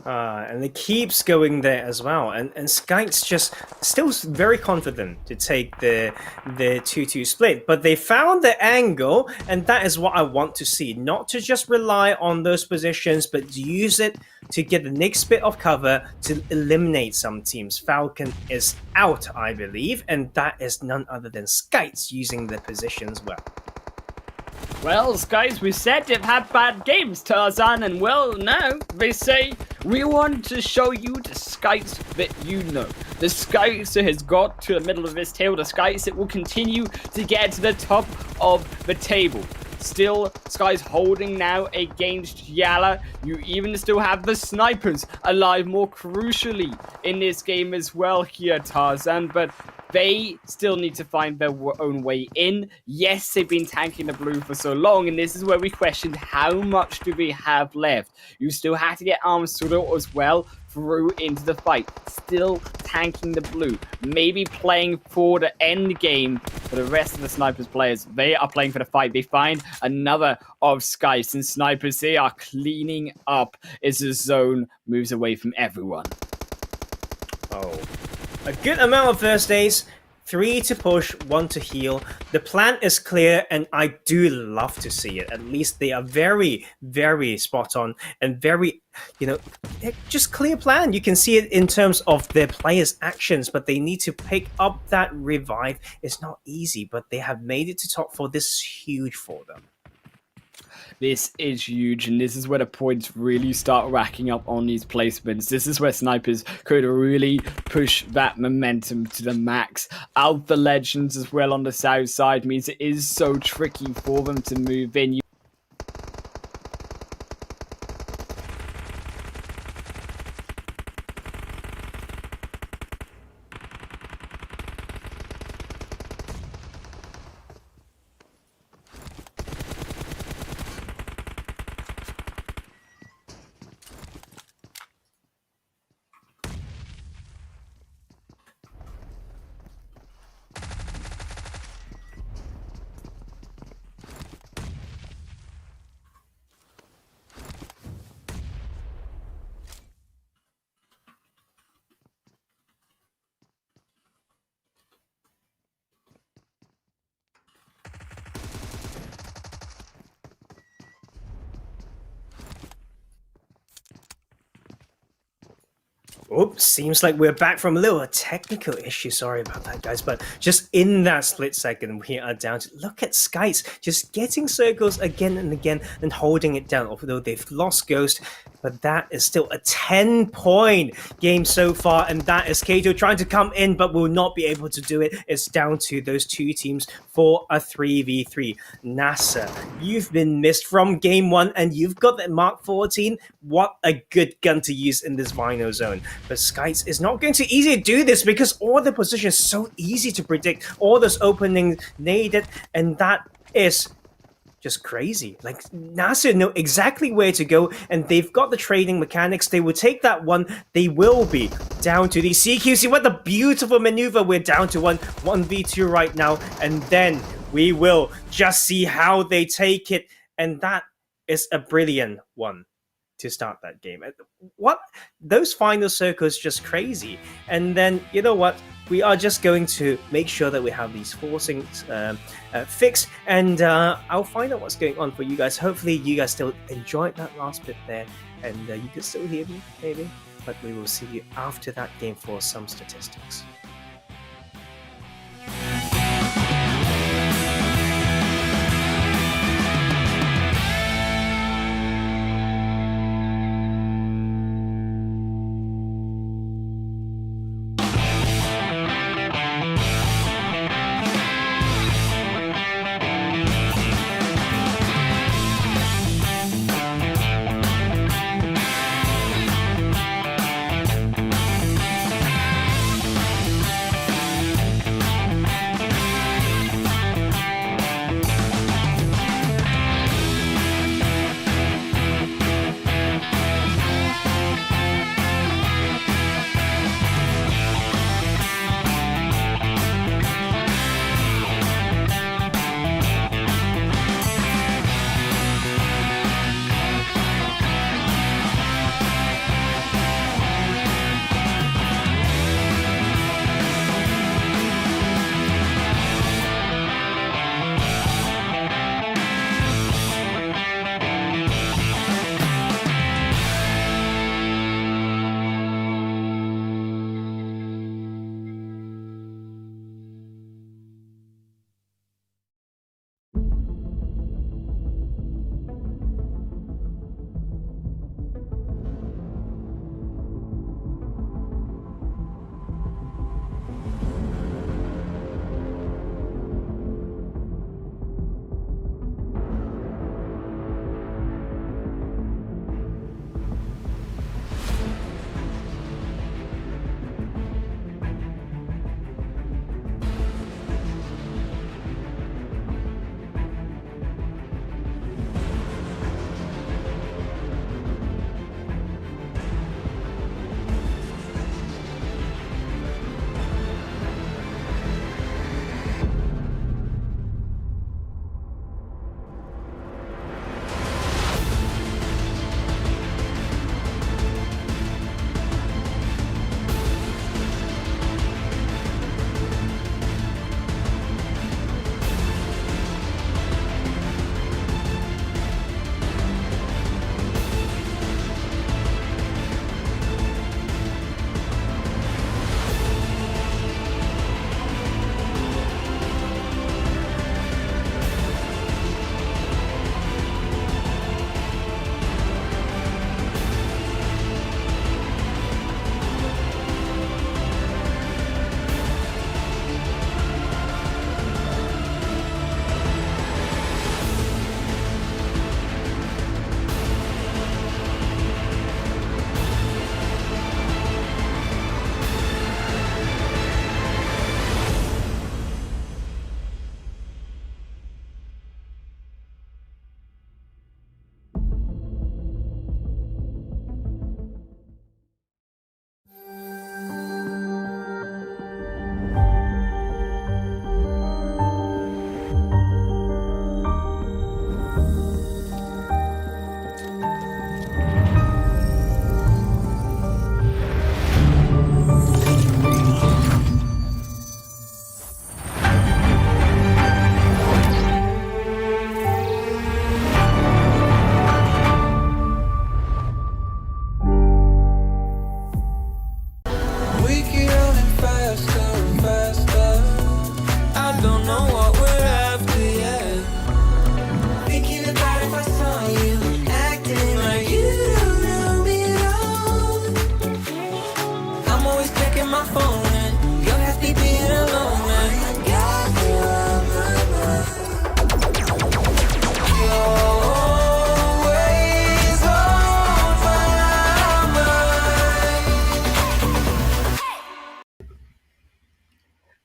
And it keeps going there as well. And SCYTES just still very confident to take the 2-2 split. But they found the angle, and that is what I want to see. Not to just rely on those positions, but to use it to get the next bit of cover to eliminate some teams. Falcon is out, I believe, and that is none other than SCYTES using the positions well. Well, guys, we said they've had bad games, Tarzan, and well, now they say we want to show you the SCYTES that you know. The SCYTES that has got to the middle of this table, the SCYTES that will continue to get to the top of the table. Still, SCYTES holding now against YaLLa. You even still have the snipers alive more crucially in this game as well here, Tarzan, but they still need to find their own way in. Yes, they've been tanking the blue for so long, and this is where we questioned how much do they have left. You still have to get SUDOR as well through into the fight. Still tanking the blue. Maybe playing for the end game for the rest of the snipers players. They are playing for the fight. They find another of SCYTES, and snipers, they are cleaning up as the zone moves away from everyone. Oh. A good amount of first days, 3 to push, 1 to heal. The plan is clear, and I do love to see it. At least they are very, very spot on and very, just clear plan. You can see it in terms of their players' actions, but they need to pick up that revive. It's not easy, but they have made it to top 4. This is huge for them. This is huge, and this is where the points really start racking up on these placements. This is where snipers could really push that momentum to the max. Out the legends as well on the south side means it is so tricky for them to move in. Oops, seems like we're back from a little technical issue. Sorry about that, guys. But just in that split second, we are down to look at SCYTES just getting circles again and again and holding it down. Although they've lost Ghost, but that is still a 10-point game so far. And that is Kato trying to come in, but will not be able to do it. It's down to those two teams for a 3v3. NASR, you've been missed from game 1, and you've got that Mark 14. What a good gun to use in this Vinyl zone. But SCYTES is not going to easily do this because all the positions are so easy to predict. All those openings needed, and that is just crazy. Like, NASR know exactly where to go, and they've got the trading mechanics. They will take that one. They will be down to the CQC. What a beautiful maneuver. We're down to 1v2 right now, and then we will just see how they take it. And that is a brilliant one to start that game. What? Those final circles just crazy. And then, you know what? We are just going to make sure that we have these forcings fixed, and I'll find out what's going on for you guys. Hopefully you guys still enjoyed that last bit there, and you can still hear me, maybe. But we will see you after that game for some statistics.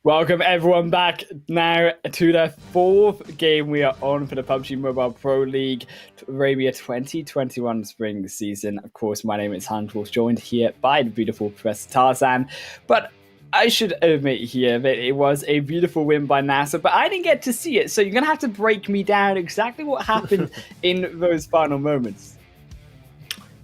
Welcome everyone back now to the fourth game we are on for the PUBG Mobile Pro League Arabia 2021 spring season. Of course, my name is Sanhok, joined here by the beautiful Professor Tarzan. But I should admit here that it was a beautiful win by NASR, but I didn't get to see it. So you're going to have to break me down exactly what happened in those final moments.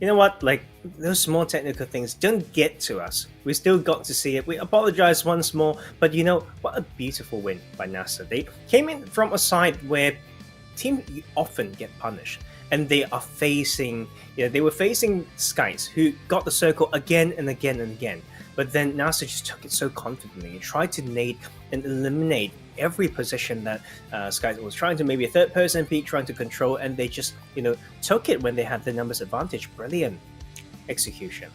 You know what, like, those small technical things don't get to us. We still got to see it. We apologize once more, but you know, what a beautiful win by NASR. They came in from a side where teams often get punished, and they are facing, they were facing SCYTES, who got the circle again and again and again. But then NASR just took it so confidently and tried to nade and eliminate every position that SCYTES was trying to, maybe a third-person peek, trying to control, and they just, took it when they had the numbers advantage. Brilliant execution.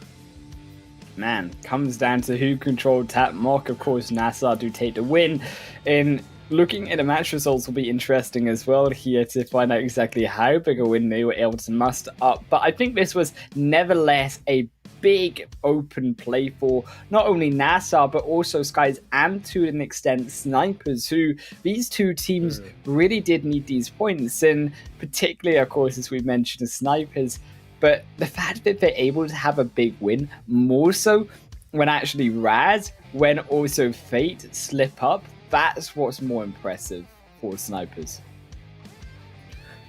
Man, comes down to who controlled Tap Mock. Of course, NASR do take the win. In looking at the match results will be interesting as well here to find out exactly how big a win they were able to muster up. But I think this was nevertheless a big open play for not only NASR but also SCYTES and to an extent Snipers, who these two teams really did need these points, and particularly of course as we mentioned Snipers. But the fact that they're able to have a big win, more so when actually Raz, when also Fate slip up, that's what's more impressive for Snipers.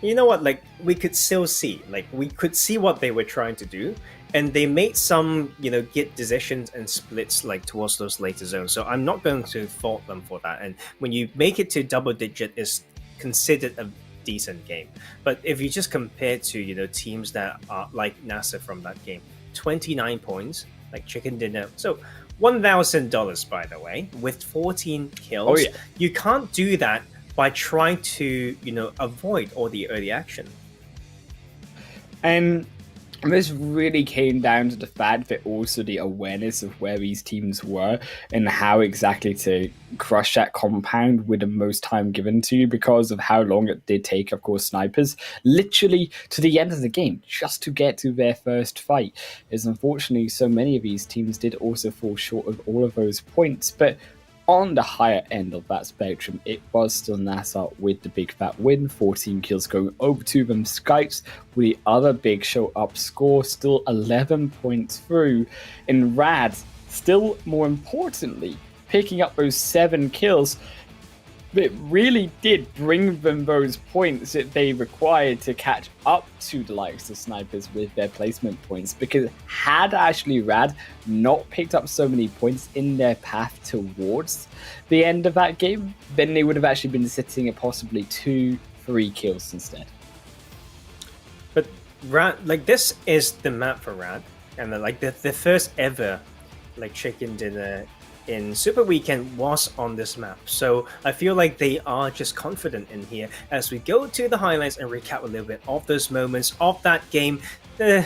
You know what, like, we could still see, we could see what they were trying to do, and they made some, get decisions and splits, towards those later zones. So I'm not going to fault them for that. And when you make it to double digit, it's considered a decent game. But if you just compare to, teams that are like NASR from that game, 29 points, like chicken dinner. So $1,000, by the way, with 14 kills. Oh, yeah. You can't do that by trying to, avoid all the early action. And this really came down to the fact that also the awareness of where these teams were and how exactly to crush that compound with the most time given to you, because of how long it did take, of course, Snipers literally to the end of the game just to get to their first fight. As unfortunately so many of these teams did also fall short of all of those points. But on the higher end of that spectrum, it was still NASR with the big fat win, 14 kills going over to them. SCYTES with the other big show up score, still 11 points through. And Rad, still more importantly, picking up those 7 kills. It really did bring them those points that they required to catch up to the likes of Snipers with their placement points. Because had actually Rad not picked up so many points in their path towards the end of that game, then they would have actually been sitting at possibly 2-3 kills instead. But Rad, this is the map for Rad, and the first ever chicken dinner in Super Weekend was on this map. So I feel like they are just confident in here as we go to the highlights and recap a little bit of those moments of that game. The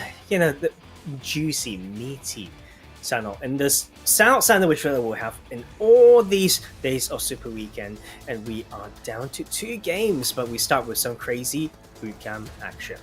juicy, meaty Sanhok and this Sanhok sandwich that we'll have in all these days of Super Weekend. And we are down to 2 games, but we start with some crazy bootcamp action.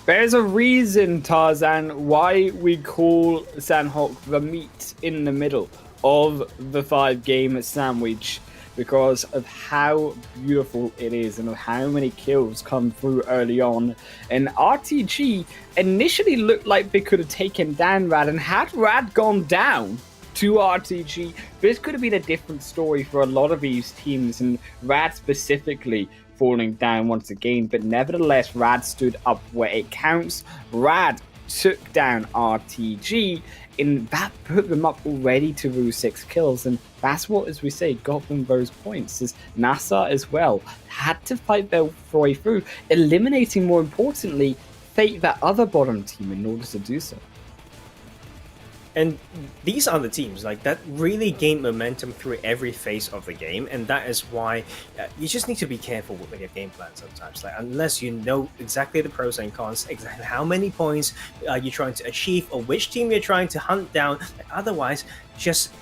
There's a reason, Tarzan, why we call Sanhok the meat in the middle of the 5-game sandwich, because of how beautiful it is and of how many kills come through early on. And RTG initially looked like they could have taken down Rad, and had Rad gone down to RTG, this could have been a different story for a lot of these teams, and Rad specifically falling down once again. But nevertheless, Rad stood up where it counts. Rad took down RTG, and that put them up already to those 6 kills, and that's what, as we say, got them those points. As NASR as well had to fight their way through, eliminating, more importantly, Fate, that other bottom team, in order to do so. And these are the teams that really gain momentum through every phase of the game, and that is why you just need to be careful with your game plan sometimes. Unless you know exactly the pros and cons, exactly how many points you're trying to achieve, or which team you're trying to hunt down. Otherwise, just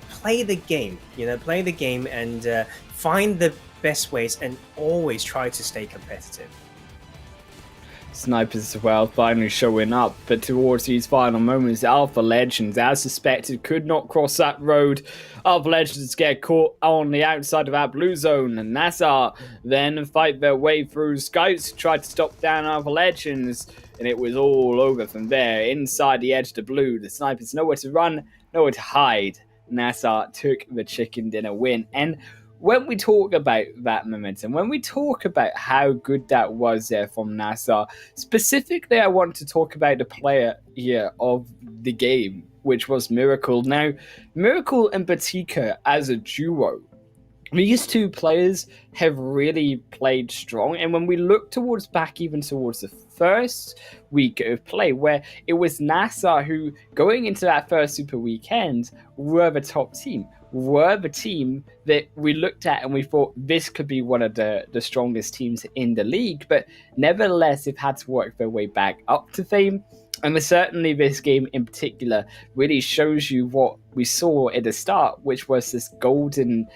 play the game. Play the game and find the best ways, and always try to stay competitive. SCYTES as well, finally showing up. But towards these final moments, Alpha Legends, as suspected, could not cross that road. Alpha Legends get caught on the outside of our blue zone, and NASR then fight their way through. Scouts tried to stop down Alpha Legends, and it was all over from there. Inside the edge of the blue, the snipers nowhere to run, nowhere to hide. NASR took the chicken dinner win. And when we talk about that momentum, when we talk about how good that was there from NASR, specifically I want to talk about the player here of the game, which was Miracle. Now, Miracle and Batika as a duo, these two players have really played strong. And when we look towards the first week of play, where it was NASR who, going into that first Super Weekend, were the top team, were the team that we looked at and we thought this could be one of the strongest teams in the league. But nevertheless, they've had to work their way back up to fame. And certainly this game in particular really shows you what we saw at the start, which was this golden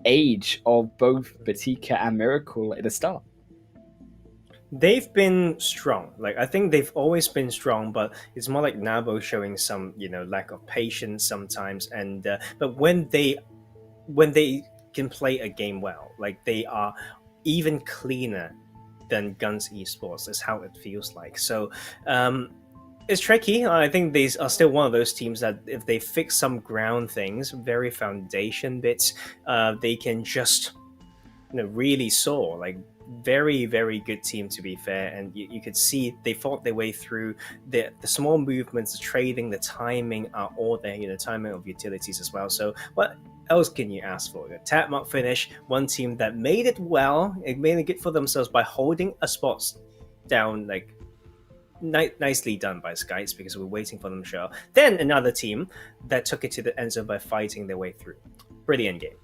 age of both Batika and Miracle at the start. They've been strong. Like, I think they've always been strong, but it's more like Nabo showing some, lack of patience sometimes. And but when they can play a game well, like, they are even cleaner than GUNZ Esports. Is how it feels like. So it's tricky. I think they are still one of those teams that if they fix some ground things, very foundation bits, they can just really soar. Like, very, very good team, to be fair. And you could see they fought their way through. The small movements, the trading, the timing are all there. The timing of utilities as well. So what else can you ask for? The tap mark finish, one team that made it well, it made it good for themselves by holding a spot down, like, nicely done by SCYTES, because we're waiting for them to show. Then another team that took it to the end zone by fighting their way through. Brilliant game.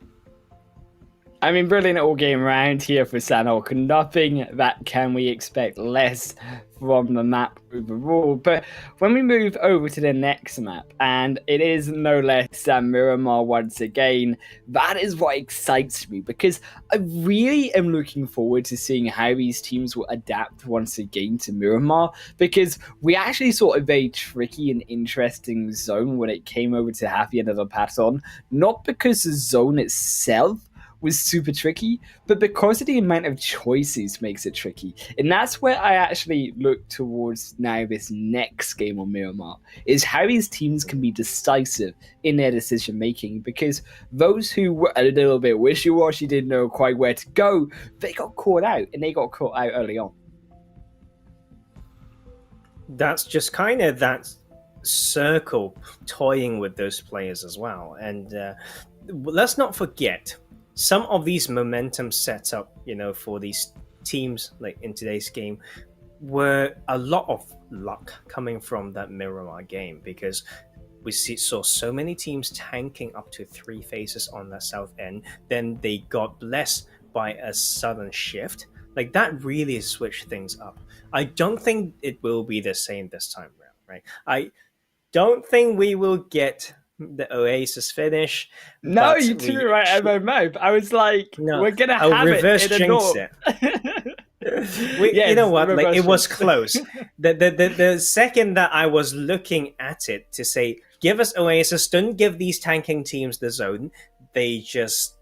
I mean, brilliant all game round here for Sanhok. Nothing that can we expect less from the map overall. But when we move over to the next map, and it is no less than Miramar once again, that is what excites me, because I really am looking forward to seeing how these teams will adapt once again to Miramar, because we actually saw a very tricky and interesting zone when it came over to Happy and the Patton, not because the zone itself was super tricky, but because of the amount of choices makes it tricky. And that's where I actually look towards now this next game on Miramar, is how these teams can be decisive in their decision making, because those who were a little bit wishy-washy, didn't know quite where to go, they got caught out, and they got caught out early on. That's just kind of that circle toying with those players as well. And let's not forget, some of these momentum set up, for these teams, like in today's game, were a lot of luck coming from that Miramar game, because we saw so many teams tanking up to 3 phases on the south end. Then they got blessed by a sudden shift. Like, that really switched things up. I don't think it will be the same this time around, right? I don't think we will get the Oasis finish. No, you threw it right at my mouth. I was like, no, we're gonna have reverse it in jinx it. Yes, you know what? Like, it was close. The second that I was looking at it to say, give us Oasis, don't give these tanking teams the zone, they just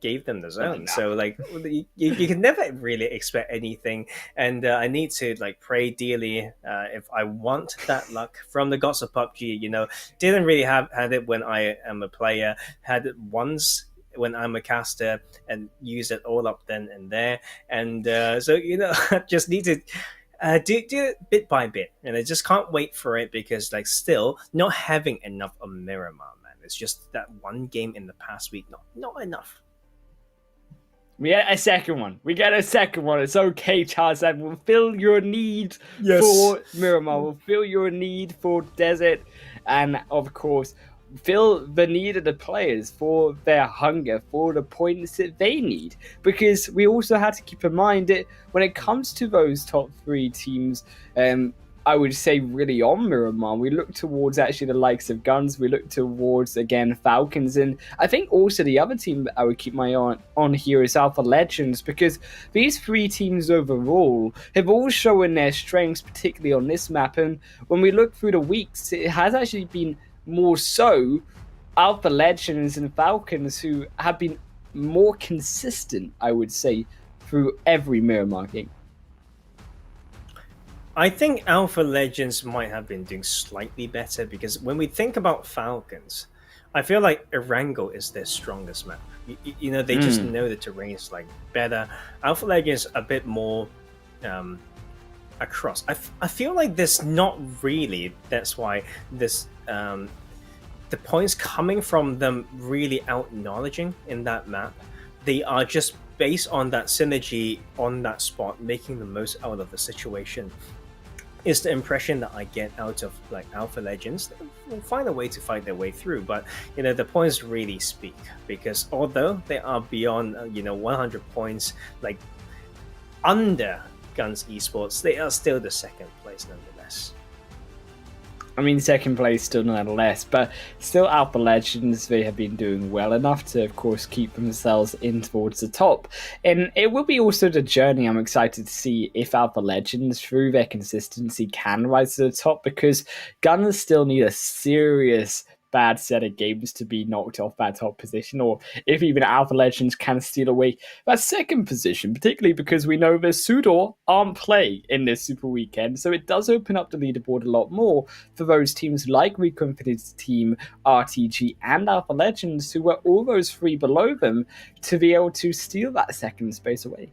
gave them the zone. So, like, you can never really expect anything. And I need to, like, pray dearly if I want that luck from the gods of PUBG. Didn't really had it when I am a player. Had it once when I'm a caster, and use it all up then and there. And so I just need to do it bit by bit, and I just can't wait for it, because, like, still not having enough of Miramar, man. It's just that one game in the past week, not enough. We get a second one. It's okay, Tarzan. We'll fill your need for Miramar. We'll fill your need for Desert. And, of course, fill the need of the players for their hunger, for the points that they need. Because we also had to keep in mind that when it comes to those top 3 teams, I would say, really on Miramar. We look towards actually the likes of GUNZ. We look towards, again, Falcons. And I think also the other team that I would keep my eye on here is Alpha Legends, because these three teams overall have all shown their strengths, particularly on this map. And when we look through the weeks, it has actually been more so Alpha Legends and Falcons who have been more consistent, I would say, through every Miramar game. I think Alpha Legends might have been doing slightly better, because when we think about Falcons, I feel like Erangel is their strongest map. They just know the terrain is like better. Alpha Legends a bit more across. I feel like there's not really. That's why this the points coming from them really out-knowledging in that map. They are just based on that synergy on that spot, making the most out of the situation. Is the impression that I get out of like Alpha Legends. They'll find a way to fight their way through, but the points really speak, because although they are beyond 100 points, like under GUNZ Esports, they are still the second place nonetheless. I mean, second place still nonetheless, but still Alpha Legends, they have been doing well enough to, of course, keep themselves in towards the top. And it will be also the journey. I'm excited to see if Alpha Legends, through their consistency, can rise to the top, because Gunners still need a serious bad set of games to be knocked off that top position, or if even Alpha Legends can steal away that second position, particularly because we know the SUDOR aren't playing in this Super Weekend, so it does open up the leaderboard a lot more for those teams like RICO Infinite's team, RTG, and Alpha Legends, who were all those three below them, to be able to steal that second space away.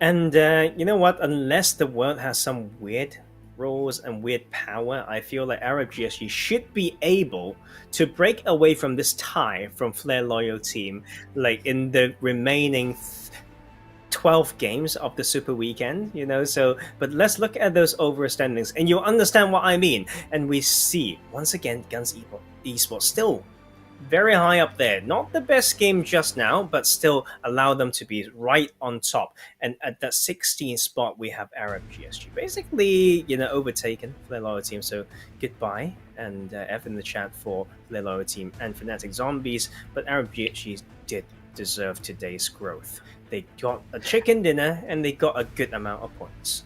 And you know what? Unless the world has some weird rules and weird power, I feel like Arab GSG should be able to break away from this tie from Flare Loyal team, like in the remaining 12 games of the Super Weekend, so but let's look at those overall standings and you'll understand what I mean. And we see once again GUNZ Esports still very high up there. Not the best game just now, but still allow them to be right on top. And at that 16th spot, we have Arab GSG. Basically, overtaken Flare Loyal team. So goodbye. And F in the chat for Flare Loyal team and Fanatic Zombies. But Arab GSG did deserve today's growth. They got a chicken dinner and they got a good amount of points.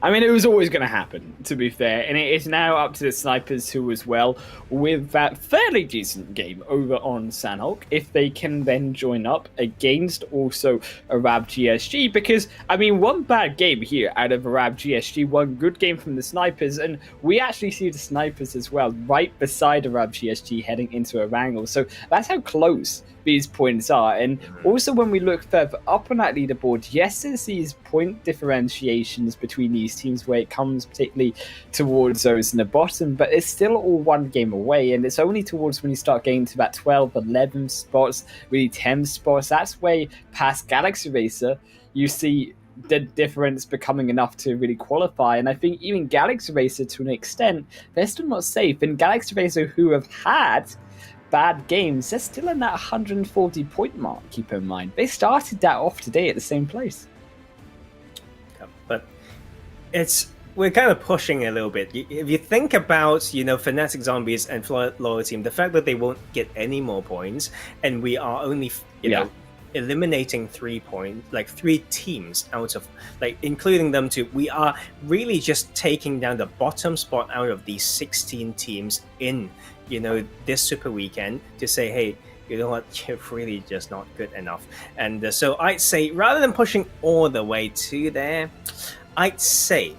I mean, it was always going to happen, to be fair, and it is now up to the Snipers, who as well, with that fairly decent game over on Sanhok, if they can then join up against also Arab GSG, because, I mean, one bad game here out of Arab GSG, one good game from the Snipers, and we actually see the Snipers as well, right beside Arab GSG heading into Erangel, so that's how close these points are. And also when we look further up on that leaderboard, yes, there's these point differentiations between these teams where it comes particularly towards those in the bottom, but it's still all one game away, and it's only towards when you start getting to that 12, 11 spots, really 10 spots, that's way past Galaxy Racer, you see the difference becoming enough to really qualify. And I think even Galaxy Racer, to an extent, they're still not safe, and Galaxy Racer, who have had bad games, they're still in that 140 point mark, keep in mind. They started that off today at the same place. But we're kind of pushing a little bit. If you think about, Fanatic Zombies and Flare Loyal team, the fact that they won't get any more points, and we are only, eliminating 3 points, like 3 teams out of, like, including them too, we are really just taking down the bottom spot out of these 16 teams in this Super Weekend to say, hey, you know what, you're really just not good enough. And so I'd say, rather than pushing all the way to there, I'd say,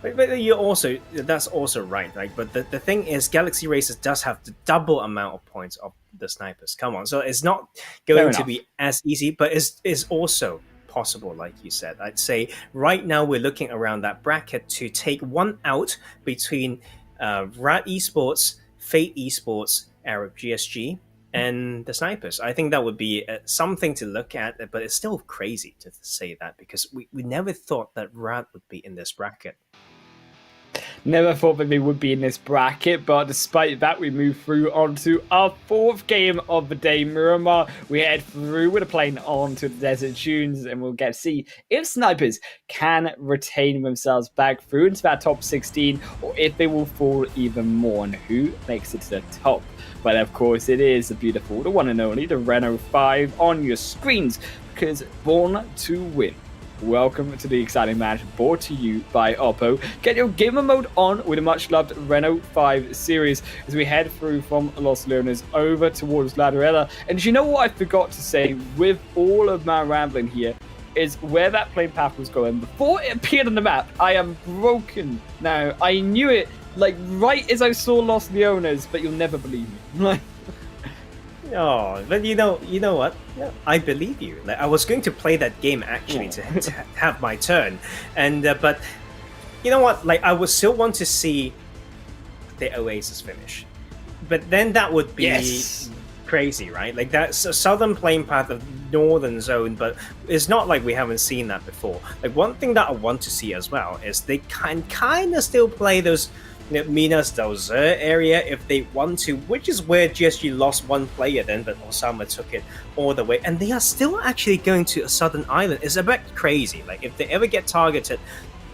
but you're also, that's also right? But the thing is, Galaxy Racers does have the double amount of points of the Snipers. Come on, so it's not going to be as easy, but it's also possible, like you said. I'd say right now we're looking around that bracket to take one out between RAT Esports, Fate Esports, Arab GSG, and the Snipers. I think that would be something to look at, but it's still crazy to say that, because we never thought that RAT would be in this bracket. Never thought that they would be in this bracket, but despite that, we move through onto our fourth game of the day, Miramar. We head through with a plane on to the Desert Dunes, and we'll get to see if snipers can retain themselves back through into that top 16, or if they will fall even more, and who makes it to the top. But of course, it is the beautiful, the one and only, the Renault 5 on your screens, because born to win. Welcome to the exciting match brought to you by Oppo. Get your gamer mode on with a much-loved Renault 5 series as we head through from Los Leones over towards Ladderella. And you know what I forgot to say with all of my rambling here is where that plane path was going. Before it appeared on the map, I am broken now. I knew it like right as I saw Los Leones, but you'll never believe me. Oh, but you know what? I believe you. Like, I was going to play that game actually to have my turn, and but you know what? Like, I would still want to see the Oasis finish, but then that would be crazy, right? Like, that's a southern plane path of northern zone, but it's not like we haven't seen that before. Like, one thing that I want to see as well is they can kind of still play those Minas del Zur area if they want to, which is where GSG lost one player then, but Osama took it all the way, and they are still actually going to a southern island. It's a bit crazy. Like, if they ever get targeted,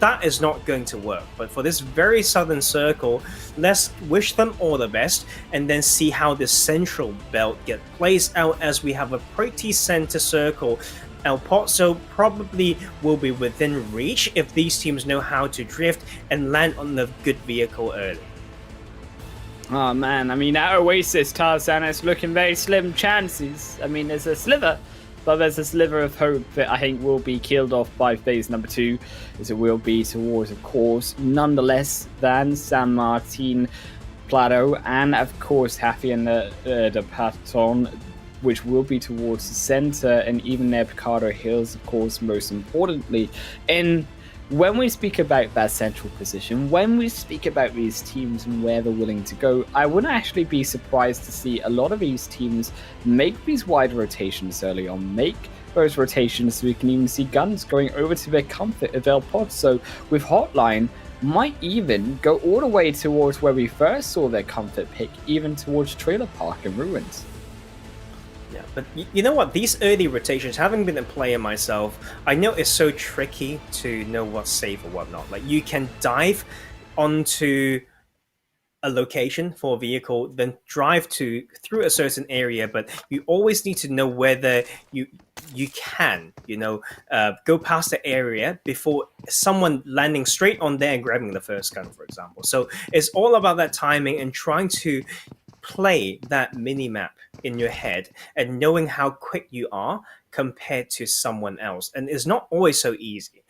that is not going to work. But for this very southern circle, let's wish them all the best and then see how this central belt gets placed out as we have a pretty center circle. El Pozo probably will be within reach if these teams know how to drift and land on the good vehicle early. Oh man, I mean, that Oasis, Tarzan, is looking very slim chances. I mean, there's a sliver, but there's a sliver of hope that I think will be killed off by phase number 2, as it will be towards, of course, nonetheless than San Martin Plateau, and of course, Happy and the Paton, which will be towards the center, and even their Picardo Hills, of course, most importantly. And when we speak about that central position, when we speak about these teams and where they're willing to go, I wouldn't actually be surprised to see a lot of these teams make these wide rotations early on, make those rotations so we can even see GUNZ going over to their comfort of El Pozo with HOTLINE, might even go all the way towards where we first saw their comfort pick, even towards Trailer Park and Ruins. Yeah, but you know what? These early rotations, having been a player myself, I know it's so tricky to know what's safe or whatnot. Like, you can dive onto a location for a vehicle, then drive through a certain area, but you always need to know whether you can, go past the area before someone landing straight on there and grabbing the first gun, for example. So it's all about that timing and trying to play that mini map in your head and knowing how quick you are compared to someone else. And it's not always so easy,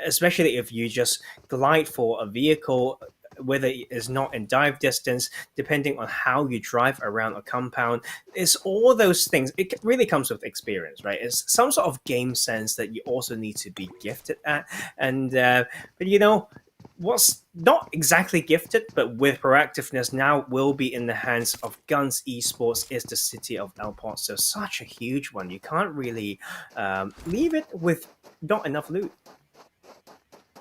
especially if you just glide for a vehicle, whether it is not in dive distance, depending on how you drive around a compound. It's all those things. It really comes with experience, right? It's some sort of game sense that you also need to be gifted at. And but what's not exactly gifted, but with proactiveness now will be in the hands of GUNZ Esports, is the city of El Pozo. Such a huge one. You can't really leave it with not enough loot.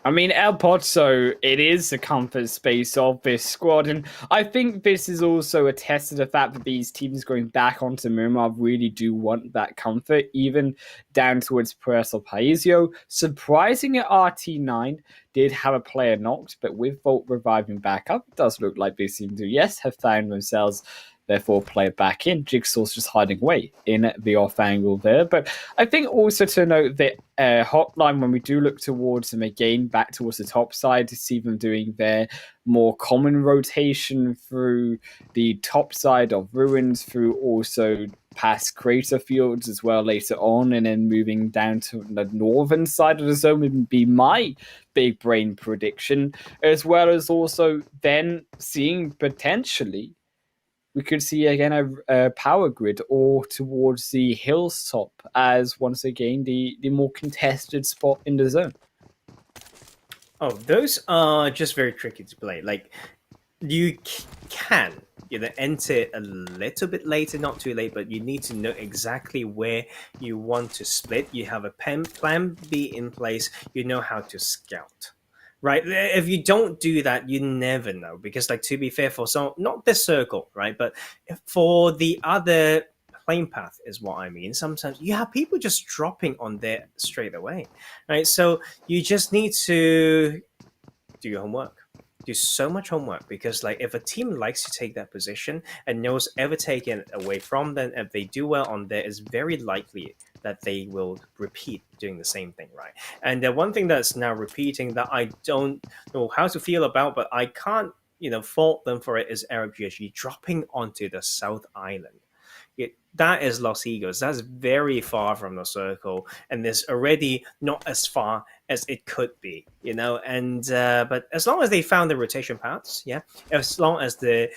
I mean, El Pozo, it is the comfort space of this squad, and I think this is also a test to the fact that these teams going back onto Miramar really do want that comfort, even down towards Puerto Paisio. Surprising at RT9 did have a player knocked, but with Volt reviving back up, it does look like they seem to, yes, have found themselves therefore play it back in. Jigsaw's just hiding away in the off angle there. But I think also to note that HOTLINE, when we do look towards them again, back towards the top side, to see them doing their more common rotation through the top side of Ruins, through also past Crater Fields as well later on, and then moving down to the northern side of the zone would be my big brain prediction, as well as also then seeing potentially we could see again a power grid or towards the hilltop as once again the more contested spot in the zone. Oh, those are just very tricky to play. Like, you can enter a little bit later, not too late, but you need to know exactly where you want to split. You have a plan B in place. You know how to scout. right? If you don't do that, you never know. Because, like, to be fair, for some, not this circle, right, but for the other plane path is what I mean. Sometimes you have people just dropping on there straight away, right? So you just need to do your homework. Do so much homework, because like if a team likes to take that position and knows ever taking it away from them, if they do well on there, it's very likely that they will repeat doing the same thing, right? And the one thing that's now repeating that I don't know how to feel about, but I can't, fault them for it, is Arab GSG dropping onto the South Island. That is Los Egos. That's very far from the circle, and it's already not as far as it could be, And but as long as they found the rotation paths, yeah, as long as the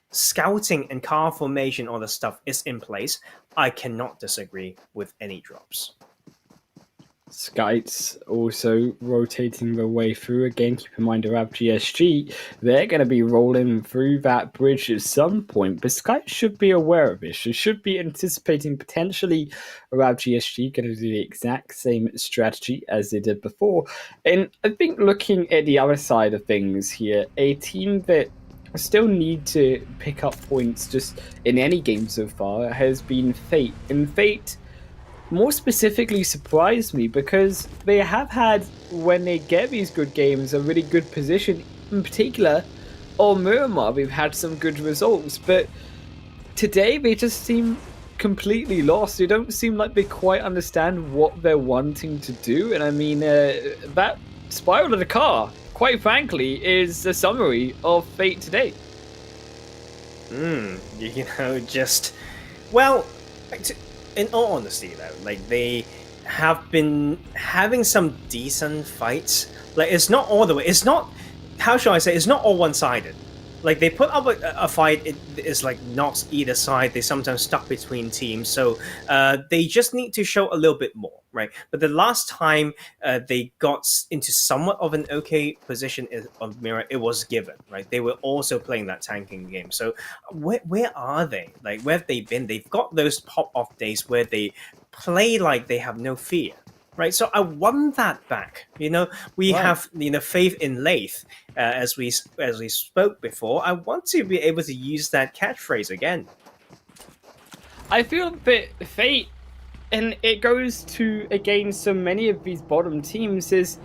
scouting and car formation, all the stuff is in place, I cannot disagree with any drops. SCYTES also rotating their way through. Again, keep in mind Arab GSG, they're going to be rolling through that bridge at some point, but SCYTES should be aware of this. They should be anticipating potentially Arab GSG going to do the exact same strategy as they did before. And I think looking at the other side of things here, a team that still need to pick up points just in any game so far has been Fate. And Fate more specifically surprised me because they have had, when they get these good games, a really good position. In particular, on Miramar, we've had some good results, but today they just seem completely lost. They don't seem like they quite understand what they're wanting to do. And I mean, that spiral of the car, quite frankly, is a summary of Fate today. In all honesty, though, like they have been having some decent fights. Like it's not all the way. It's not. How shall I say? It's not all one-sided. Like they put up a fight. It is like not either side. They sometimes stuck between teams. So they just need to show a little bit more, right? But the last time they got into somewhat of an okay position on Mirror, it was given, right? They were also playing that tanking game. So where are they? Like where have they been? They've got those pop-off days where they play like they have no fear. Right, so I want that back. We have faith in Lath, as we spoke before. I want to be able to use that catchphrase again. I feel that Fate, and it goes to against so many of these bottom teams, is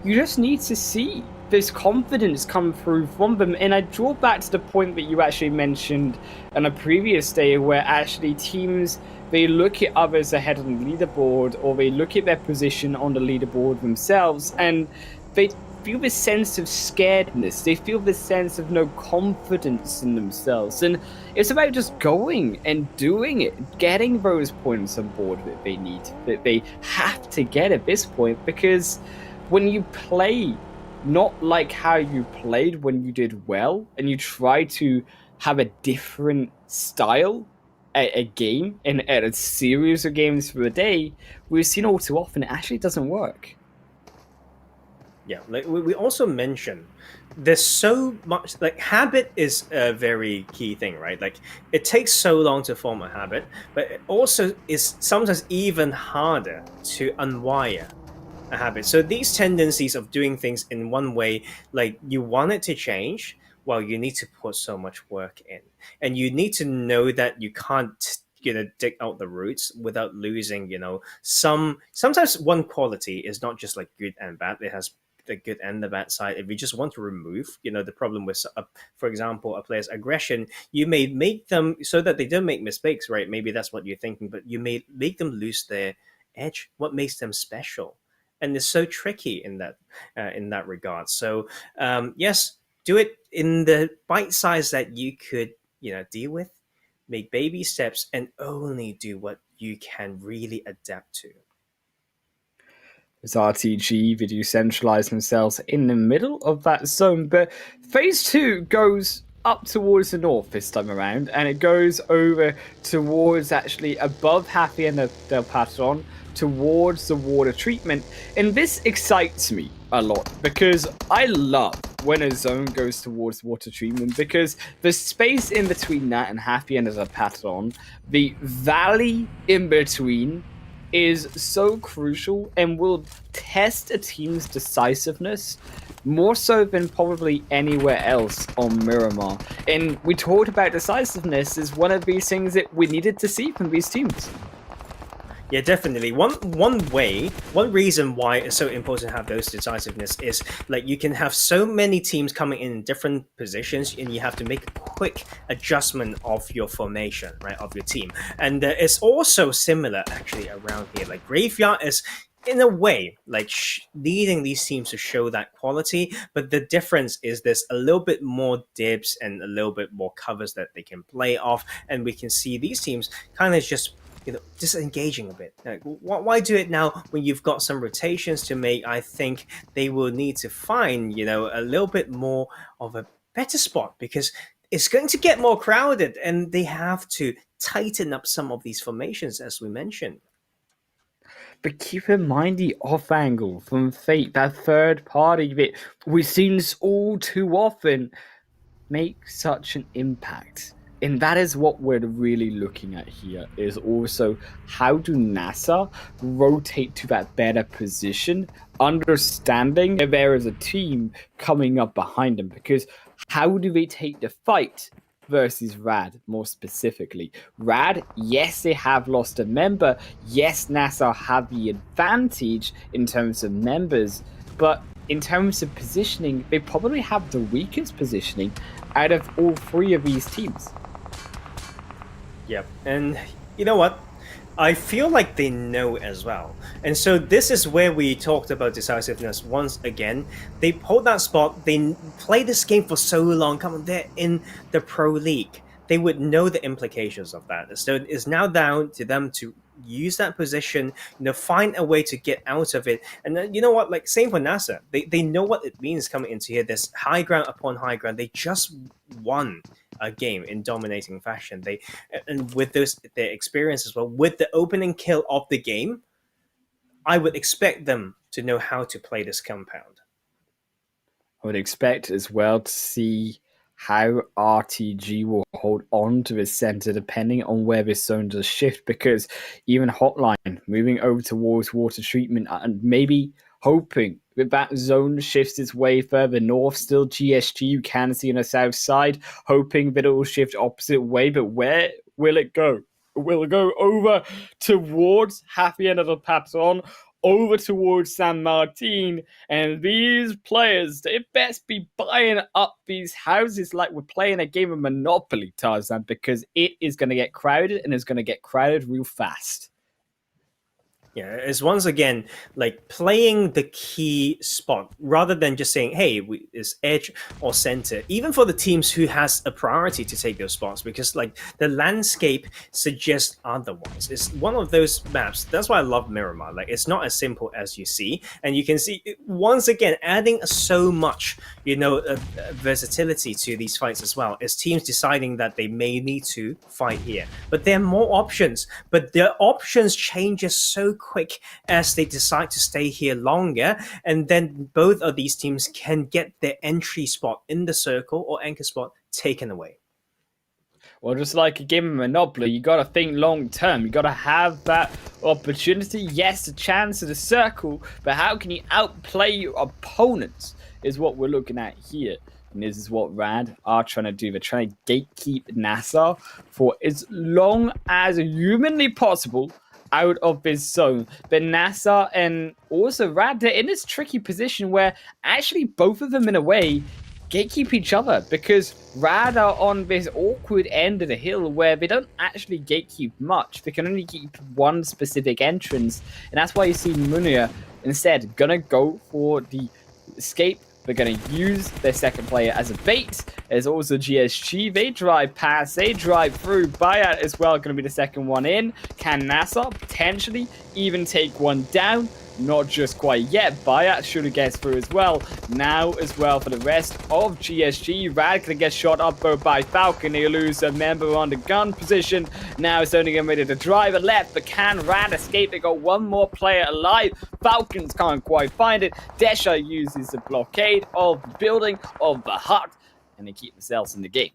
you just need to see this confidence come through from them. And I draw back to the point that you actually mentioned on a previous day, where actually teams, they look at others ahead on the leaderboard, or they look at their position on the leaderboard themselves, and they feel this sense of scaredness. They feel this sense of no confidence in themselves. And it's about just going and doing it, getting those points on board that they need, that they have to get at this point, because when you play not like how you played when you did well, and you try to have a different style at a game and at a series of games for a day, we've seen all too often it actually doesn't work. Yeah, like we also mentioned, there's so much, like habit is a very key thing, right? Like it takes so long to form a habit, but it also is sometimes even harder to unwire a habit. So these tendencies of doing things in one way, like you want it to change, well, you need to put so much work in, and you need to know that you can't dig out the roots without losing sometimes one quality is not just like good and bad. It has the good and the bad side. If you just want to remove the problem with for example, a player's aggression, you may make them so that they don't make mistakes, right? Maybe that's what you're thinking, but you may make them lose their edge, what makes them special. And it's so tricky in that regard. So yes, do it in the bite size that you could deal with. Make baby steps and only do what you can really adapt to. As RTG, they do centralize themselves in the middle of that zone, but phase 2 goes up towards the north this time around, and it goes over towards actually above Happy and Del Patron, towards the water treatment. And this excites me a lot, because I love when a zone goes towards water treatment, because the space in between that and Happy and Del Patron, the valley in between, is so crucial and will test a team's decisiveness more so than probably anywhere else on Miramar. And we talked about decisiveness as one of these things that we needed to see from these teams. Yeah, definitely. One reason why it's so important to have those decisiveness is like you can have so many teams coming in different positions, and you have to make a quick adjustment of your formation, right, of your team. And it's also similar actually around here. Like Graveyard is, in a way, like leading these teams to show that quality, but the difference is there's a little bit more dips and a little bit more covers that they can play off, and we can see these teams kind of just disengaging a bit. Like, why do it now when you've got some rotations to make? I think they will need to find, a little bit more of a better spot, because it's going to get more crowded and they have to tighten up some of these formations, as we mentioned. But keep in mind the off angle from Fate, that third party bit, we've seen this all too often make such an impact. And that is what we're really looking at here, is also how do NASR rotate to that better position, understanding if there is a team coming up behind them, because how do they take the fight versus Rad more specifically? Rad, yes, they have lost a member. Yes, NASR have the advantage in terms of members, but in terms of positioning, they probably have the weakest positioning out of all three of these teams. Yep, and you know what? I feel like they know as well. And so this is where we talked about decisiveness once again. They hold that spot, they play this game for so long, come on, they're in the Pro League. They would know the implications of that. So it's now down to them to use that position, find a way to get out of it. And then, you know what, like same for NASR. They know what it means coming into here. There's high ground upon high ground. They just won a game in dominating fashion. And with their experience as well, with the opening kill of the game, I would expect them to know how to play this compound. I would expect as well to see how RTG will hold on to his center depending on where this zone does shift, because even HOTLINE moving over towards water treatment and maybe hoping that zone shifts its way further north. Still GSG you can see on the south side, hoping that it will shift opposite way, but where will it go? Will it go over towards Happy End of the Patron, over towards San Martin? And these players, they best be buying up these houses like we're playing a game of Monopoly, Tarzan, because it is going to get crowded, and it's going to get crowded real fast. Yeah, it's once again like playing the key spot rather than just saying, hey, it's edge or center, even for the teams who has a priority to take those spots, because like the landscape suggests otherwise. It's one of those maps. That's why I love Miramar. Like it's not as simple as you see, and you can see once again adding so much, versatility to these fights as well. Is teams deciding that they may need to fight here, but there are more options. But their options changes so quick as they decide to stay here longer, and then both of these teams can get their entry spot in the circle or anchor spot taken away. Well, just like a game of Monopoly, you got to think long term. You got to have that opportunity. Yes, a chance at a circle, but how can you outplay your opponents is what we're looking at here. And this is what Rad are trying to do. They're trying to gatekeep NASR for as long as humanly possible out of this zone. But NASR and also Rad, they're in this tricky position where actually both of them in a way gatekeep each other, because Rad are on this awkward end of the hill where they don't actually gatekeep much. They can only keep one specific entrance, and that's why you see Munir instead gonna go for the escape. They're going to use their second player as a bait. There's also GSG. They drive past. They drive through. Bayat as well going to be the second one in. Can NASR potentially even take one down? Not just quite yet. Bayat should have guessed through as well. Now as well for the rest of GSG. Rad gonna get shot up though by Falcon. They lose a member on the gun position. Now it's only getting ready to drive it left, but can Rad escape? They got one more player alive. Falcons can't quite find it. Desha uses the blockade of the building, of the hut, and they keep themselves in the game.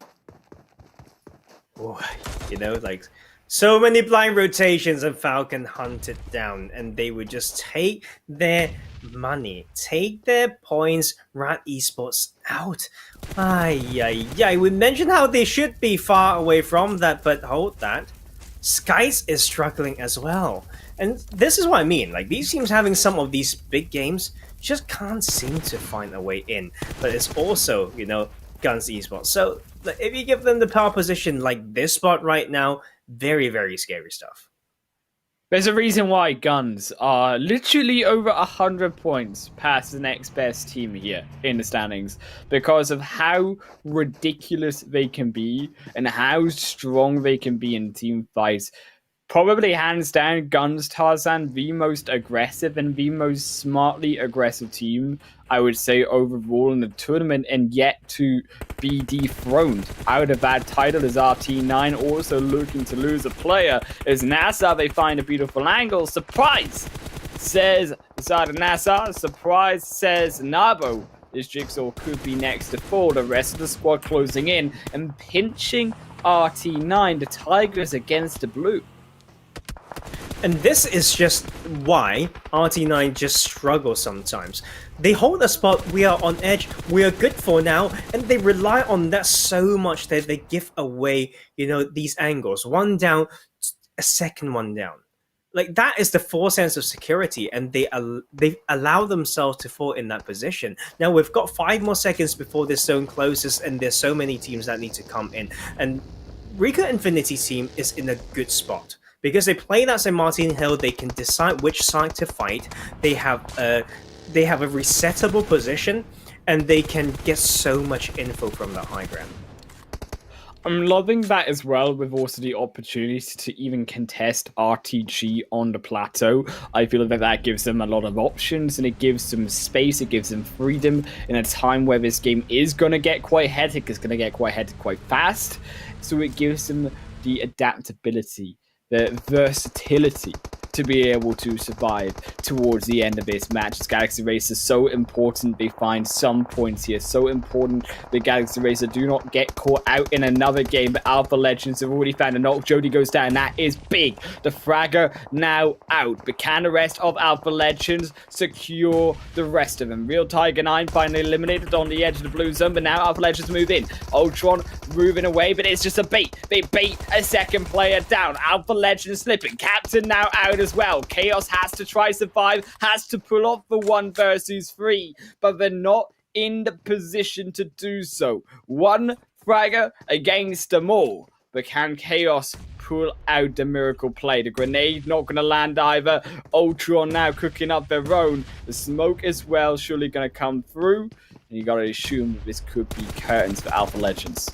Oh, So many blind rotations and Falcon hunted down, and they would just take their money, take their points, rat esports out. Ay. We mentioned how they should be far away from that, but hold that. SCYTES is struggling as well. And this is what I mean, like these teams having some of these big games just can't seem to find a way in. But it's also, GUNZ Esports. So if you give them the power position like this spot right now, very, very scary stuff. There's a reason why GUNZ are literally over 100 points past the next best team here in the standings, because of how ridiculous they can be and how strong they can be in team fights. Probably hands down, GUNZ Tarzan, the most aggressive and the most smartly aggressive team, I would say, overall in the tournament, and yet to be dethroned out of that title is RT9, also looking to lose a player. As NASR, they find a beautiful angle. Surprise, says the side of NASR. Surprise, says Nabo. This Jigsaw could be next to fall. The rest of the squad closing in and pinching RT9. The Tigers against the blue. And this is just why RT9 just struggles sometimes. They hold a spot, we are on edge, we are good for now, and they rely on that so much that they give away, these angles. One down, a second one down. Like, that is the false sense of security, and they allow themselves to fall in that position. Now, we've got 5 more seconds before this zone closes, and there's so many teams that need to come in. And RICO Infinity team is in a good spot. Because they play that St. Martin Hill, they can decide which side to fight. They have a resettable position, and they can get so much info from the high ground. I'm loving that as well, with also the opportunity to even contest RTG on the plateau. I feel that gives them a lot of options, and it gives them space, it gives them freedom in a time where this game is going to get quite hectic, it's going to get quite hectic quite fast. So it gives them the adaptability, the versatility to be able to survive towards the end of this match. This Galaxy Racer is so important. They find some points here. So important the Galaxy Racer do not get caught out in another game. But Alpha Legends have already found a knock. Jody goes down. That is big. The fragger now out. But can the rest of Alpha Legends secure the rest of them? Real Tiger 9 finally eliminated on the edge of the blue zone. But now Alpha Legends move in. Ultron moving away. But it's just a bait. They bait a second player down. Alpha Legends slipping. Captain now out as well. Chaos has to try survive, has to pull off the 1 versus 3, but they're not in the position to do so. 1 fragger against them all, but can Chaos pull out the miracle play? The grenade not going to land either. Ultron now cooking up their own. The smoke as well surely going to come through, and you got to assume that this could be curtains for Alpha Legends.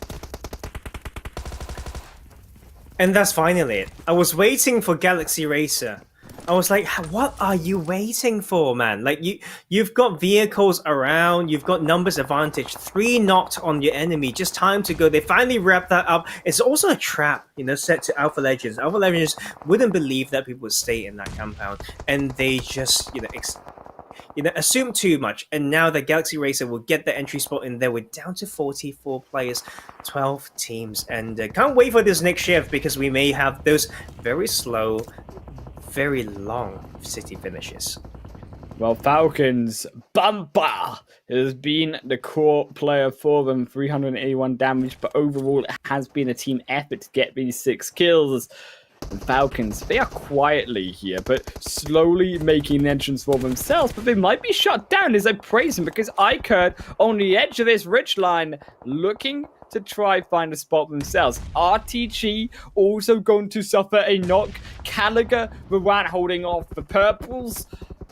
And that's finally it. I was waiting for Galaxy Racer. I was like, what are you waiting for, man? Like, you've got vehicles around, you've got numbers advantage, 3 knocked on your enemy, just time to go. They finally wrap that up. It's also a trap, set to Alpha Legends. Alpha Legends wouldn't believe that people would stay in that compound, and they just, assume too much. And now the Galaxy Racer will get the entry spot in there. We're down to 44 players, 12 teams, and can't wait for this next shift, because we may have those very slow, very long city finishes. Well, Falcons, Bumper has been the core player for them, 381 damage, but overall it has been a team effort to get these 6 kills. And Falcons, they are quietly here, but slowly making an entrance for themselves, but they might be shut down as I praise them, because iKURD on the edge of this ridge line, looking to try find a spot themselves. RTG also going to suffer a knock. Caliga, the rat holding off the purples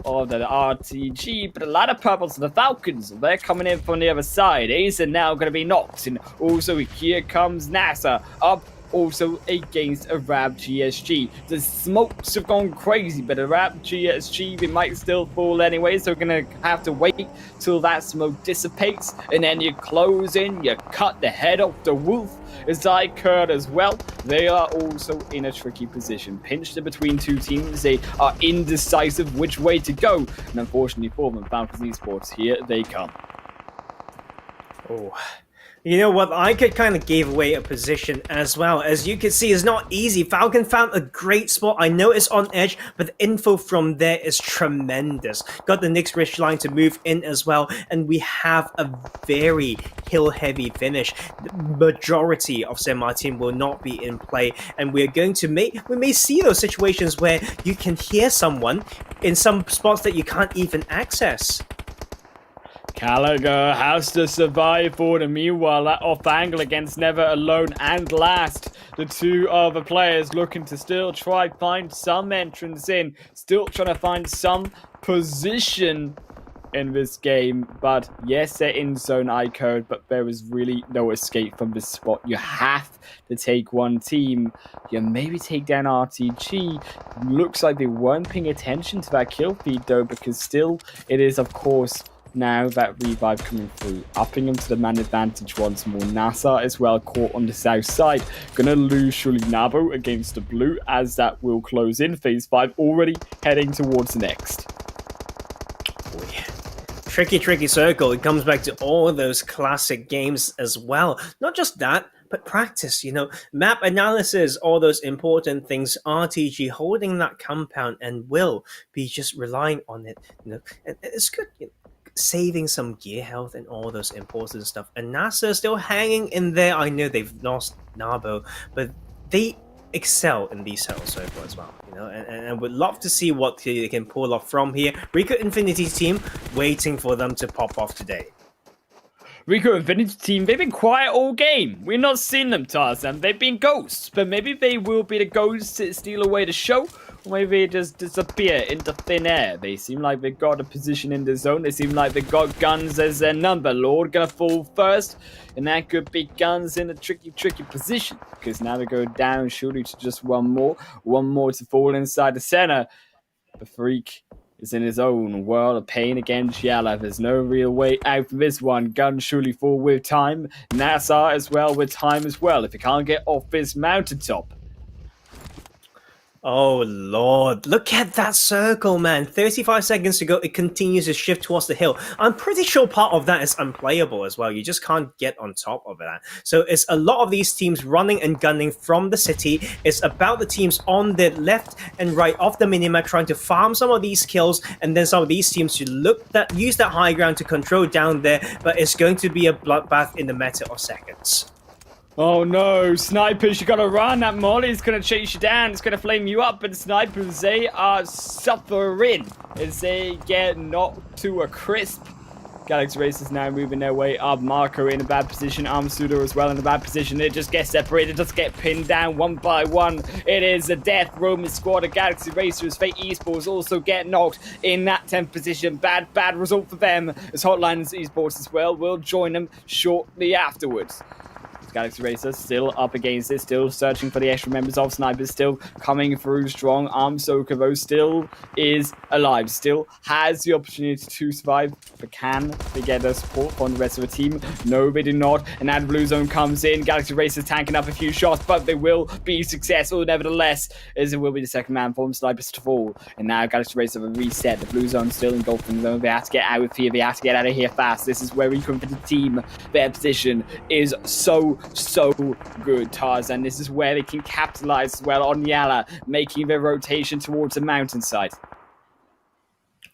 of the RTG, but a lot of purples for the Falcons. They're coming in from the other side. Ace are now going to be knocked, and also here comes NASA up also against Arab GSG. The smokes have gone crazy, but Arab GSG, they might still fall anyway, so we're going to have to wait till that smoke dissipates, and then you close in, you cut the head off the wolf. As iKURD as well, they are also in a tricky position. Pinched in between 2 teams, they are indecisive which way to go, and unfortunately for them, FalconsEsport, here they come. Oh, You know what? iKURD kind of gave away a position as well. As you can see, it's not easy. Falcon found a great spot. I know it's on edge, but the info from there is tremendous. Got the next ridge line to move in as well, and we have a very hill-heavy finish. The majority of San Martin will not be in play, and we may see those situations where you can hear someone in some spots that you can't even access. Gallagher has to survive for the meanwhile. That off angle against Never Alone and Last. The two other players looking to still try find some entrance in. Still trying to find some position in this game. But yes, they're in zone iKURD, but there is really no escape from this spot. You have to take one team. You maybe take down RTG. Looks like they weren't paying attention to that kill feed though, because still it is, of course, now that revive coming through, upping them to the man advantage once more. NASR as well caught on the south side. Gonna lose surely Nabo against the blue as that will close in. Phase 5 already heading towards the next. Oh, yeah. Tricky circle. It comes back to all those classic games as well. Not just that, but practice, map analysis, all those important things. RTG holding that compound and will be just relying on it. And it's good. Saving some gear health and all those important stuff. And NASR still hanging in there. I know they've lost Nabo, but they excel in these circles as well. And would love to see what they can pull off from here. RICO Infinity team waiting for them to pop off today. RICO Infinity team, they've been quiet all game. We've not seen them, Tarzan. They've been ghosts, but maybe they will be the ghosts that steal away the show. Or maybe they just disappear into thin air. They seem like they've got a position in the zone. They seem like they've got GUNZ as their number. Lord gonna fall first, and that could be GUNZ in a tricky position, because now they go down surely to just one more to fall inside the center. The Freak is in his own world of pain against YaLLa. There's no real way out for this one. GUNZ surely fall with time. NASR as well with time as well. If he can't get off this mountaintop. Oh Lord, look at that circle, man. 35 seconds to go. It continues to shift towards the hill. I'm pretty sure part of that is unplayable as well. You just can't get on top of that. So it's a lot of these teams running and gunning from the city. It's about the teams on the left and right of the minimap trying to farm some of these kills, and then some of these teams to use that high ground to control down there, but it's going to be a bloodbath in the matter of seconds. Oh no, snipers, you gotta run. That molly's gonna chase you down. It's gonna flame you up, but snipers, they are suffering as they get knocked to a crisp. Galaxy Racers now moving their way up. Marco in a bad position. SUDOR as well in a bad position. They just get separated, just get pinned down one by one. It is a death roaming squad of Galaxy Racers. Fate Esports also get knocked in that 10th position. Bad result for them, as HOTLINE Esports as well will join them shortly afterwards. Galaxy Racers still up against it, still searching for the extra members of Snipers, still coming through strong. Sokovo still is alive, still has the opportunity to survive, but can they get the support from the rest of the team? No, they do not, and now the blue zone comes in. Galaxy Racers tanking up a few shots, but they will be successful nevertheless, as it will be the second man for Snipers to fall. And now Galaxy Racers have reset. The blue zone still engulfing them. They have to get out of here, they have to get out of here fast. This is where we come for the team. Their position is so good, Tarzan. This is where they can capitalize as well on YaLLa, making their rotation towards the mountainside.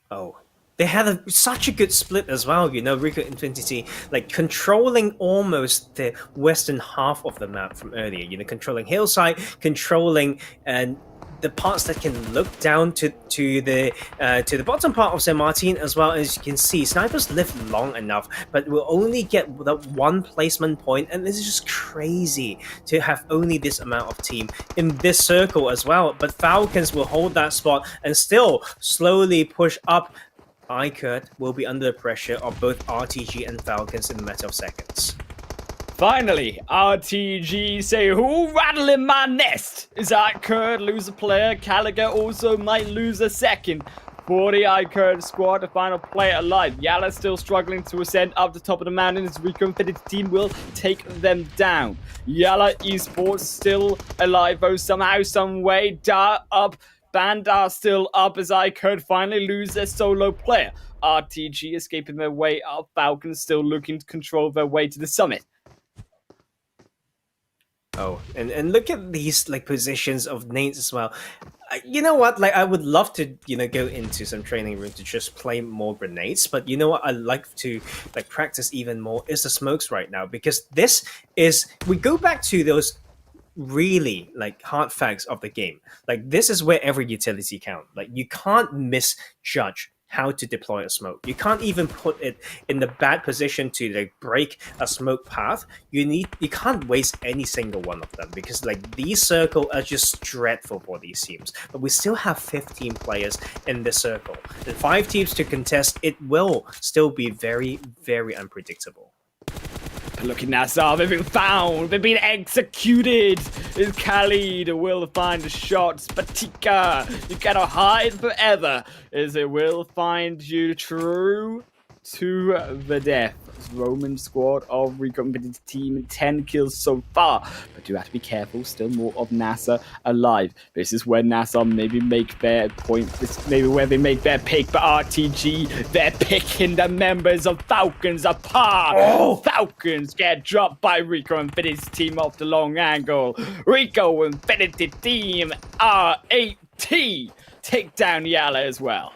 Oh, they had such a good split as well, RICO Infinity, like controlling almost the western half of the map from earlier, controlling hillside, controlling and the parts that can look down to the bottom part of San Martin as well. As you can see, snipers live long enough, but will only get that one placement point, and this is just crazy to have only this amount of team in this circle as well. But Falcons will hold that spot and still slowly push up. iKURD will be under the pressure of both RTG and Falcons in a matter of seconds. Finally, RTG say, who rattling my nest? Is iKURD lose a player? Gallagher also might lose a second. For the iKURD squad, the final player alive. YaLLa still struggling to ascend up the top of the mountain. His RICO Infinity team will take them down. YaLLa Esports still alive, though somehow, some way. Dar up. Bandar still up as iKURD finally lose their solo player. RTG escaping their way up. Falcons still looking to control their way to the summit. Oh, and look at these like positions of nades as well. You know what? Like I would love to, go into some training room to just play more grenades. But you know what? I like to like practice even more is the smokes right now, because this is we go back to those really like hard facts of the game. Like this is where every utility count. Like you can't misjudge how to deploy a smoke. You can't even put it in the bad position to like break a smoke path. You can't waste any single one of them, because like these circle are just dreadful for these teams. But we still have 15 players in the circle and 5 teams to contest. It will still be very, very unpredictable. Look at NASR, they've been found, they've been executed. Is Khalid will find the shots, but Tika, you cannot hide forever, as it will find you true to the death. Roman squad of RICO competitive team, 10 kills so far, but do have to be careful, still more of NASR alive. This is where NASR maybe make their point, this maybe where they make their pick, but RTG, they're picking the members of Falcons apart. Oh! Falcons get dropped by RICO Infinity team off the long angle. RICO Infinity team R8T take down YaLLa as well.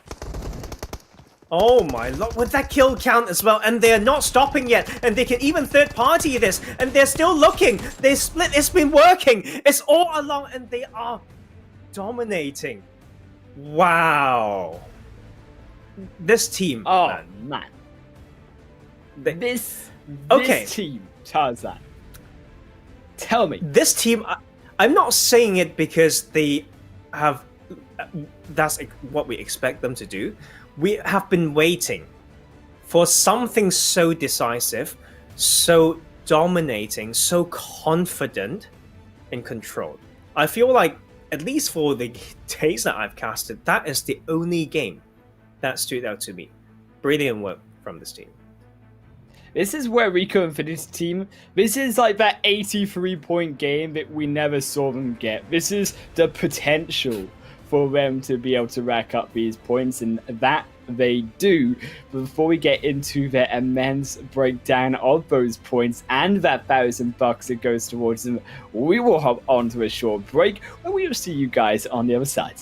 Oh my lord, with that kill count as well, and they're not stopping yet, and they can even third party this, and they're still looking, they split, it's been working, it's all along, and they are dominating. Wow. This team, man. This team, Tarzan, tell me. This team, I'm not saying it because they have, that's what we expect them to do. We have been waiting for something so decisive, so dominating, so confident and controlled. I feel like, at least for the days that I've casted, that is the only game that stood out to me. Brilliant work from this team. This is where RICO Infinity team, this is like that 83-point game that we never saw them get. This is the potential for them to be able to rack up these points, and that they do. But before we get into their immense breakdown of those points and that $1,000 that goes towards them, we will hop on to a short break where we will see you guys on the other side.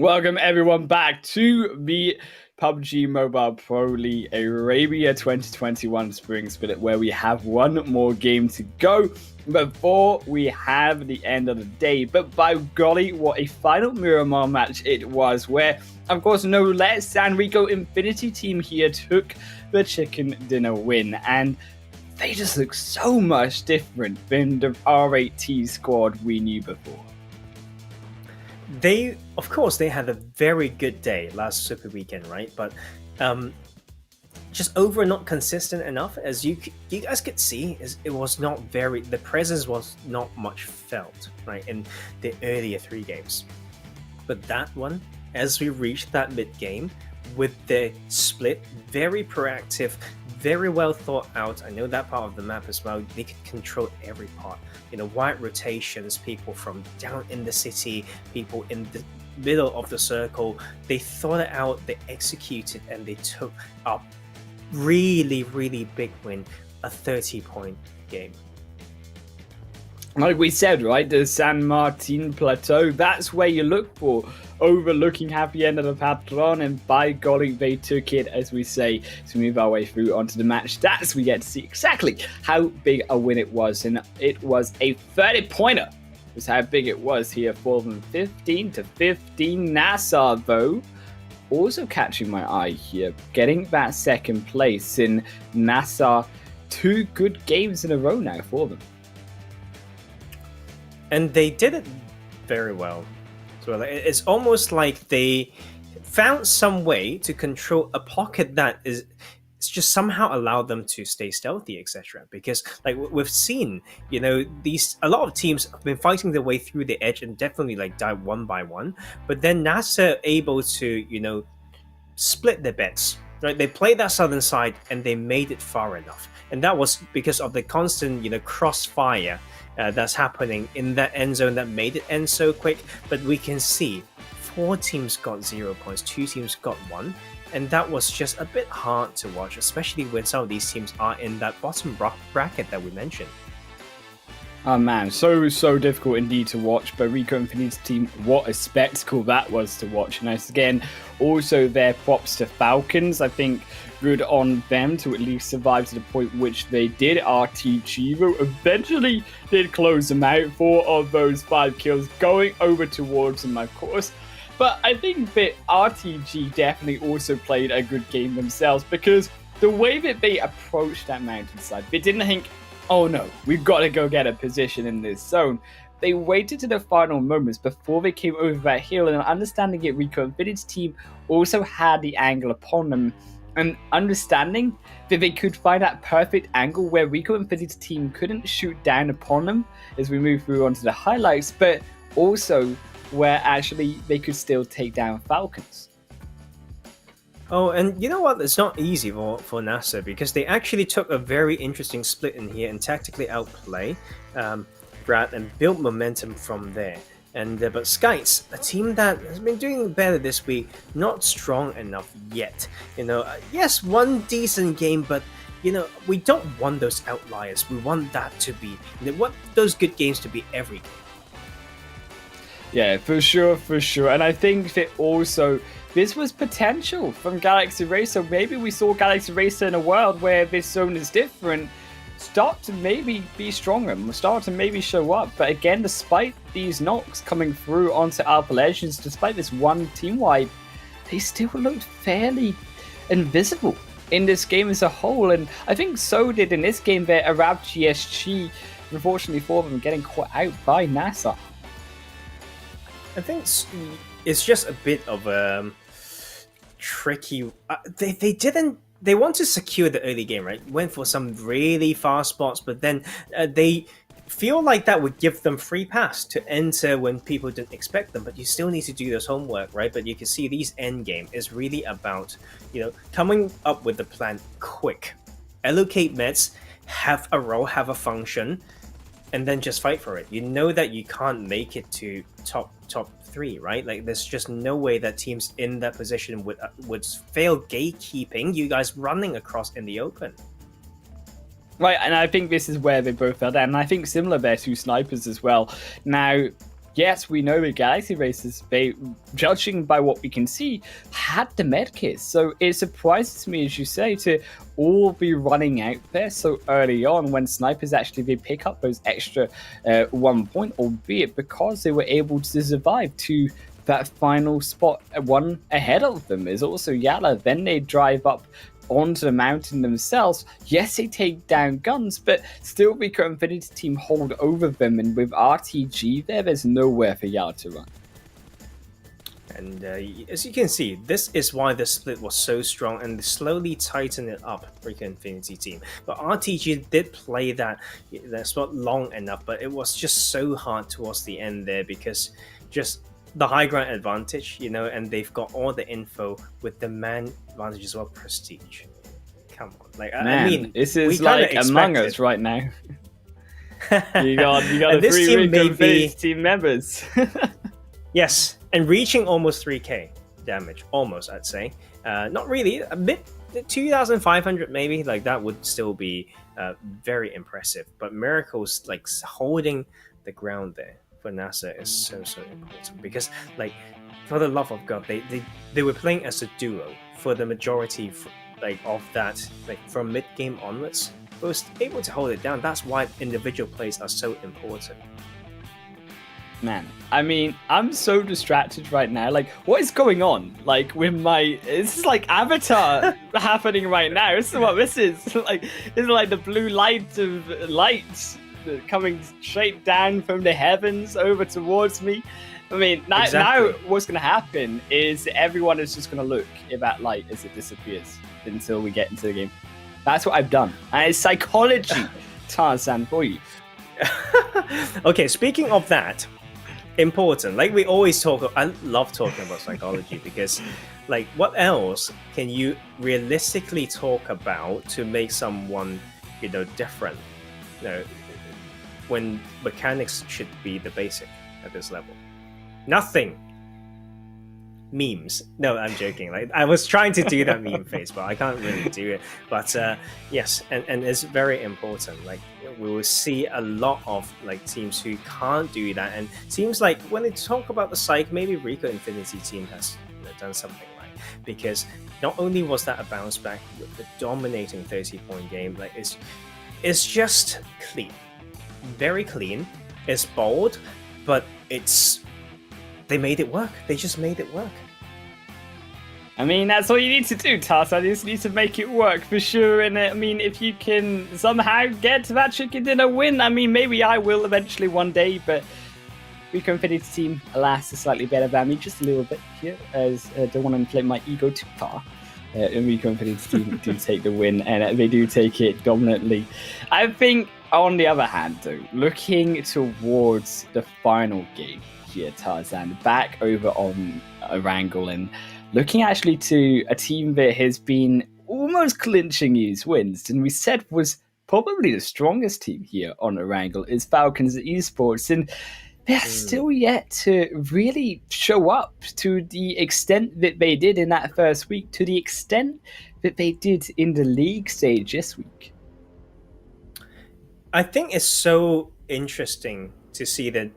Welcome everyone back to the PUBG Mobile Pro League Arabia 2021 Spring Split, where we have one more game to go before we have the end of the day. But by golly, what a final Miramar match it was, where, of course, no less than RICO Infinity team here took the chicken dinner win. And they just look so much different than the R8T squad we knew before. Of course, they had a very good day last Super Weekend, right? But just over not consistent enough, as you guys could see, it was not very. The presence was not much felt, right, in the earlier 3 games. But that one, as we reached that mid game, with the split, very proactive, very well thought out. I know that part of the map as well. They could control every part. Wide rotations, people from down in the city, people in the middle of the circle. They thought it out, they executed, and they took a really, really big win, a 30-point game. Like we said, right, the San Martin Plateau, that's where you look for, overlooking Happy End of the Patron, and by golly, they took it, as we say, to move our way through onto the match stats. We get to see exactly how big a win it was, and it was a 30-pointer. Was how big it was here for them. 15-15 NASR, though, also catching my eye here, getting that second place in NASR. 2 good games in a row now for them. And they did it very well. So it's almost like they found some way to control a pocket that is just somehow allowed them to stay stealthy, etc. Because like we've seen, a lot of teams have been fighting their way through the edge and definitely like die one by one. But then NASR able to split their bets. Right, they played that southern side and they made it far enough, and that was because of the constant crossfire that's happening in that end zone that made it end so quick. But we can see 4 teams got 0 points, 2 teams got 1, and that was just a bit hard to watch, especially when some of these teams are in that bottom bracket that we mentioned. Oh man, so difficult indeed to watch. But RICO Infinity's team, what a spectacle that was to watch. And again, also their props to Falcons. I think good on them to at least survive to the point which they did. RTG though eventually did close them out. 4 of those 5 kills going over towards them, of course. But I think that RTG definitely also played a good game themselves, because the way that they approached that mountainside, they didn't think, oh no, we've got to go get a position in this zone. They waited to the final moments before they came over that hill, and understanding it, RICO Infinity's team also had the angle upon them, and understanding that they could find that perfect angle where RICO Infinity's team couldn't shoot down upon them as we move through onto the highlights, but also where actually they could still take down Falcons. Oh, and you know what? It's not easy for NASR, because they actually took a very interesting split in here and tactically outplay Brad and build momentum from there. And but SCYTES, a team that has been doing better this week, not strong enough yet. Yes, one decent game, but we don't want those outliers. We want that to be, we want those good games to be every game. Yeah, for sure. And I think that also this was potential from Galaxy Racer. Maybe we saw Galaxy Racer in a world where this zone is different, start to maybe be stronger, start to maybe show up. But again, despite these knocks coming through onto Alpha Legends, despite this one team wipe, they still looked fairly invisible in this game as a whole. And I think so did in this game there, Arab GSG, unfortunately for them, getting caught out by NASR. I think it's just a bit of a tricky. They want to secure the early game, right? Went for some really fast spots, but then they feel like that would give them free pass to enter when people didn't expect them. But you still need to do this homework, right? But you can see these end game is really about coming up with the plan quick, allocate meds, have a role, have a function, and then just fight for it. You know that you can't make it to top 3, right? Like there's just no way that teams in that position would fail gatekeeping you guys running across in the open. Right, and I think this is where they both fell down. And I think similar there to snipers as well. Now, yes, we know the Galaxy Racers, they, judging by what we can see, had the medkits. So it surprises me, as you say, to all be running out there so early on when snipers actually did pick up those extra 1 point, albeit because they were able to survive to that final spot, one ahead of them is also YaLLa. Then they drive up onto the mountain themselves. Yes, they take down GUNZ, but still RICO Infinity Team hold over them, and with RTG there's nowhere for YaLLa to run. And as you can see, this is why the split was so strong, and they slowly tighten it up, RICO Infinity Team. But RTG did play that spot long enough, but it was just so hard towards the end there because just the high ground advantage, you know, and they've got all the info with the man advantage as well, prestige. Come on, like Man, I mean, this is like Among Us right now. you got the this 3 team RICO may be team members. yes, and reaching almost 3k damage, almost I'd say. Not really, a bit 2,500 maybe. Like that would still be very impressive. But Miracle's like holding the ground there for NASR is so important because, like, for the love of God, they were playing as a duo for the majority of that, like from mid game onwards. They was able to hold it down. That's why individual plays are so important. Man, I mean, I'm so distracted right now. Like, what is going on? Like, with my... This is like Avatar happening right now. This is what this is. Like, this is like the blue light of lights coming straight down from the heavens over towards me. I mean, now what's going to happen is everyone is just going to look at that light as it disappears until we get into the game. That's what I've done. And it's psychology, Tarzan, for you. Okay, speaking of that, important. Like we always talk, I love talking about psychology because, like, what else can you realistically talk about to make someone, you know, different? You know, when mechanics should be the basic at this level. Nothing. Memes. No, I'm joking. Like I was trying to do that meme face, but I can't really do it. But yes, and it's very important. Like we will see a lot of like teams who can't do that, and seems like when they talk about the psych, maybe RICO Infinity Team has, you know, done something right, because not only was that a bounce back with the dominating 30-point game, like it's just clean, very clean. It's bold, but they made it work. They just made it work. I mean, that's all you need to do, Tarzan. You just need to make it work for sure. And I mean, if you can somehow get to that chicken dinner win, I mean, maybe I will eventually one day. But RICO Infinity Team, alas, is slightly better than me, just a little bit here, as I don't want to inflate my ego too far. And RICO Infinity Team do take the win, and they do take it dominantly. I think, on the other hand, though, looking towards the final game here, Tarzan, back over on Erangel, and looking actually to a team that has been almost clinching these wins, and we said was probably the strongest team here on Erangel, is FalconsEsport, and they're still yet to really show up to the extent that they did in that first week, to the extent that they did in the league stage this week. I think it's so interesting to see that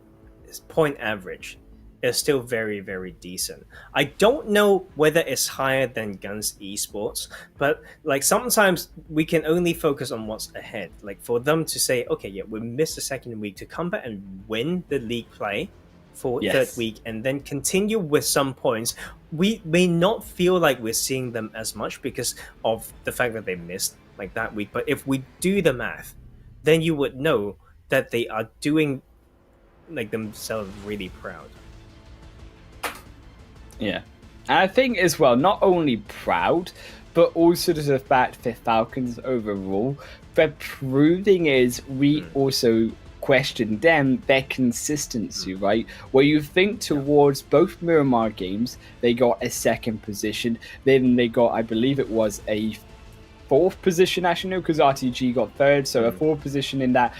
point average is still very, very decent. I don't know whether it's higher than GUNZ Esports, but like sometimes we can only focus on what's ahead. Like for them to say, okay, yeah, we missed the second week, to come back and win the league play for third week and then continue with some points. We may not feel like we're seeing them as much because of the fact that they missed like that week. But if we do the math, then you would know that they are doing like themselves really proud. Yeah. And I think as well, not only proud, but also to the fact that Falcons overall, they're proving is we also question them, their consistency, right? Where you think towards both Miramar games, they got a second position, then they got, I believe it was a fourth position, actually, because RTG got third, so a fourth position in that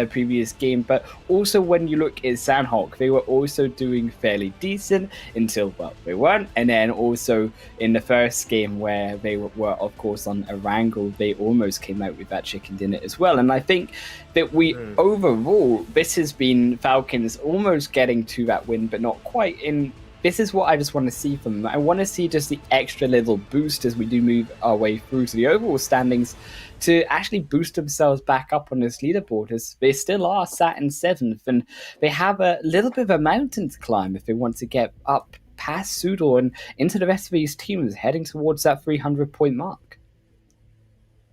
previous game. But also, when you look at Sanhok, they were also doing fairly decent until, well, they weren't. And then also in the first game where they were, of course, on Erangel, they almost came out with that chicken dinner as well. And I think that overall, this has been Falcons almost getting to that win, but not quite in. This is what I just want to see from them. I want to see just the extra little boost as we do move our way through to the overall standings to actually boost themselves back up on this leaderboard, as they still are sat in 7th, and they have a little bit of a mountain to climb if they want to get up past SUDOR and into the rest of these teams heading towards that 300-point mark.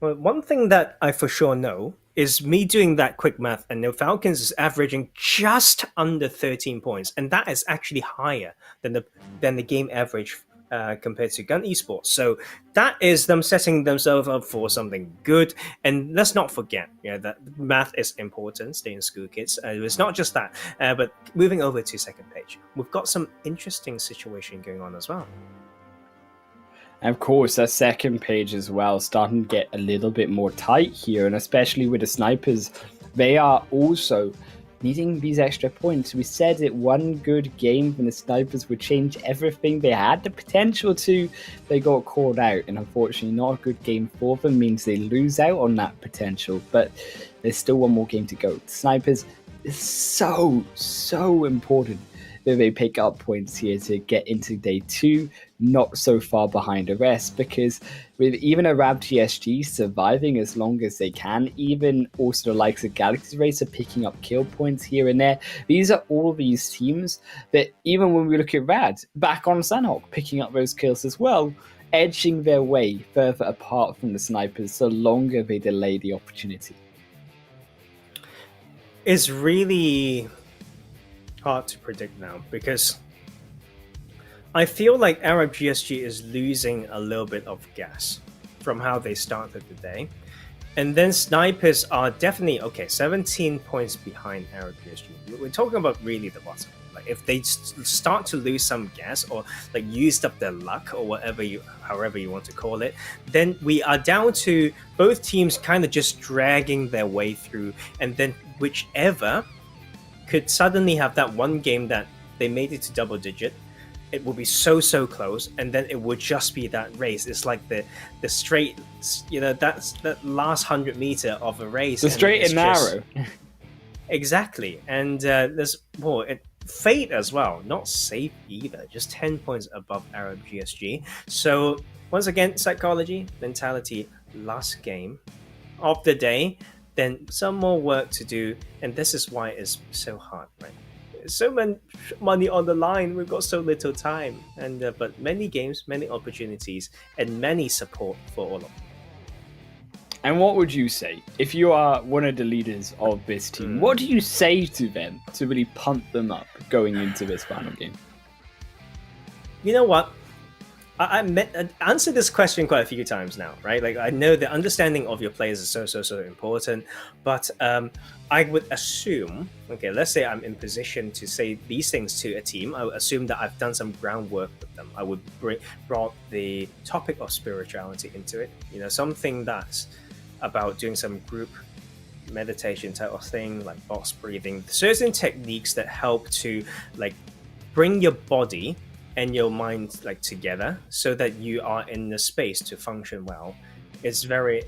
Well, one thing that I for sure know is me doing that quick math, and the Falcons is averaging just under 13 points, and that is actually higher than the game average compared to GUNZ Esports. So that is them setting themselves up for something good. And let's not forget, that math is important. Stay in school, kids. It's not just that. But moving over to second page, we've got some interesting situation going on as well. And of course, that second page as well, starting to get a little bit more tight here, and especially with the snipers, they are also needing these extra points. We said that one good game from the snipers would change everything. They had the potential to, they got called out, and unfortunately not a good game for them means they lose out on that potential, but there's still one more game to go. The snipers is so important that they pick up points here to get into day 2, not so far behind the rest, because with even Arab TSG surviving as long as they can, even also the likes of Galaxy Racer picking up kill points here and there, these are all these teams that even when we look at Rad, back on Sanhok, picking up those kills as well, edging their way further apart from the snipers the longer they delay the opportunity. It's really hard to predict now, because I feel like Arab GSG is losing a little bit of gas from how they started the day. And then snipers are definitely, 17 points behind Arab GSG. We're talking about really the bottom. Like if they start to lose some gas, or like used up their luck, or however you want to call it, then we are down to both teams kind of just dragging their way through, and then whichever could suddenly have that one game that they made it to double digit. It will be so close, and then it would just be that race. It's like the straight, that's that last 100 meter of a race. The straight and narrow. Exactly, and there's more. Fate as well, not safe either. Just 10 points above Arab GSG. So once again, psychology, mentality. Last game of the day. Then some more work to do, and this is why it's so hard, right? So much money on the line, we've got so little time, and but many games, many opportunities, and many support for all of them. And what would you say if you are one of the leaders of this team? What do you say to them to really pump them up going into this final game? You know what? I answered this question quite a few times now, right? Like, I know the understanding of your players is so important, but I would assume, let's say I'm in position to say these things to a team. I would assume that I've done some groundwork with them. I would brought the topic of spirituality into it. Something that's about doing some group meditation type of thing, like box breathing, certain techniques that help to like bring your body and your mind like together so that you are in the space to function well. It's very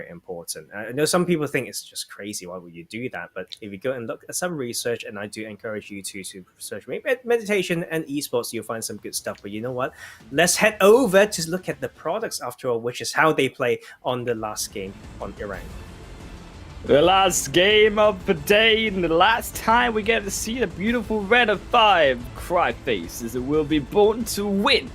important. I know some people think it's just crazy, why would you do that? But if you go and look at some research, and I do encourage you to research meditation and esports, you'll find some good stuff. But you know what, let's head over to look at the products after all, which is how they play on the last game on Erangel. The last game of the day, and the last time we get to see the beautiful red of 5 cry faces that will be born to win.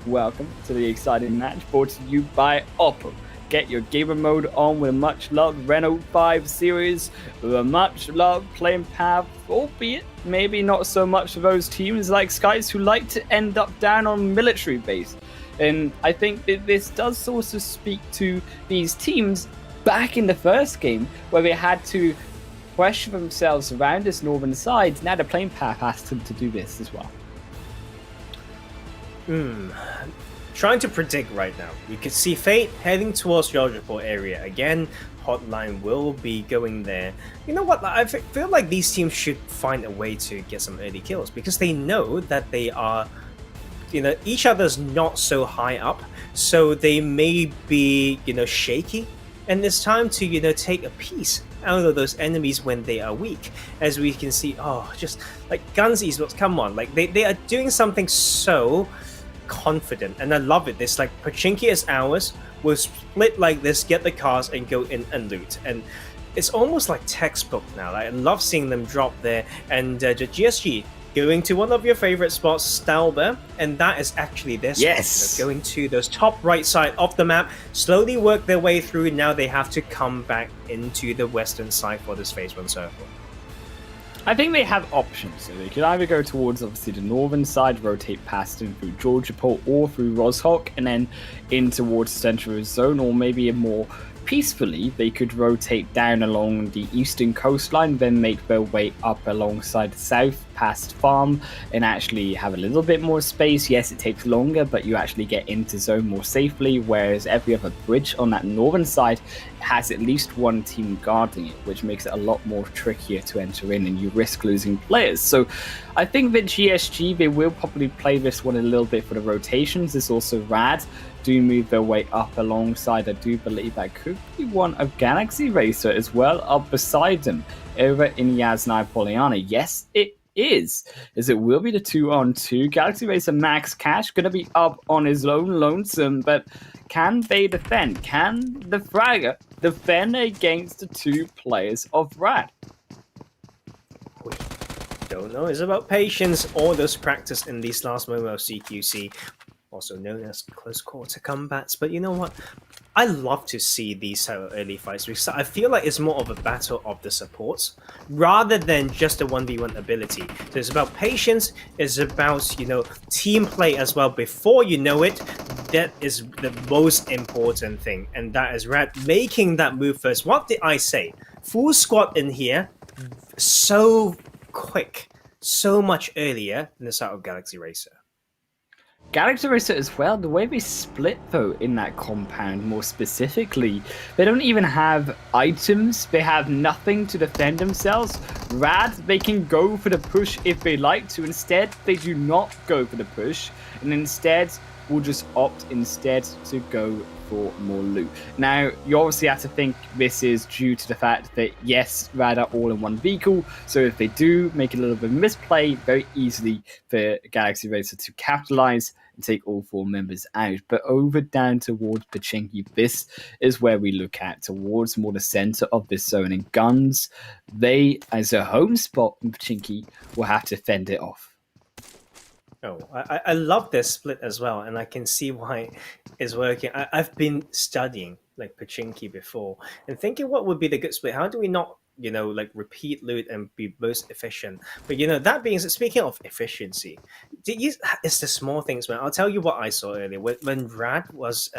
Welcome to the exciting match brought to you by Oppo. Get your gamer mode on with a much loved Renault 5 series, with a much loved playing path, albeit maybe not so much for those teams like SCYTES who like to end up down on military base. And I think that this does also speak to these teams back in the first game, where they had to question themselves around this northern side. Now the playing path asked them to do this as well. trying to predict right now. You could see Fate heading towards Georgiaport area again. Hotline will be going there. You know what? I feel like these teams should find a way to get some early kills because they know that they are, each other's not so high up, so they may be, shaky. And it's time to, take a piece out of those enemies when they are weak. As we can see, just like GUNZ Esports, come on. Like, they are doing something so confident. And I love it. This, like, Pachinki is ours. We'll split like this, get the cars, and go in and loot. And it's almost like textbook now. Like, I love seeing them drop there. And the GSG going to one of your favorite spots, Stalber, and that is actually their spot. Yes. Going to those top right side of the map, slowly work their way through. Now they have to come back into the western side for this phase 1 circle. I think they have options. So they could either go towards, obviously, the northern side, rotate past them through Georgiaport or through Roshok, and then in towards Central Zone, or maybe a more peacefully, they could rotate down along the eastern coastline, then make their way up alongside the south past farm and actually have a little bit more space. Yes, it takes longer, but you actually get into zone more safely, whereas every other bridge on that northern side has at least one team guarding it, which makes it a lot more trickier to enter in and you risk losing players. So I think that GSG, they will probably play this one a little bit for the rotations. There's also Rad do move their way up alongside. I do believe that could be one of Galaxy Racer as well, up beside them over in Yasnai Poliana. Yes, it is, as it will be the 2-on-2. Galaxy Racer Max Cash going to be up on his own lonesome, but can they defend? Can the Fragger defend against the two players of Rad? We don't know. It's about patience or just practice in these last moments of CQC, also known as close quarter combats. But you know what? I love to see these early fights because I feel like it's more of a battle of the supports rather than just a 1v1 ability. So it's about patience, it's about, team play as well. Before you know it, that is the most important thing. And that is Rad making that move first. What did I say? Full squad in here, so quick, so much earlier than the start of Galaxy Racer. Galaxy Racer as well, the way they split though in that compound more specifically, they don't even have items, they have nothing to defend themselves. Rad, they can go for the push if they like to, instead they do not go for the push and instead will just opt instead to go for more loot. Now, you obviously have to think this is due to the fact that, yes, Rad are all in one vehicle, so if they do make a little bit of misplay, very easily for Galaxy Racer to capitalize and take all four members out. But over down towards Pachinki, this is where we look at, towards more the center of this zone. And GUNZ, they, as a home spot in Pachinki, will have to fend it off. Oh, I love this split as well, and I can see why it's working. I've been studying like Pachinki before and thinking what would be the good split. How do we not, repeat loot and be most efficient? But that being said, speaking of efficiency, it's the small things, man. I'll tell you what I saw earlier when Rad was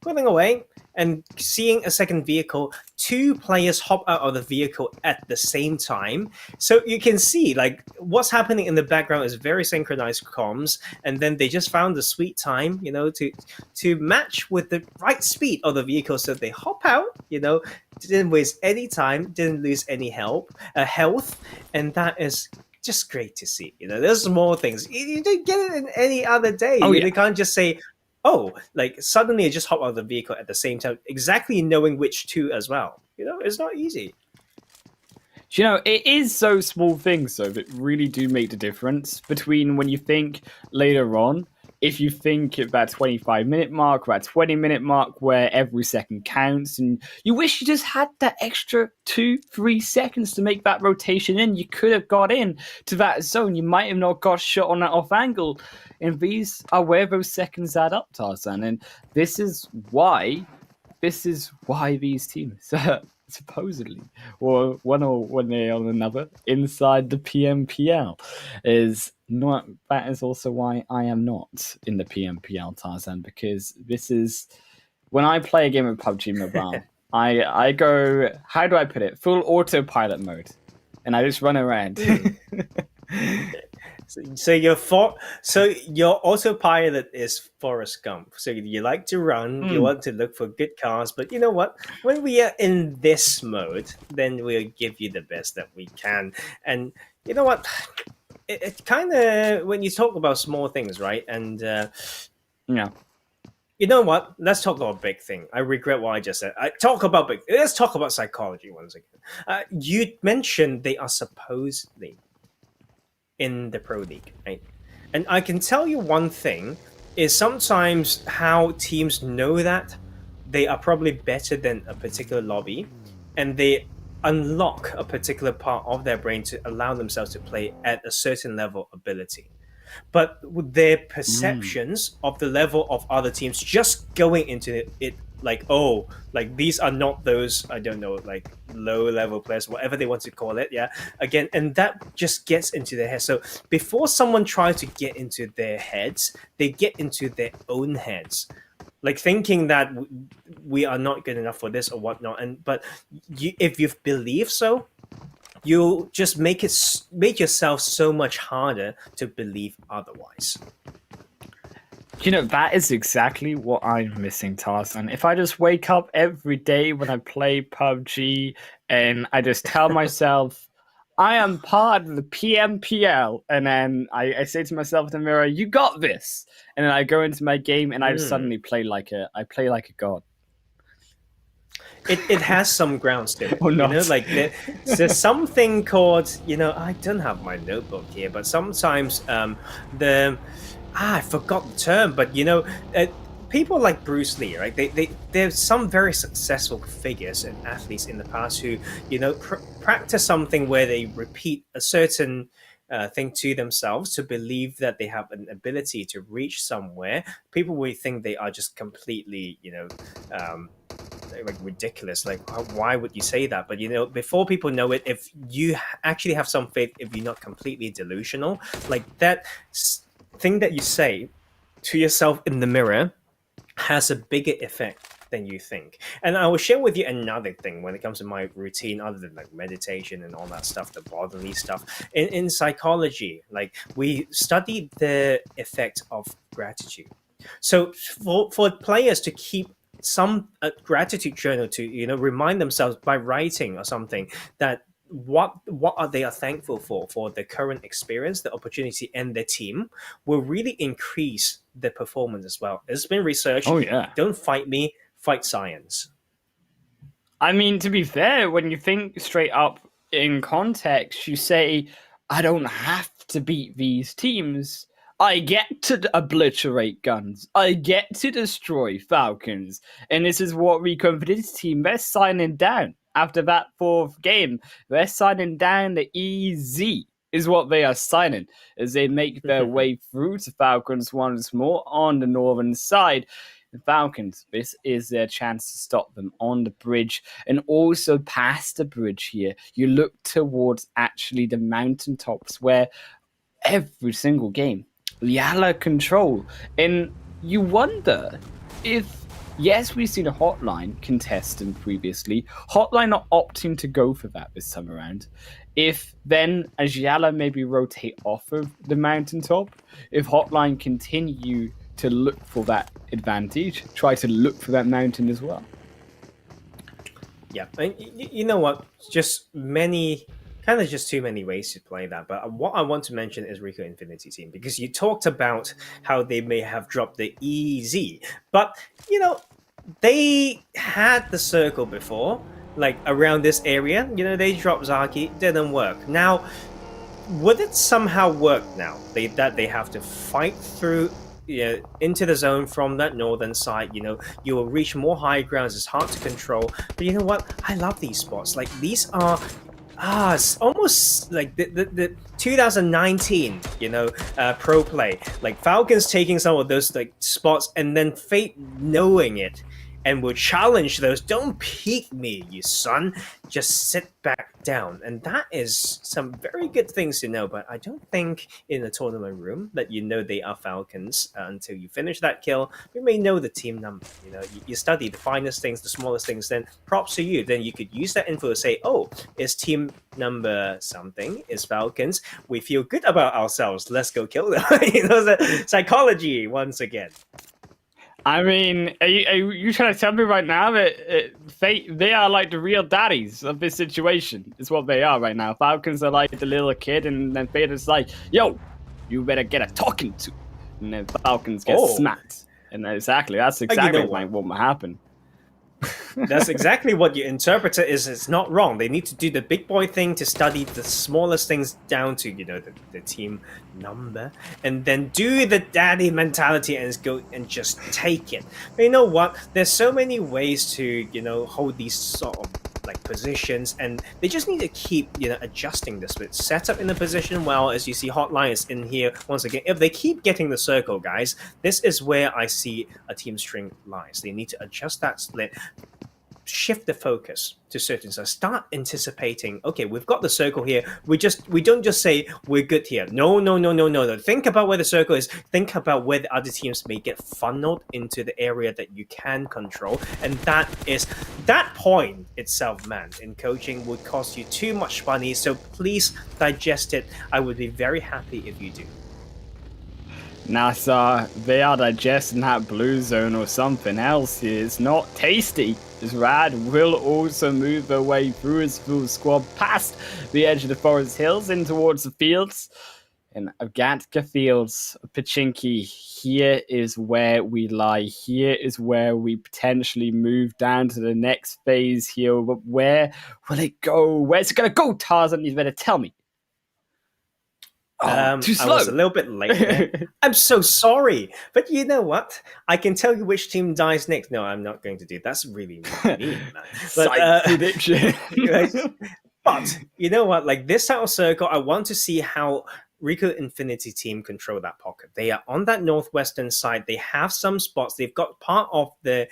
pulling away and seeing a second vehicle, two players hop out of the vehicle at the same time. So you can see like what's happening in the background is very synchronized comms, and then they just found the sweet time, to match with the right speed of the vehicle. So they hop out, didn't waste any time, didn't lose any health, and that is just great to see. There's small things. You don't get it in any other day. You can't just say, like suddenly I just hop out of the vehicle at the same time, exactly knowing which two as well. It's not easy. It is those small things, though, that really do make the difference between when you think later on, if you think at that 25-minute mark or that 20-minute mark where every second counts and you wish you just had that extra 2-3 seconds to make that rotation in, you could have got in to that zone. You might have not got shot on that off angle. And these are where those seconds add up, Tarzan. And this is why these teams supposedly, or one way or another, inside the PMPL is not. That is also why I am not in the PMPL, Tarzan, because this is when I play a game of PUBG Mobile. I go, how do I put it? Full autopilot mode, and I just run around. So your autopilot is Forrest Gump. So you like to run, you want to look for good cars, but you know what? When we are in this mode, then we'll give you the best that we can. And you know what? It kind of, when you talk about small things, right? And Yeah. you know what? Let's talk about big thing. I regret what I just said. Let's talk about psychology once again. You mentioned they are supposedly in the Pro League, right? And I can tell you one thing is sometimes how teams know that they are probably better than a particular lobby, and they unlock a particular part of their brain to allow themselves to play at a certain level of ability. But with their perceptions of the level of other teams just going into it like, oh, like these are not those, I don't know, like low level players, whatever they want to call it, yeah, again, and that just gets into their head. So before someone tries to get into their heads, they get into their own heads, like thinking that we are not good enough for this or whatnot. And but if you believe so, you just make yourself so much harder to believe otherwise. You know, that is exactly what I'm missing, Tarzan. If I just wake up every day when I play PUBG and I just tell myself, I am part of the PMPL, and then I say to myself in the mirror, you got this. And then I go into my game and I just suddenly play like a god. It has some grounds to it. Or not. You know, like there's something called, you know, I don't have my notebook here, but sometimes I forgot the term, but you know, people like Bruce Lee, right? There's some very successful figures and athletes in the past who, you know, practice something where they repeat a certain thing to themselves to believe that they have an ability to reach somewhere. People will think they are just completely, you know, like ridiculous. Like, why would you say that? But you know, before people know it, if you actually have some faith, if you're not completely delusional, like that thing that you say to yourself in the mirror has a bigger effect than you think. And I will share with you another thing when it comes to my routine, other than like meditation and all that stuff, the bodily stuff. In psychology, like we study the effect of gratitude. So for players to keep some gratitude journal, to, you know, remind themselves by writing or something, that what are they are thankful for the current experience, the opportunity, and the team, will really increase the performance as well. It's been researched. Oh yeah. Don't fight me, fight science. I mean, to be fair, when you think straight up in context, you say, I don't have to beat these teams. I get to obliterate GUNZ. I get to destroy Falcons. And this is what RICO and for this team, they're signing down. After that fourth game, they're signing down the EZ is what they are signing as they make their way through to Falcons once more on the northern side. The Falcons, this is their chance to stop them on the bridge, and also past the bridge here. You look towards actually the mountaintops where every single game, YaLLa control. And you wonder if, yes, we've seen a HOTLINE contestant previously. HOTLINE are opting to go for that this time around. If then, as YaLLa maybe rotate off of the mountaintop, if HOTLINE continue to look for that advantage, try to look for that mountain as well. Yeah, and you know what? Just too many ways to play that. But what I want to mention is RICO Infinity Team, because you talked about how they may have dropped the EZ, but you know, they had the circle before, like around this area. You know, they dropped Zaki, didn't work. Now, would it somehow work now? That they have to fight through, you know, into the zone from that northern side. You know, you will reach more high grounds. It's hard to control, but you know what? I love these spots. Like these are it's almost like the 2019, you know, pro play. Like Falcons taking some of those like spots, and then Fate knowing it and will challenge those. Don't peek me, you son. Just sit back down. And that is some very good things to know, but I don't think in the tournament room that you know they are Falcons until you finish that kill. You may know the team number. You know, you study the finest things, the smallest things, then props to you. Then you could use that info to say, oh, is team number something, is Falcons. We feel good about ourselves. Let's go kill them. You know, the psychology once again. I mean, are you trying to tell me right now that they are like the real daddies of this situation? Is what they are right now. Falcons are like the little kid, and then Fate is like, yo, you better get a talking to. And then Falcons get smacked. And that's exactly like what might happen. That's exactly what you interpret it is. It's not wrong. They need to do the big boy thing to study the smallest things down to, you know, the team number, and then do the daddy mentality and go and just take it. But you know what? There's so many ways to, you know, hold these sort of like positions, and they just need to keep, you know, adjusting this bit. Set up in the position well. As you see, Hotline is in here once again. If they keep getting the circle, guys, this is where I see a team strength lies. They need to adjust that split, shift the focus to certain sides. Start anticipating, okay, we've got the circle here. We don't just say we're good here. No. Think about where the circle is. Think about where the other teams may get funneled into the area that you can control. And that point itself, man, in coaching would cost you too much money. So please digest it. I would be very happy if you do. NASR, they are digesting that blue zone or something else here. It's not tasty. As Rad will also move their way through his full squad past the edge of the forest hills in towards the fields. And Agatka Fields, Pachinki, here is where we lie. Here is where we potentially move down to the next phase here. But where will it go? Where's it going to go, Tarzan? You better tell me. Too slow. I was a little bit late. I'm so sorry, but you know what? I can tell you which team dies next. No, I'm not going to do. That's really mean, man. But, prediction. But you know what? Like this type of circle, I want to see how RICO Infinity team control that pocket. They are on that northwestern side. They have some spots. They've got part of the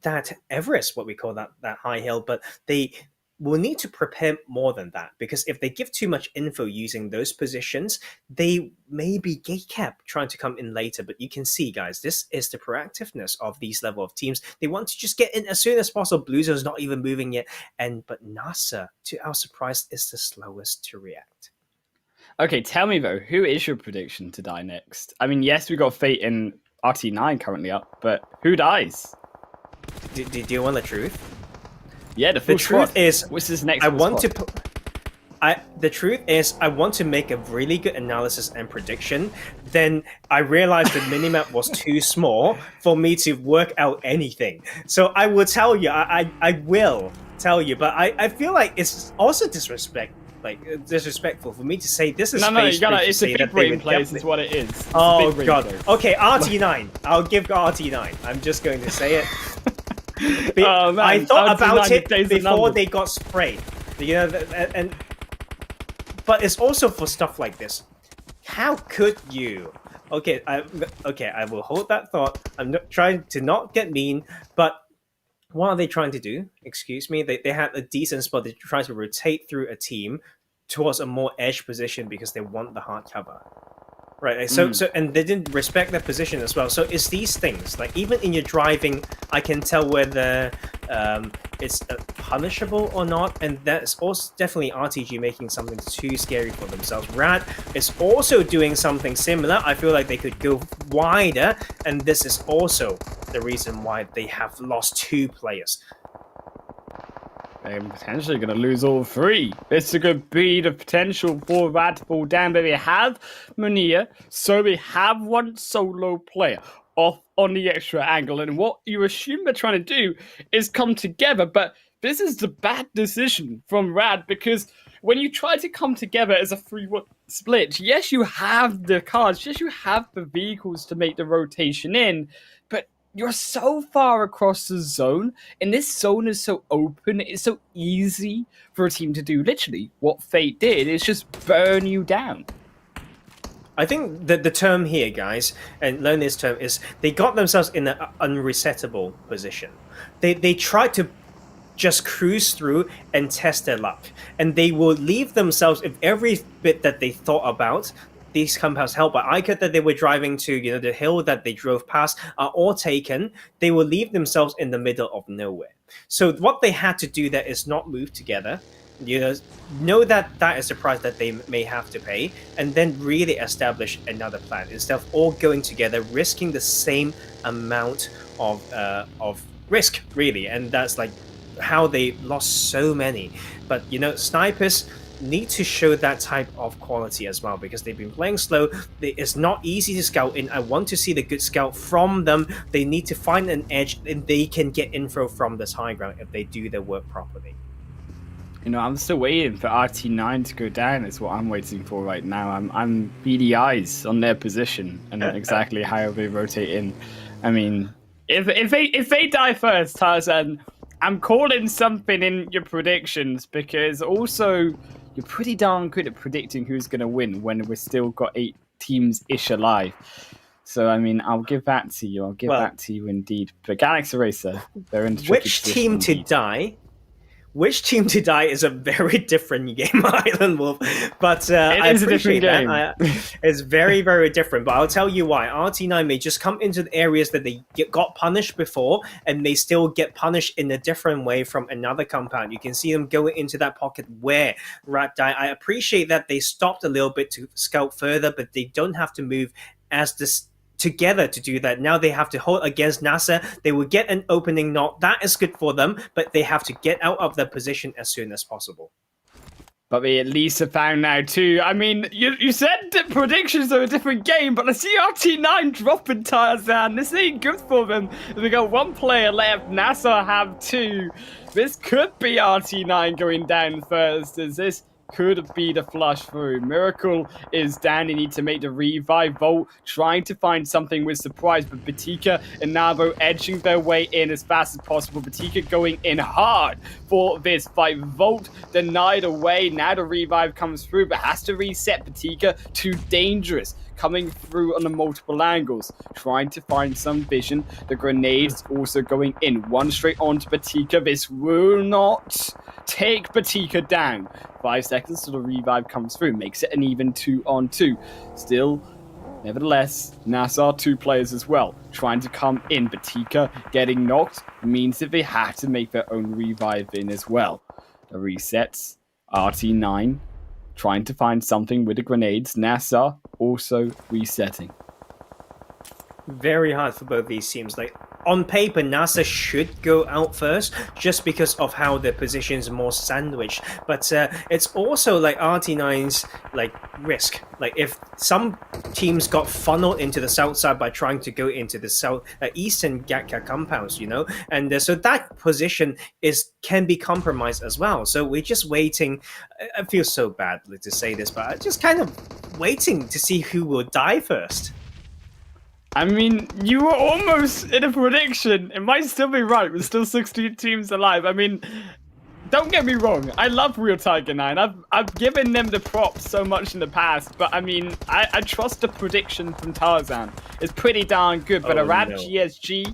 that Everest, what we call that high hill, but they will need to prepare more than that, because if they give too much info using those positions, they may be gatekept trying to come in later. But you can see, guys, this is the proactiveness of these level of teams. They want to just get in as soon as possible. Blue Zone's not even moving yet, but NASR, to our surprise, is the slowest to react. Okay, tell me though, who is your prediction to die next? I mean, yes, we got Fate and RT9 currently up, but who dies? Do you want the truth? Yeah, the truth is, what's his next? The truth is, I want to make a really good analysis and prediction. Then I realized the minimap was too small for me to work out anything. So I will tell you, I will tell you, but I feel like it's also disrespectful for me to say this is. No, you gotta. It's a big brain place. Is what it is. It's oh god. Okay, RT9. I'll give RT9. I'm just going to say it. I thought about it before they got sprayed, you know, but it's also for stuff like this. How could you? Okay, I will hold that thought. I'm not trying to not get mean, but what are they trying to do? Excuse me. They had a decent spot. They try to rotate through a team towards a more edge position because they want the hard cover. Right, so and they didn't respect their position as well. So it's these things, like even in your driving, I can tell whether it's punishable or not, and that's also definitely RTG making something too scary for themselves. Rad is also doing something similar. I feel like they could go wider, and this is also the reason why they have lost 2 players. They're potentially going to lose all 3. This could be the potential for Rad to fall down, but they have Munir, so they have one solo player off on the extra angle, and what you assume they're trying to do is come together, but this is the bad decision from Rad, because when you try to come together as a 3-1 split, yes, you have the cards, yes, you have the vehicles to make the rotation in, but you're so far across the zone, and this zone is so open, it's so easy for a team to do literally what Fate did, is just burn you down. I think that the term here, guys, and learn this term, is they got themselves in an unresettable position. They tried to just cruise through and test their luck, and they will leave themselves, if every bit that they thought about these compounds held by iKURD that they were driving to, the hill that they drove past, are all taken, they will leave themselves in the middle of nowhere. So what they had to do there is not move together, know that that is the price that they may have to pay, and then really establish another plan instead of all going together, risking the same amount of risk, really. And that's like how they lost so many. But snipers need to show that type of quality as well, because they've been playing slow. It's not easy to scout in. I want to see the good scout from them. They need to find an edge, and they can get info from this high ground if they do their work properly. I'm still waiting for RT9 to go down. Is what I'm waiting for right now. I'm beady eyes on their position and exactly how they rotate in. I mean, if they die first, Tarzan, I'm calling something in your predictions, because also you're pretty darn good at predicting who's going to win when we've still got 8 teams-ish alive. So, I mean, I'll give that to you. I'll give that to you indeed. But Galaxy Racer, they're in which team to die? Which team to die is a very different game, Island Wolf. But I appreciate that. It's very, very different. But I'll tell you why. RT9 may just come into the areas that they got punished before, and they still get punished in a different way from another compound. You can see them going into that pocket where Rat died. I appreciate that they stopped a little bit to scout further, but they don't have to move as this together to do that. Now they have to hold against NASR. They will get an opening knock. That is good for them, but they have to get out of their position as soon as possible. But they at least have found now too. I mean, you said that predictions are a different game, but I see RT9 dropping Tarzan. This ain't good for them. We got 1 player left. NASR have 2. This could be RT9 going down first. As this could be the flush through. Miracle is down. They need to make the revive. Volt trying to find something with surprise, but Batika and Nabo edging their way in as fast as possible. Batika going in hard for this fight. Volt denied away. Now the revive comes through, but has to reset. Batika too dangerous, coming through on the multiple angles, trying to find some vision. The grenades also going in. 1 straight onto Batika. This will not take Batika down. 5 seconds till the revive comes through. Makes it an even 2-on-2. Still, nevertheless, NASR 2 players as well, trying to come in. Batika getting knocked means that they have to make their own revive in as well. The resets. RT9 trying to find something with the grenades. NASR also resetting. Very hard for both these teams. Like, on paper, NASR should go out first just because of how their position is more sandwiched. But it's also like RT9's risk. Like, if some teams got funneled into the south side by trying to go into the south eastern Gatka compounds, and so that position can be compromised as well. So we're just waiting. I feel so bad to say this, but I'm just kind of waiting to see who will die first. I mean, you were almost in a prediction. It might still be right. There's still 16 teams alive. I mean, don't get me wrong. I love Real Tiger 9. I've given them the props so much in the past. But, I mean, I trust the prediction from Tarzan. It's pretty darn good. But Arab GSG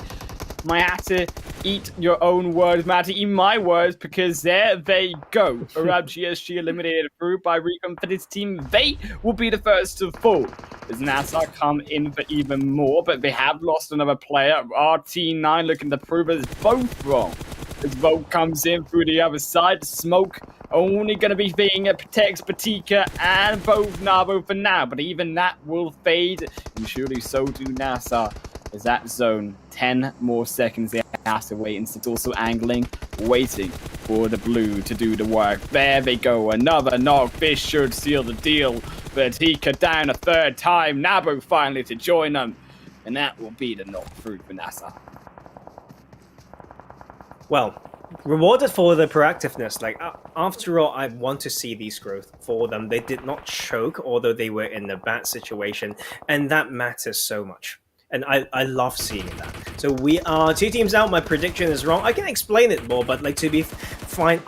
might have to eat your own words. Might have to eat my words, because there they go. Arab GSG eliminated through by RICO for this team. They will be the first to fall. As NASR come in for even more, but they have lost another player. RT9 looking to prove us both wrong. As Volt comes in through the other side, smoke only going to be being it protects Batika and both Nabo for now, but even that will fade, and surely so do NASR. As that zone, 10 more seconds they have to wait, and it's also angling, waiting for the blue to do the work. There they go, another knock. This should seal the deal. Batika down a 3rd time. Nabo finally to join them, and that will be the knock through for NASR. Well, rewarded for the proactiveness. Like, after all, I want to see these growth for them. They did not choke, although they were in a bad situation, and that matters so much. And I love seeing that. So we are 2 teams out. My prediction is wrong. I can explain it more, but to be fine,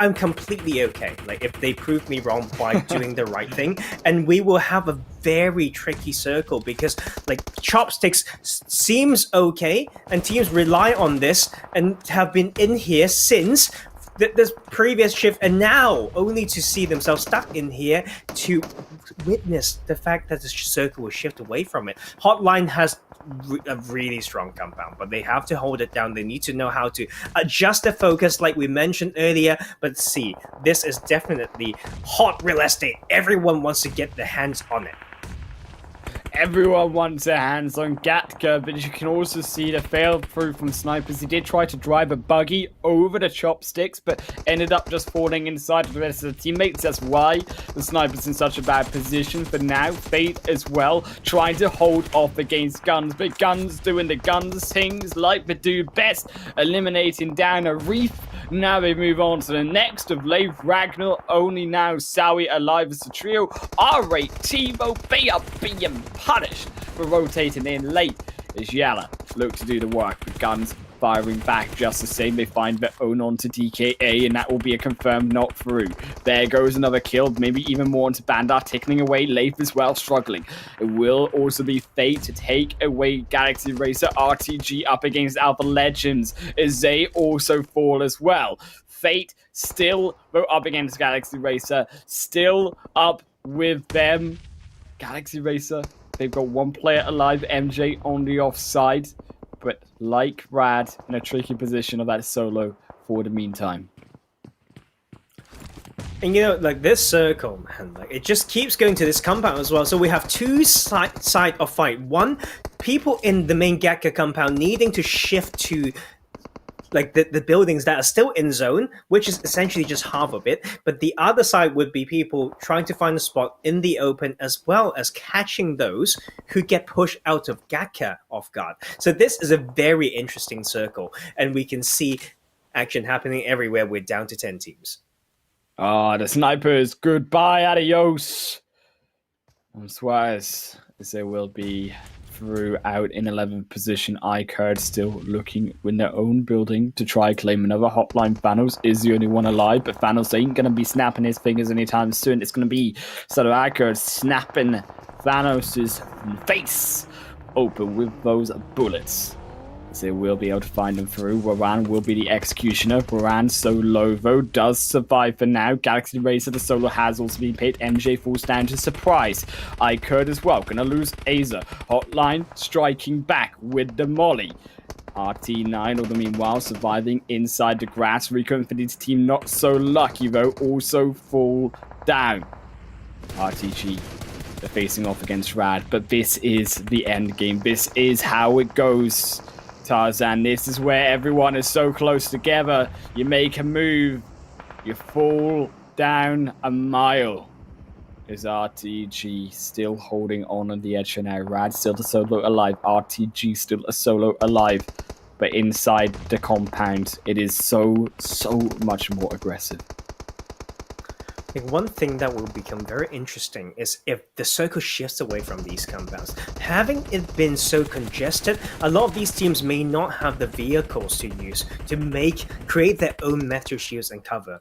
I'm completely okay. Like if they prove me wrong by doing the right thing, and we will have a very tricky circle because like chopsticks seems okay, and teams rely on this and have been in here since this previous shift, and now only to see themselves stuck in here to witness the fact that the circle will shift away from it. HOTLINE has a really strong compound, but they have to hold it down. They need to know how to adjust the focus like we mentioned earlier. But see, this is definitely hot real estate. Everyone wants to get their hands on it. Everyone wants their hands on Gatka, but you can also see the fail through from snipers. He did try to drive a buggy over the chopsticks, but ended up just falling inside the rest of the teammates. That's why the sniper's in such a bad position. But now, Fate as well, trying to hold off against GUNZ, but GUNZ doing the GUNZ things like they do best, eliminating down a reef. Now they move on to the next of Lave Ragnar, only now Sowie alive as the trio. R8 Timo, they are being punished for rotating in late as YaLLa look to do the work with GUNZ firing back just the same. They find their own onto DKA, and that will be a confirmed not through. There goes another kill, maybe even more onto Bandar, tickling away. Leif as well, struggling. It will also be Fate to take away Galaxy Racer. RTG up against Alpha Legends as they also fall as well. Fate still up against Galaxy Racer, still up with them. Galaxy Racer, they've got one player alive, MJ on the offside, but like Rad in a tricky position of that solo for the meantime. And you know, like this circle, man, like it just keeps going to this compound as well. So we have two side of fight. One, people in the main Gatka compound needing to shift to like the buildings that are still in zone, which is essentially just half of it. But the other side would be people trying to find a spot in the open, as well as catching those who get pushed out of Gatka off guard. So this is a very interesting circle, and we can see action happening everywhere. We're down to 10 teams. Ah, the snipers, goodbye, adios. And SCYTES, as they will be throughout in 11th position. iKURD still looking in their own building to try claim another HOTLINE. Thanos is the only one alive, but Thanos ain't going to be snapping his fingers anytime soon. It's going to be sort of iKURD snapping Thanos' face open with those bullets. They will be able to find them through. Waran will be the executioner. Waran solo though does survive for now. Galaxy Racer, the solo has also been paid. MJ falls down to surprise. iKURD as well. Gonna lose Aza. HOTLINE striking back with the molly. RT9, all the meanwhile, surviving inside the grass. RICO Infinity's team not so lucky though. Also fall down. RTG. They're facing off against Rad, but this is the end game. This is how it goes. Tarzan, this is where everyone is so close together. You make a move, you fall down a mile. Is RTG still holding on the edge for now? Rad still the solo alive. RTG still a solo alive. But inside the compound, it is so much more aggressive. I think one thing that will become very interesting is if the circle shifts away from these compounds. Having it been so congested, a lot of these teams may not have the vehicles to use to create their own metal shields and cover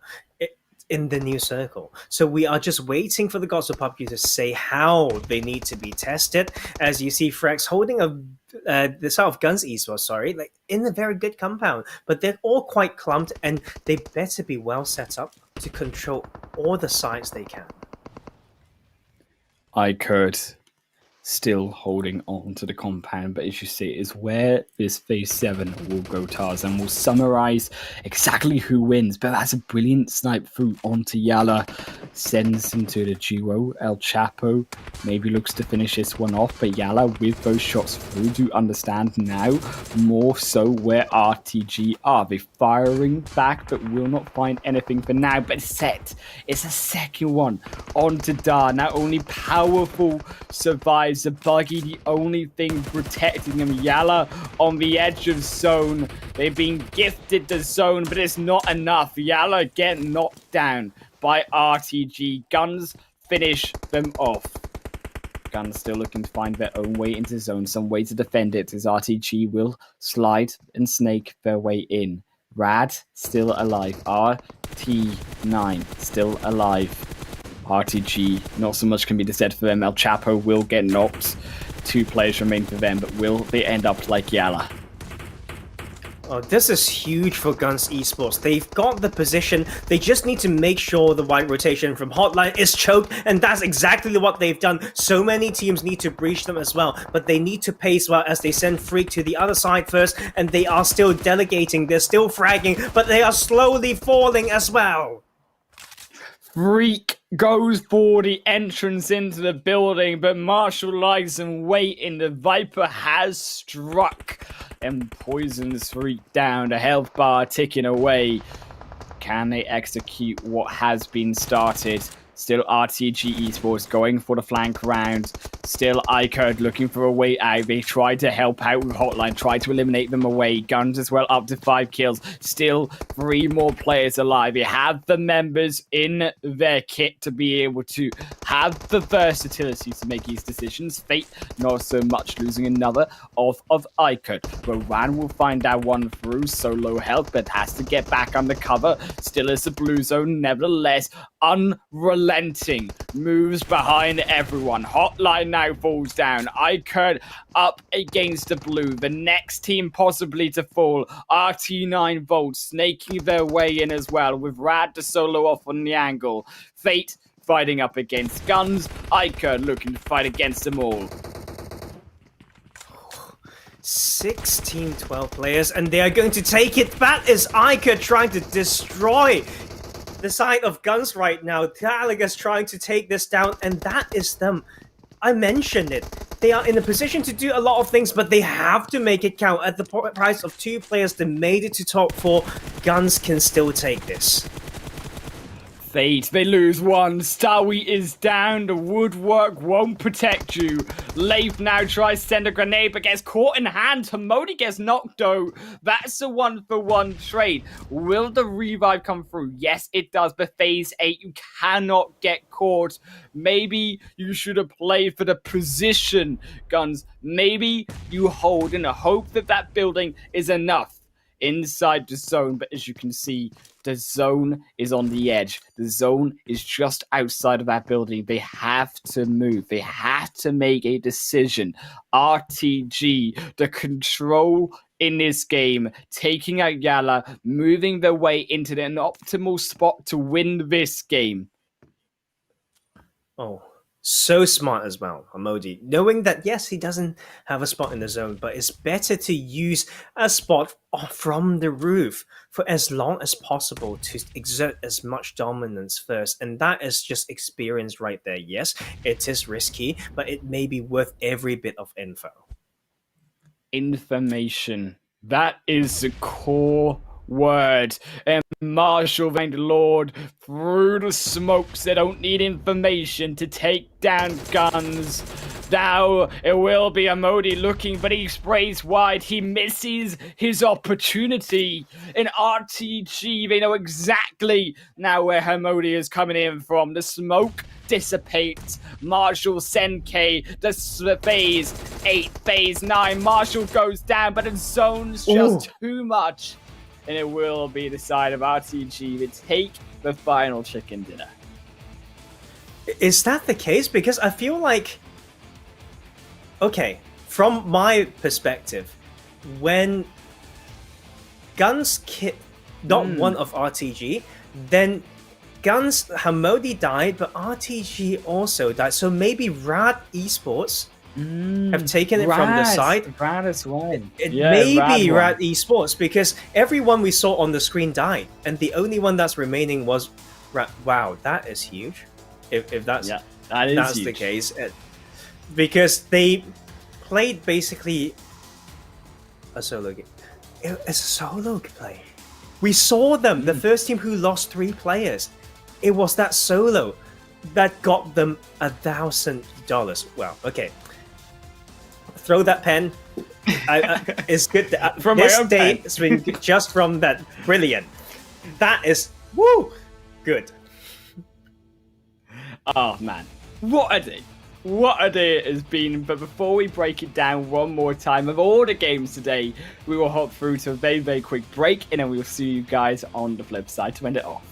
in the new circle. So we are just waiting for the gods of PUBG to say how they need to be tested. As you see, Frax holding the sort of GUNZ Esports, like in a very good compound, but they're all quite clumped, and they better be well set up to control all the sides they can. iKURD still holding on to the compound, but as you see, is where this phase 7 will go. Tarzan will summarize exactly who wins, but that's a brilliant snipe through onto YaLLa, sends him to the duo. El Chapo maybe looks to finish this one off, but YaLLa with those shots through do understand now more so where RTG are. They're firing back, but will not find anything for now, but set. It's a second one onto Dar. Not only powerful survives the buggy, the only thing protecting him. YaLLa on the edge of zone. They've been gifted the zone, but it's not enough. YaLLa get knocked down by RTG. GUNZ finish them off. GUNZ still looking to find their own way into zone, some way to defend it, as RTG will slide and snake their way in. Rad still alive. RT9 still alive. RTG, not so much can be said for them. El Chapo will get knocked. 2 players remain for them, but will they end up like YaLLa? Oh, this is huge for GUNZ Esports. They've got the position. They just need to make sure the white rotation from HOTLINE is choked, and that's exactly what they've done. So many teams need to breach them as well, but they need to pace well as they send Freak to the other side first, and they are still delegating. They're still fragging, but they are slowly falling as well. Freak goes for the entrance into the building, but Marshall lies in wait, and the Viper has struck and poisons Freak down. The health bar ticking away. Can they execute what has been started? Still RTG Esports going for the flank round. Still iKURD looking for a way out. They tried to help out with HOTLINE, tried to eliminate them away. GUNZ as well, up to 5 kills. Still 3 more players alive. They have the members in their kit to be able to have the versatility to make these decisions. Fate, not so much, losing another of iKURD. Rowan will find that one through. So low health, but has to get back under cover. Still is a blue zone, nevertheless. Unrelenting moves behind everyone. HOTLINE now falls down. iKURD up against the blue. The next team possibly to fall. RT9 Volts snaking their way in as well, with Rad to solo off on the angle. Fate fighting up against GUNZ. iKURD looking to fight against them all. 16, 12 players, and they are going to take it. That is iKURD trying to destroy the side of GUNZ right now. Gallagher's trying to take this down, and that is them. I mentioned it. They are in a position to do a lot of things, but they have to make it count. At the price of 2 players that made it to top 4, GUNZ can still take this. Fate, they lose one. Starwheat is down. The woodwork won't protect you. Leif now tries to send a grenade, but gets caught in hand. Hamodi gets knocked though. That's a 1-for-1 trade. Will the revive come through? Yes, it does. But phase 8, you cannot get caught. Maybe you should have played for the position, GUNZ. Maybe you hold in the hope that that building is enough inside the zone. But as you can see, the zone is on the edge. The zone is just outside of that building. They have to move. They have to make a decision. RTG, the control in this game, taking out YaLLa, moving their way into an optimal spot to win this game. Oh, so smart as well, Hamodi. Knowing that, yes, he doesn't have a spot in the zone, but it's better to use a spot from the roof for as long as possible to exert as much dominance first. And that is just experience right there. Yes, it is risky, but it may be worth every bit of info. Information. That is the core word. And Marshall Van Lord through the smokes. They don't need information to take down GUNZ. Now it will be Amodi looking, but he sprays wide. He misses his opportunity. In RTG, they know exactly now where Hamodi is coming in from. The smoke dissipates. Marshall Senke, the phase 8, phase 9. Marshall goes down, but the zone's just too much. And it will be the side of RTG to take the final chicken dinner. Is that the case? Because I feel like, okay, from my perspective, when GUNZ kit not one of RTG, then GUNZ Hamodi died, but RTG also died. So maybe RAD Esports have taken it from the side. Rad as well. It may be RAD Esports, because everyone we saw on the screen died, and the only one that's remaining was RAD. Wow, that is huge. If that's huge. The case, because they played basically a solo game. It's a solo play. We saw them, the first team who lost 3 players. It was that solo that got them $1,000. Well, okay. Throw that pen. It's good. From this my own day, pen. it's been just from that. Brilliant. That is good. Oh man, what a day! what a day it has been. But before we break it down one more time of all the games today, we will hop through to a very, very quick break, and then we will see you guys on the flip side to end it off.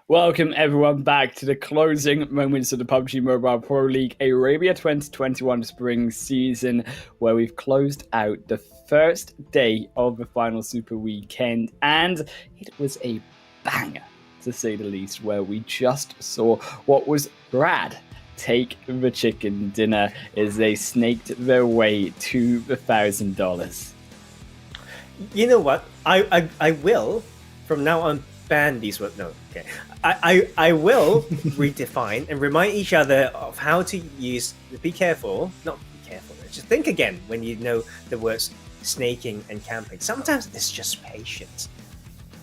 Welcome everyone back to the closing moments of the PUBG Mobile Pro League Arabia 2021 spring season, where we've closed out the first day of the final Super Weekend, and it was a banger to say the least, where we just saw what was Brad take the chicken dinner as they snaked their way to the $1,000. You know what? I will from now on ban these words. No, okay. I will redefine and remind each other of how to use. Be careful, not be careful. Just think again when you know the words snaking and camping. Sometimes it's just patience,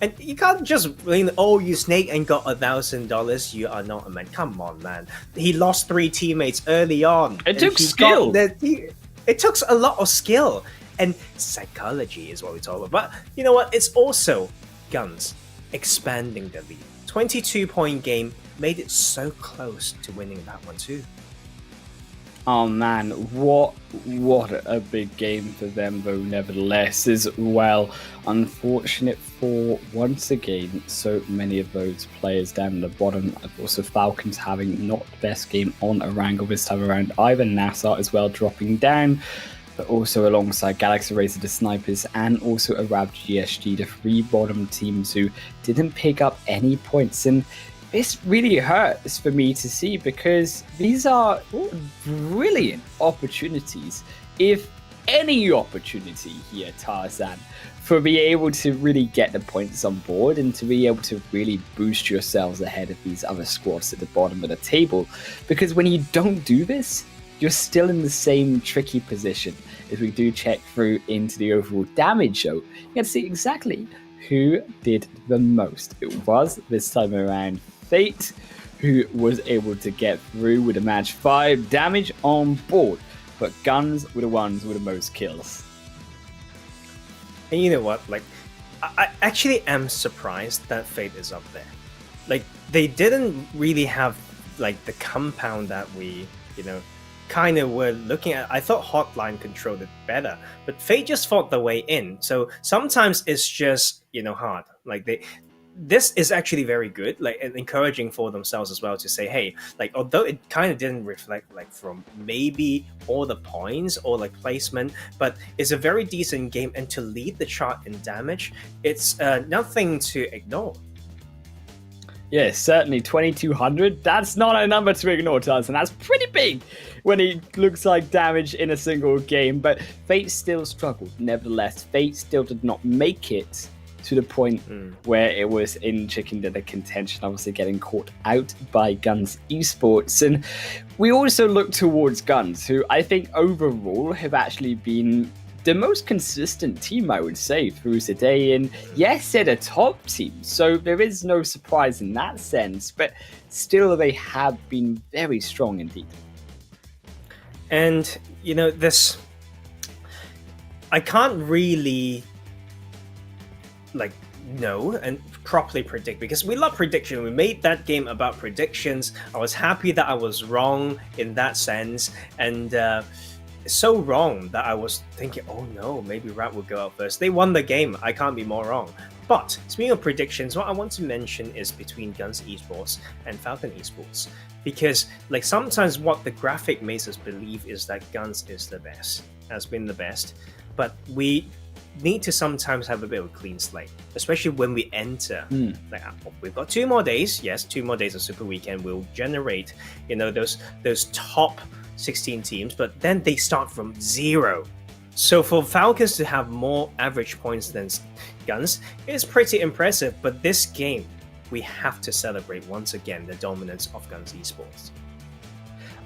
and you can't just mean, oh, you snake and got $1,000. You are not a man. Come on, man. He lost 3 teammates early on. It took skill. It took a lot of skill, and psychology is what we talk about. But you know what? It's also GUNZ expanding the lead. 22-point game made it so close to winning that one too. Oh man, what a big game for them though, nevertheless, as well. Unfortunate for, once again, so many of those players down the bottom. Also, Falcons having not the best game on Erangel this time around. Either NASR as well dropping down, but also alongside Galaxy Racer, the Snipers, and also Arab GSG, the 3 bottom teams who didn't pick up any points. And this really hurts for me to see, because these are brilliant opportunities, if any opportunity here, Tarzan, for be able to really get the points on board and to be able to really boost yourselves ahead of these other squads at the bottom of the table. Because when you don't do this, you're still in the same tricky position. As we do check through into the overall damage show, you can see exactly who did the most. It was, this time around, Fate, who was able to get through with a match 5 damage on board. But GUNZ were the ones with the most kills. And you know what? Like, I actually am surprised that Fate is up there. Like, they didn't really have like the compound that we, kind of were looking at. I thought HOTLINE controlled it better, but Fate just fought the way in. So sometimes it's just hard. Like this is actually very good, like, and encouraging for themselves as well to say, hey, like, although it kind of didn't reflect like from maybe all the points or like placement, but it's a very decent game, and to lead the chart in damage, it's nothing to ignore. Yes, certainly 2200. That's not a number to ignore, Taz, and that's pretty big when it looks like damage in a single game. But Fate still struggled. Nevertheless, Fate still did not make it to the point where it was in chicken dinner contention, obviously getting caught out by GUNZ Esports. And we also look towards GUNZ, who I think overall have actually been the most consistent team, I would say, through today. And yes, they're the top team, so there is no surprise in that sense, but still they have been very strong indeed. And, this, I can't really know and properly predict, because we love prediction. We made that game about predictions. I was happy that I was wrong in that sense, and so wrong that I was thinking, oh no, maybe Rat will go out first. They won the game. I can't be more wrong. But speaking of predictions, what I want to mention is between GUNZ Esports and Falcon Esports, because sometimes what the graphic makes us believe is that GUNZ is the best, has been the best, but we need to sometimes have a bit of a clean slate, especially when we enter. We've got 2 more days. Yes, 2 more days of Super Weekend will generate, those top 16 teams, but then they start from 0. So for Falcons to have more average points than GUNZ is pretty impressive. But this game, we have to celebrate once again the dominance of GUNZ Esports.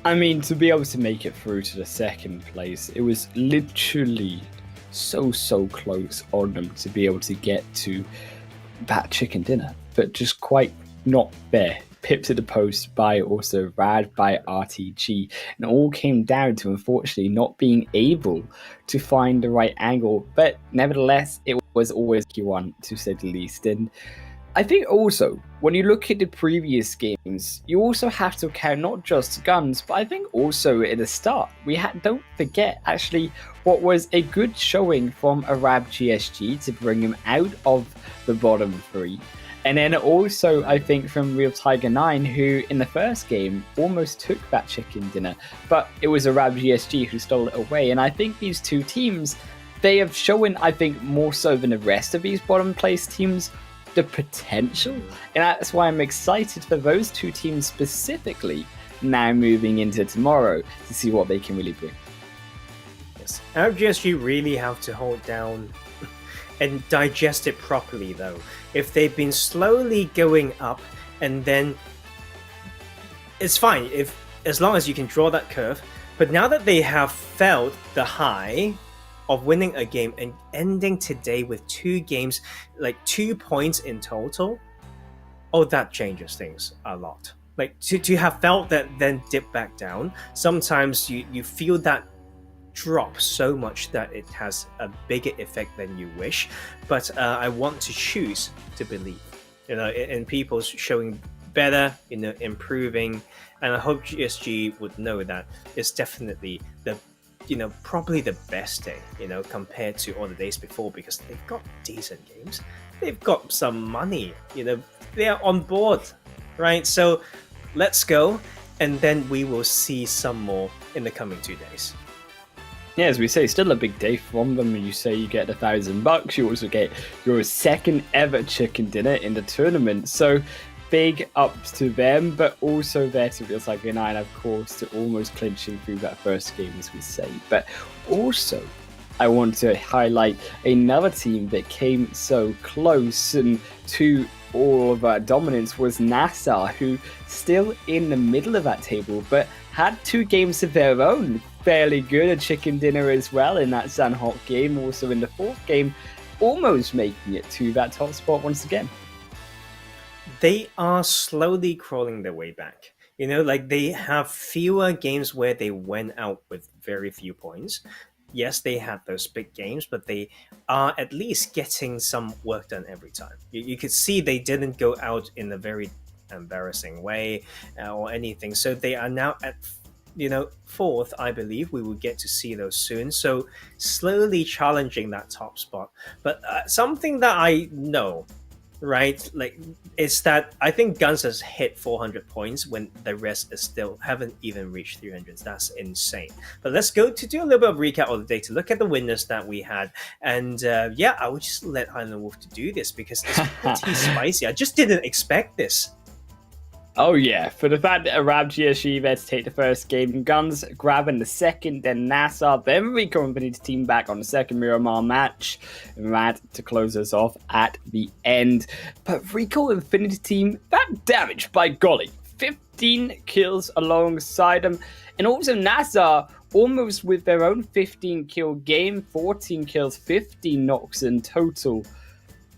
I mean, to be able to make it through to the second place, it was literally so close on them to be able to get to that chicken dinner, but just quite not there. Pipped at the post by also Rad, by RTG, and it all came down to, unfortunately, not being able to find the right angle. But nevertheless, it was always Q1, to say the least. And I think also, when you look at the previous games, you also have to count not just GUNZ, but I think also at the start, don't forget actually what was a good showing from Arab GSG to bring him out of the bottom 3. And then also, I think, from Real Tiger 9, who in the first game almost took that chicken dinner, but it was Arab GSG who stole it away. And I think these 2 teams, they have shown, I think, more so than the rest of these bottom place teams, the potential. And that's why I'm excited for those 2 teams specifically now moving into tomorrow to see what they can really bring. Yes, Arab GSG really have to hold down and digest it properly, though. If they've been slowly going up, and then it's fine as long as you can draw that curve. But now that they have felt the high of winning a game and ending today with 2 games, 2 points in total, that changes things a lot. To have felt that, then dip back down. Sometimes you feel that drop so much that it has a bigger effect than you wish, but I want to choose to believe, in people showing better, improving, and I hope GSG would know that it's definitely the probably the best day, compared to all the days before, because they've got decent games, they've got some money, they're on board, right? So let's go, and then we will see some more in the coming 2 days. Yeah, as we say, still a big day from them. You say you get $1,000. You also get your second ever chicken dinner in the tournament. So big ups to them, but also there to Real Cycling 9, of course, to almost clinching through that first game, as we say. But also, I want to highlight another team that came so close and to all of our dominance was NASR, who still in the middle of that table, but had 2 games of their own. Fairly good, a chicken dinner as well in that Sanhok game, also in the 4th game, almost making it to that top spot once again. They are slowly crawling their way back. They have fewer games where they went out with very few points. Yes, they had those big games, but they are at least getting some work done every time. You could see they didn't go out in a very embarrassing way or anything. So they are now at 4th, I believe. We will get to see those soon. So slowly challenging that top spot. But something that I know, right, is that I think GUNZ has hit 400 points when the rest is still haven't even reached 300. That's insane. But let's go to do a little bit of recap of the day to look at the winners that we had. And I would just let Island Wolf to do this because it's pretty spicy. I just didn't expect this. Oh yeah, for the fact that Erangel Shiva to take the first game, GUNZ grabbing the second, then NASR, then RICO Infinity team back on the second Miramar match, and Rad to close us off at the end. But RICO Infinity team, that damage by golly, 15 kills alongside them, and also NASR almost with their own 15 kill game, 14 kills, 15 knocks in total,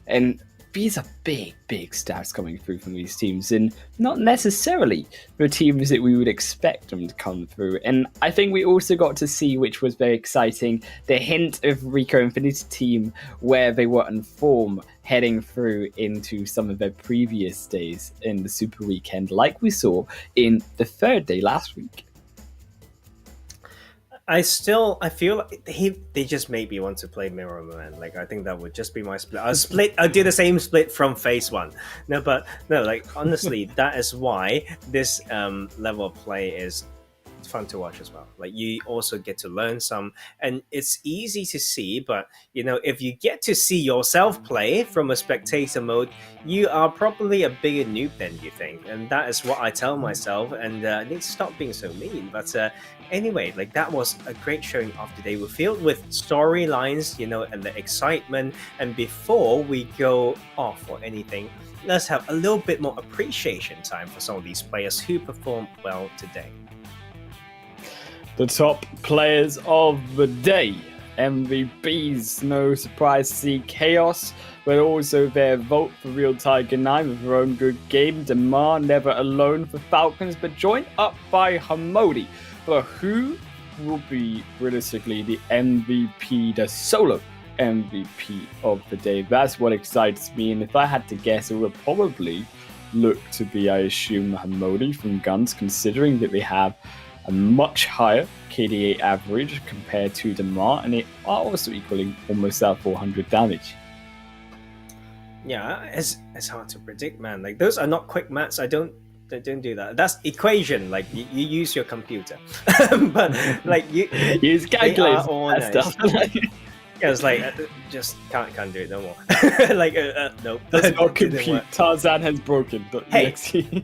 and these are big stats coming through from these teams, and not necessarily the teams that we would expect them to come through. And I think we also got to see, which was very exciting, the hint of RICO Infinity team where they were in form heading through into some of their previous days in the Super Weekend, like we saw in the 3rd day last week. I feel like they just made me want to play Miramar. I think that would just be my split. I'll do the same split from phase 1. Honestly, that is why this level of play is fun to watch as well. You also get to learn some, and it's easy to see, but if you get to see yourself play from a spectator mode, you are probably a bigger noob than you think, and that is what I tell myself, and I need to stop being so mean. But anyway, that was a great showing of the day. We're filled with storylines, and the excitement. And before we go off or anything, let's have a little bit more appreciation time for some of these players who performed well today. The top players of the day, MVPs, no surprise to see Chaos, but also their vote for Real Tiger 9 with their own good game. Demar never alone for Falcons, but joined up by Hamodi. But who will be realistically the MVP, the solo MVP of the day? That's what excites me, and if I had to guess, it would probably look to be, I assume, Hamodi from GUNZ, considering that they have a much higher KDA average compared to Demar, and they are also equaling almost that 400 damage. Yeah, it's hard to predict, man. Those are not quick maths. I don't do that. That's equation. You use your computer, but you use calculators. That stuff. Yeah, it's just can't do it no more. Nope. That's not compute. Tarzan has broken. Hey,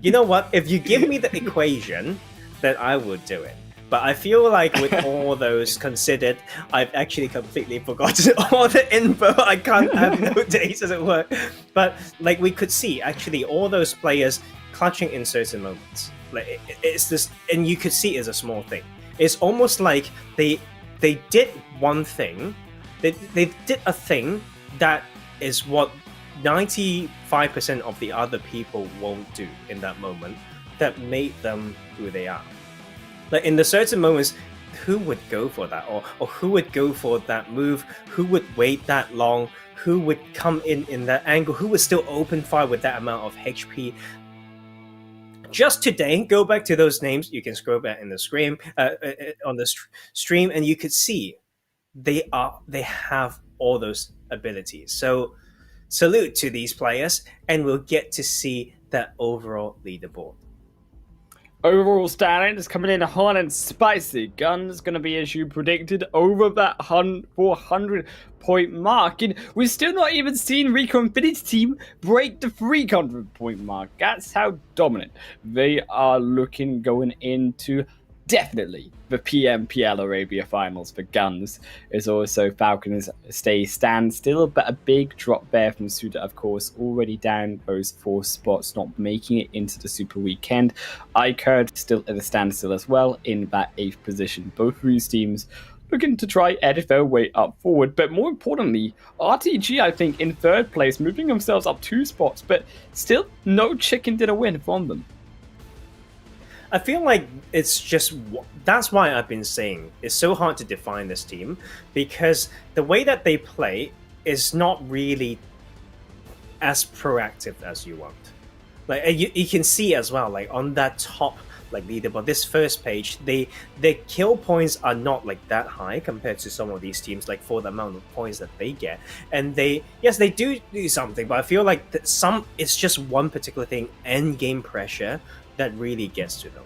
you know what? If you give me the equation, then I would do it. But I feel like with all those considered, I've actually completely forgotten all the info. I can't have no data at work. But we could see actually all those players clutching in certain moments. It's this, and you could see it's a small thing. It's almost like they did one thing. They did a thing that is what 95% of the other people won't do in that moment, that made them who they are. In the certain moments, who would go for that, or who would go for that move, who would wait that long, who would come in that angle, who would still open fire with that amount of HP. just today, go back to those names. You can scroll back in the screen on the stream, and you could see they have all those abilities. So salute to these players, and we'll get to see that overall leaderboard. Overall standing is coming in hot and spicy. GUNZ going to be, as you predicted, over that 400-point mark. And we've still not even seen RICO Infinity's team break the 300-point mark. That's how dominant they are looking going into definitely the PMPL Arabia finals for GUNZ. Is also Falcons stand still, but a big drop there from SUDOR, of course, already down those 4 spots, not making it into the Super Weekend. iKURD still at a standstill as well in that 8th position. Both of these teams looking to try edit their way up forward, but more importantly, RTG, I think, in 3rd place, moving themselves up 2 spots, but still no chicken dinner win from them. I feel like it's just, that's why I've been saying it's so hard to define this team, because the way that they play is not really as proactive as you want. Like you can see as well, like on that top leaderboard, this first page, their kill points are not like that high compared to some of these teams, like for the amount of points that they get. And they do something, but I feel like it's just one particular thing, end game pressure, that really gets to them.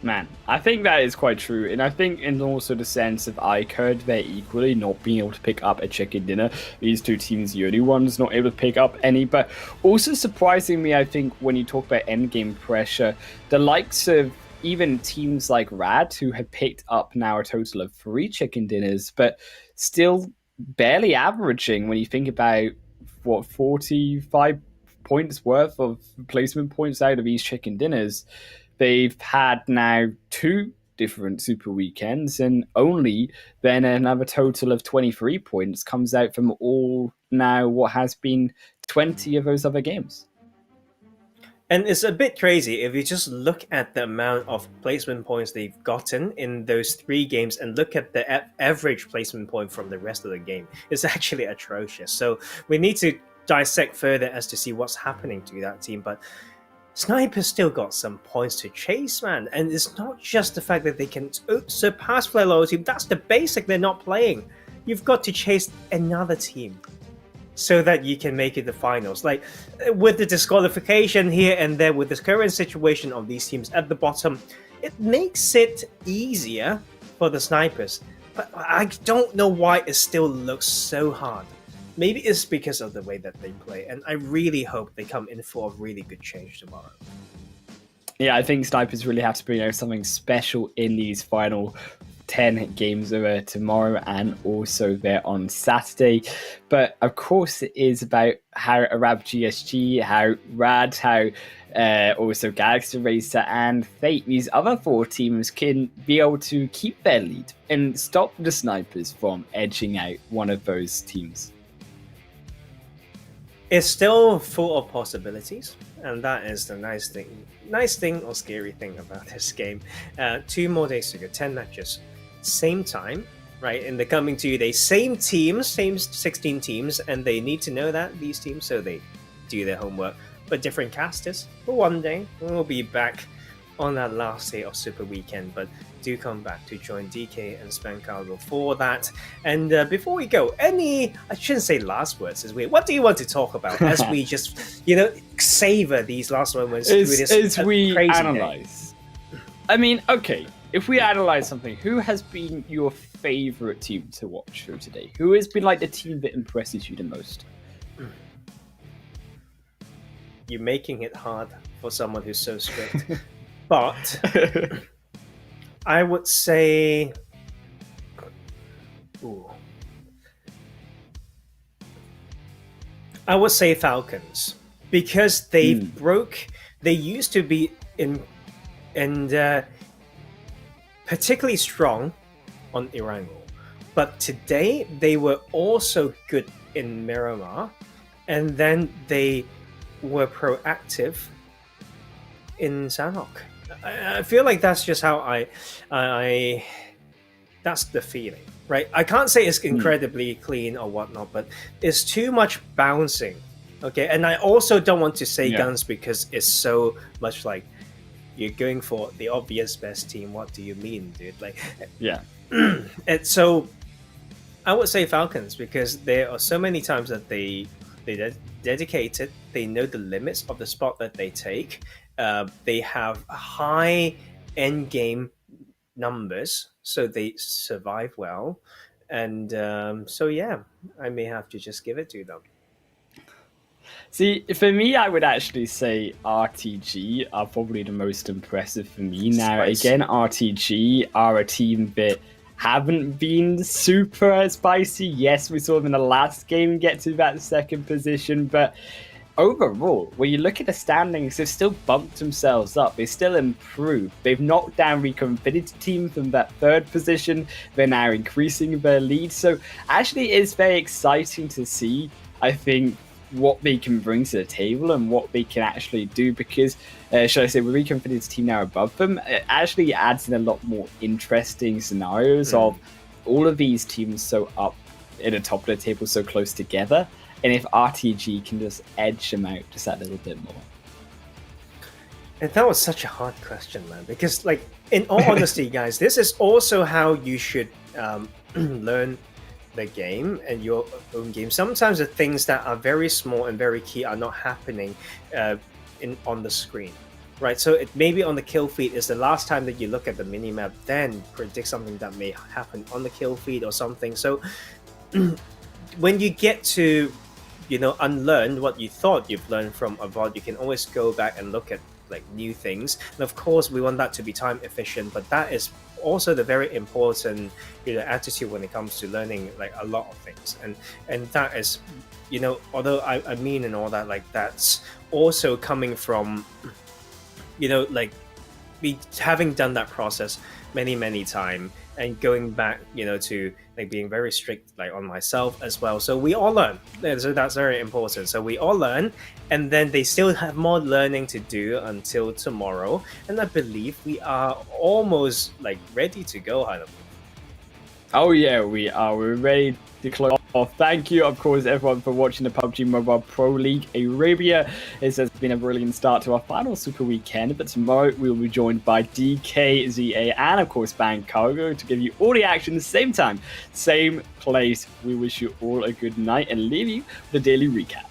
Man, I think that is quite true, and I think in also the sense of iKURD, they're equally not being able to pick up a chicken dinner. These 2 teams, the only ones not able to pick up any, but also surprisingly, I think when you talk about endgame pressure, the likes of even teams like Rad, who have picked up now a total of 3 chicken dinners, but still barely averaging when you think about, 45 points worth of placement points out of these chicken dinners. They've had now 2 different Super Weekends, and only then another total of 23 points comes out from all now what has been 20 of those other games. And it's a bit crazy if you just look at the amount of placement points they've gotten in those 3 games and look at the average placement point from the rest of the game. It's actually atrocious. So we need to dissect further as to see what's happening to that team, but Sniper's still got some points to chase, man. And it's not just the fact that they can surpass Flare team. That's the basic they're not playing. You've got to chase another team so that you can make it the finals. Like with the disqualification here and there, with the current situation of these teams at the bottom, it makes it easier for the Snipers. But I don't know why it still looks so hard. Maybe it's because of the way that they play, and I really hope they come in for a really good change tomorrow. Yeah, I think Snipers really have to bring out something special in these final 10 games over tomorrow and also there on Saturday. But of course, it is about how Arab GSG, how Rad, how also Galaxy Racer and Fate, these other 4 teams, can be able to keep their lead and stop the Snipers from edging out one of those teams. It's still full of possibilities, and that is the nice thing or scary thing about this game. 2 more days to go, 10 matches, same time, right? In the coming 2 days, same teams, same 16 teams, and they need to know that, these teams, so they do their homework. But different casters. For one day, we'll be back on that last day of Super Weekend, but do come back to join DK and Spancargo for that. And before we go, I shouldn't say last words, is weird. What do you want to talk about as we just, savor these last moments through this as we crazy analyze day? I mean, okay, if we analyze something, who has been your favorite team to watch through today? Who has been like the team that impresses you the most? You're making it hard for someone who's so strict. But I would say, Falcons, because they they used to be particularly strong on Erangel, but today they were also good in Miramar, and then they were proactive in Sanhok. I feel like that's just how I that's the feeling, right? I can't say it's incredibly clean or whatnot, but it's too much bouncing Okay, and I also don't want to say Yeah. GUNZ because it's so much like you're going for the obvious best team. What do you mean, dude? Like, Yeah. and so I would say Falcons because there are so many times that they dedicated. They know the limits of the spot that they take. They have high end game numbers, so they survive well. And so yeah, I may have to just give it to them. See, for me, I would actually say RTG are probably the most impressive for me. Now, Spicy. again, RTG are a team that haven't been super spicy. Yes, we saw them in the last game get to that second position, but overall, when you look at the standings, they've still bumped themselves up. They still improved. They've knocked down RICO Infinity team from that third position. They're now increasing their lead. So actually, it's very exciting to see, I think, what they can bring to the table and what they can actually do, because should I say with RICO Infinity's team now above them, it actually adds in a lot more interesting scenarios of all of these teams so up in the top of the table so close together, and if RTG can just edge them out just that little bit more. And that was such a hard question, man, because like in all honesty, guys, this is also how you should learn the game and your own game. Sometimes the things that are very small and very key are not happening on the screen, right? So it maybe on the kill feed is the last time that you look at the minimap, then predict something that may happen on the kill feed or something. So when you get to, you know, unlearn what you thought you've learned from a VOD, you can always go back and look at like new things. And of course, we want that to be time efficient, but that is also the very important, you know, attitude when it comes to learning like a lot of things. And that is, you know, although I mean and all that, like that's also coming from, you know, like me having done that process many times and going back, you know, to like being very strict like on myself as well. So we all learn. So that's very important. So we all learn, and then they still have more learning to do until tomorrow. And I believe we are almost like ready to go, Hannah. Oh yeah, we are. We're ready to close off. Thank you, of course, everyone for watching the PUBG Mobile Pro League Arabia. This has been a brilliant start to our final Super Weekend, but tomorrow we will be joined by DKZA and, of course, Bang Cargo to give you all the action at the same time, same place. We wish you all a good night and leave you with a daily recap.